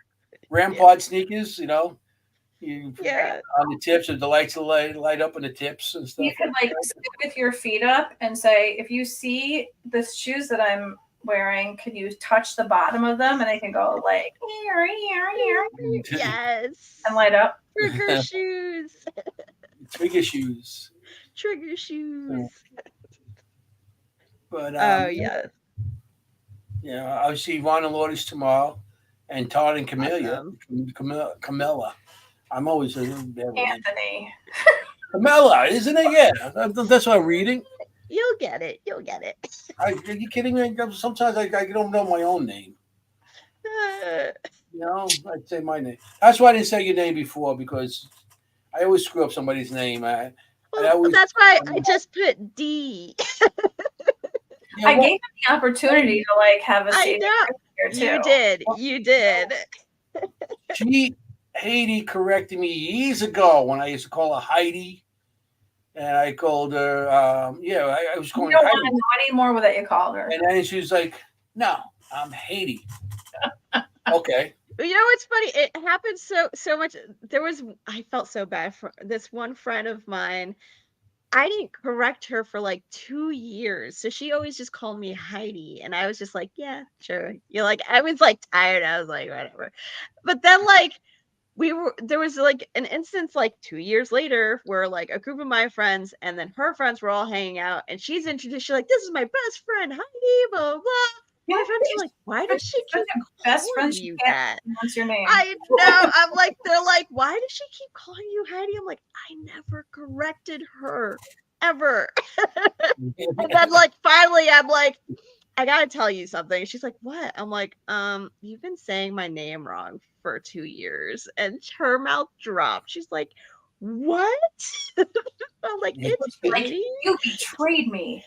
Rampart sneakers, you know. Yeah. On the tips, or the lights will light up on the tips and stuff. You could like sit with your feet up and say, if you see the shoes that I'm wearing, could you touch the bottom of them? And I can go like, Yes. and light up. Trigger shoes. Trigger shoes. Trigger shoes. But oh yeah. Yeah, I'll see Ron and Lourdes tomorrow, and Todd and Camilla. Awesome. Camilla. I'm always Anthony. Camilla, isn't it? Yeah, that's what I'm reading. You'll get it. You'll get it. Are you kidding me? Sometimes I don't know my own name. You know, I'd say my name. That's why I didn't say your name before, because I always screw up somebody's name. Well, that's why I just put D. Yeah, I gave him the opportunity to like have a I know. here too. You did. Heidi corrected me years ago when I used to call her Heidi, and I called her. I was calling You don't her want to know anymore what you called her. and then she was like, "No, I'm Heidi." Okay. You know what's funny? It happened so much. I felt so bad for this one friend of mine. I didn't correct her for like 2 years. So she always just called me Heidi. And I was just like, yeah, sure. I was like tired. I was like, whatever. But then like there was like an instance like 2 years later where like a group of my friends and then her friends were all hanging out, and she's introduced, she's like, this is my best friend, Heidi, blah, blah. My friends are like, why does she keep best calling friend you that? What's your name? I know. I'm like, they're like, why does she keep calling you Heidi? I'm like, I never corrected her ever. And then like finally I'm like, I gotta tell you something. She's like, what? I'm like, you've been saying my name wrong for 2 years. And her mouth dropped. She's like, what? I'm like, it's Heidi. You betrayed me.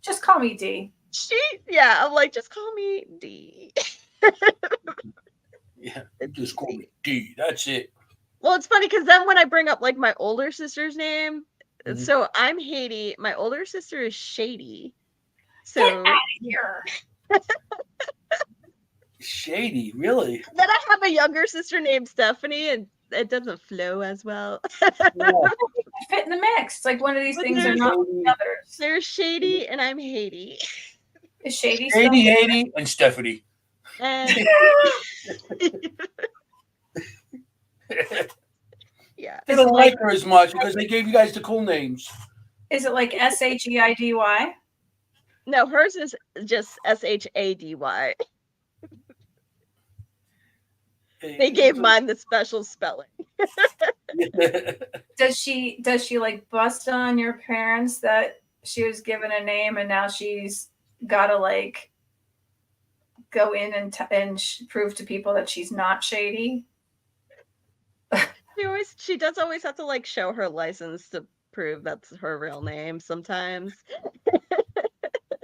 Just call me D. I'm like, just call me D. Yeah, just call me D. That's it. Well, it's funny because then when I bring up like my older sister's name, so I'm Haiti. My older sister is Shady. So get out of here. Shady, really? Then I have a younger sister named Stephanie, and it doesn't flow as well. Yeah. Fit in the mix. It's like one of these things are not the others. There's Shady, and I'm Haiti. Is Shady Haiti, and Stephanie. And yeah. They don't like her as much because they gave you guys the cool names. Is it like Sheidy? No, hers is just Shady. They gave mine the special spelling. Does she like bust on your parents that she was given a name and now she's got to like go in and prove to people that she's not shady? She does always have to like show her license to prove that's her real name sometimes.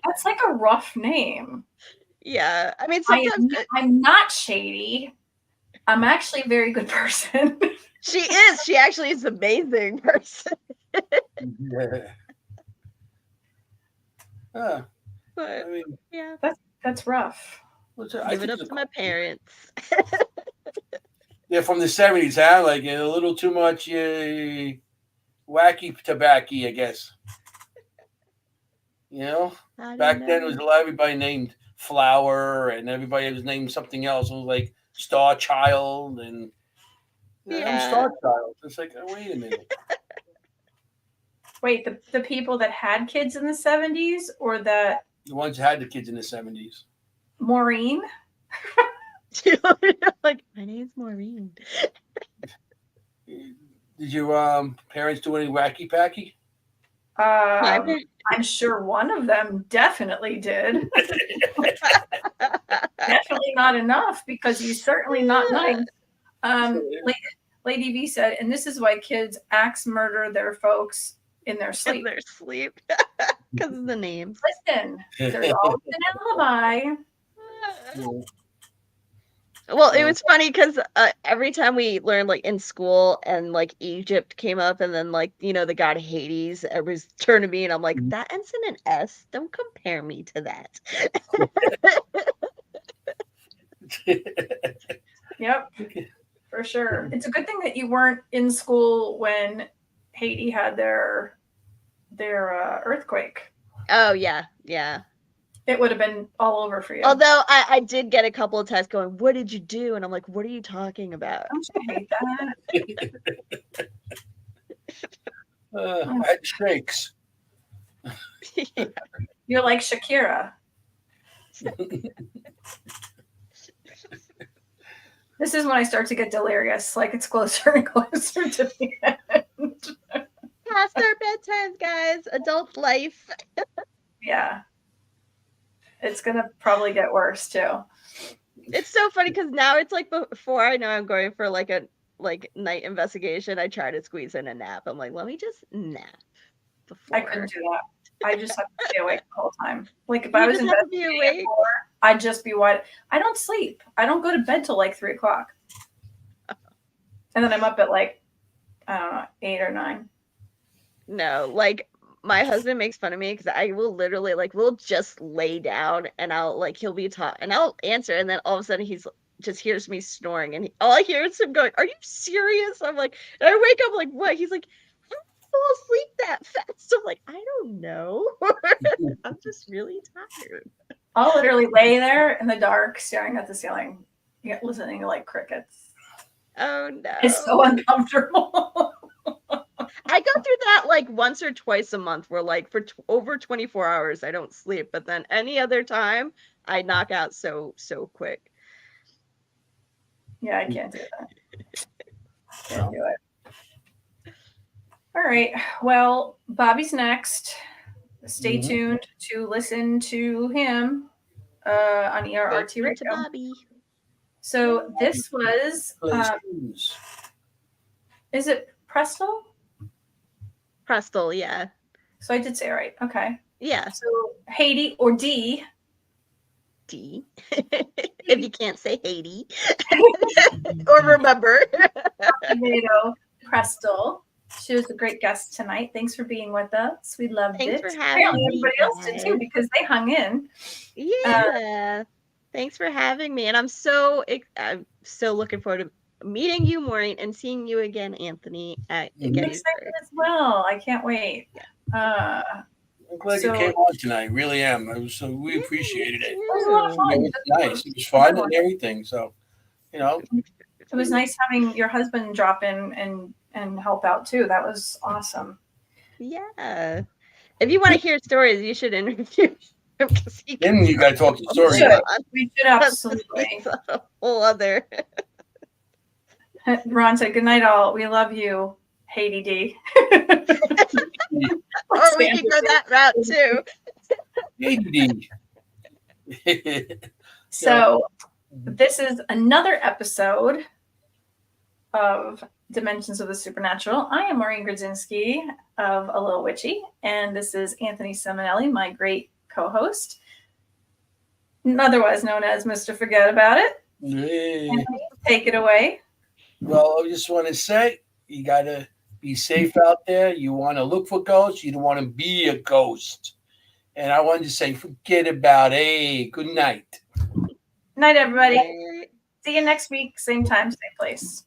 That's like a rough name. Yeah, I mean, sometimes I'm not shady. I'm actually a very good person. She is. She actually is an amazing person. Yeah. I But mean, yeah, That's rough. I give it think up it's to my parents. they're from the 70s, huh? Like a little too much wacky tobacco, I guess. You know, I don't back then it was know. a lot. Everybody named Flower, and everybody was named something else. It was like Star Child, and I'm Yeah. Star Child. It's like, oh, wait a minute. Wait, the people that had kids in the 70s or that The ones that had the kids in the 70s. Maureen? Like, my name's Maureen. Did your parents do any wacky packy? I'm sure one of them definitely did. Definitely not enough because he's certainly not nice. Lady V said, and this is why kids axe murder their folks in their In sleep. their sleep. Because of the names. Listen, there's always an alibi. Well, it was funny because every time we learned like in school and like Egypt came up and then like, the god Hades, everybody's turned to me and I'm like, that ends in an S. Don't compare me to that. Yep, for sure. It's a good thing that you weren't in school when Haiti had their earthquake. Oh, yeah. Yeah. It would have been all over for you. Although I did get a couple of texts going, what did you do? And I'm like, what are you talking about? Don't you hate that? I had shakes. Yeah. You're like Shakira. This is when I start to get delirious. Like it's closer and closer to the end. Past our bedtimes, guys. Adult life. Yeah. It's going to probably get worse too. It's so funny because now it's like before I know I'm going for like a night investigation, I try to squeeze in a nap. I'm like, let me just nap before. I couldn't do that. I just have to stay awake the whole time. Like if You I was just have to be investigating awake? more, I'd just be wide. I don't sleep. I don't go to bed till like 3:00. And then I'm up at like, I don't know, 8 or 9. No, like my husband makes fun of me because I will literally like we'll just lay down and I'll like he'll be talking and I'll answer and then all of a sudden he's just hears me snoring and all I hear is him going, "Are you serious?" I'm like, and I wake up like, "What?" He's like, "How do you fall asleep that fast?" I'm like, "I don't know. I'm just really tired." I'll literally lay there in the dark, staring at the ceiling, listening to like crickets. Oh no. It's so uncomfortable. I go through that like once or twice a month where like for over 24 hours I don't sleep, but then any other time I knock out so quick. Yeah, I can't do that. Can't do it. All right. Well, Bobby's next. Stay tuned to listen to him on ERRT Radio. To Bobby. So this was, is it Prestel? Prestel, yeah. So I did say it right. Okay. Yeah. So Haiti or D. D. If you can't say Haiti. Or remember. Prestel. She was a great guest tonight. Thanks for being with us. We loved it. Thanks for having Apparently me. everybody else did too because they hung in. Yeah. Thanks for having me. And I'm so looking forward to meeting you, Maureen, and seeing you again, Anthony, at Gettysburg as well. I can't wait. I'm glad you came on tonight. Really am. We appreciated it. It was a lot of fun. It was nice. It was fun and everything. So, it was nice having your husband drop in and help out too. That was awesome. Yeah. If you want to hear stories, you should interview him. Then you got to talk the story. We should absolutely. A whole other. Ron said, "Good night, all. We love you, Haiti D." Or we can go that route too. Haiti D. So this is another episode of Dimensions of the Supernatural. I am Maureen Grodzinski of A Little Witchy, and this is Anthony Simonelli, my great co-host, otherwise known as Mr. Forget About It. Hey. Anthony, take it away. Well, I just want to say you got to Be safe out there. You want to look for ghosts. You don't want to be a ghost. And I wanted to say, forget about it. Hey, good night. Night, everybody. Right. See you next week. Same time, same place.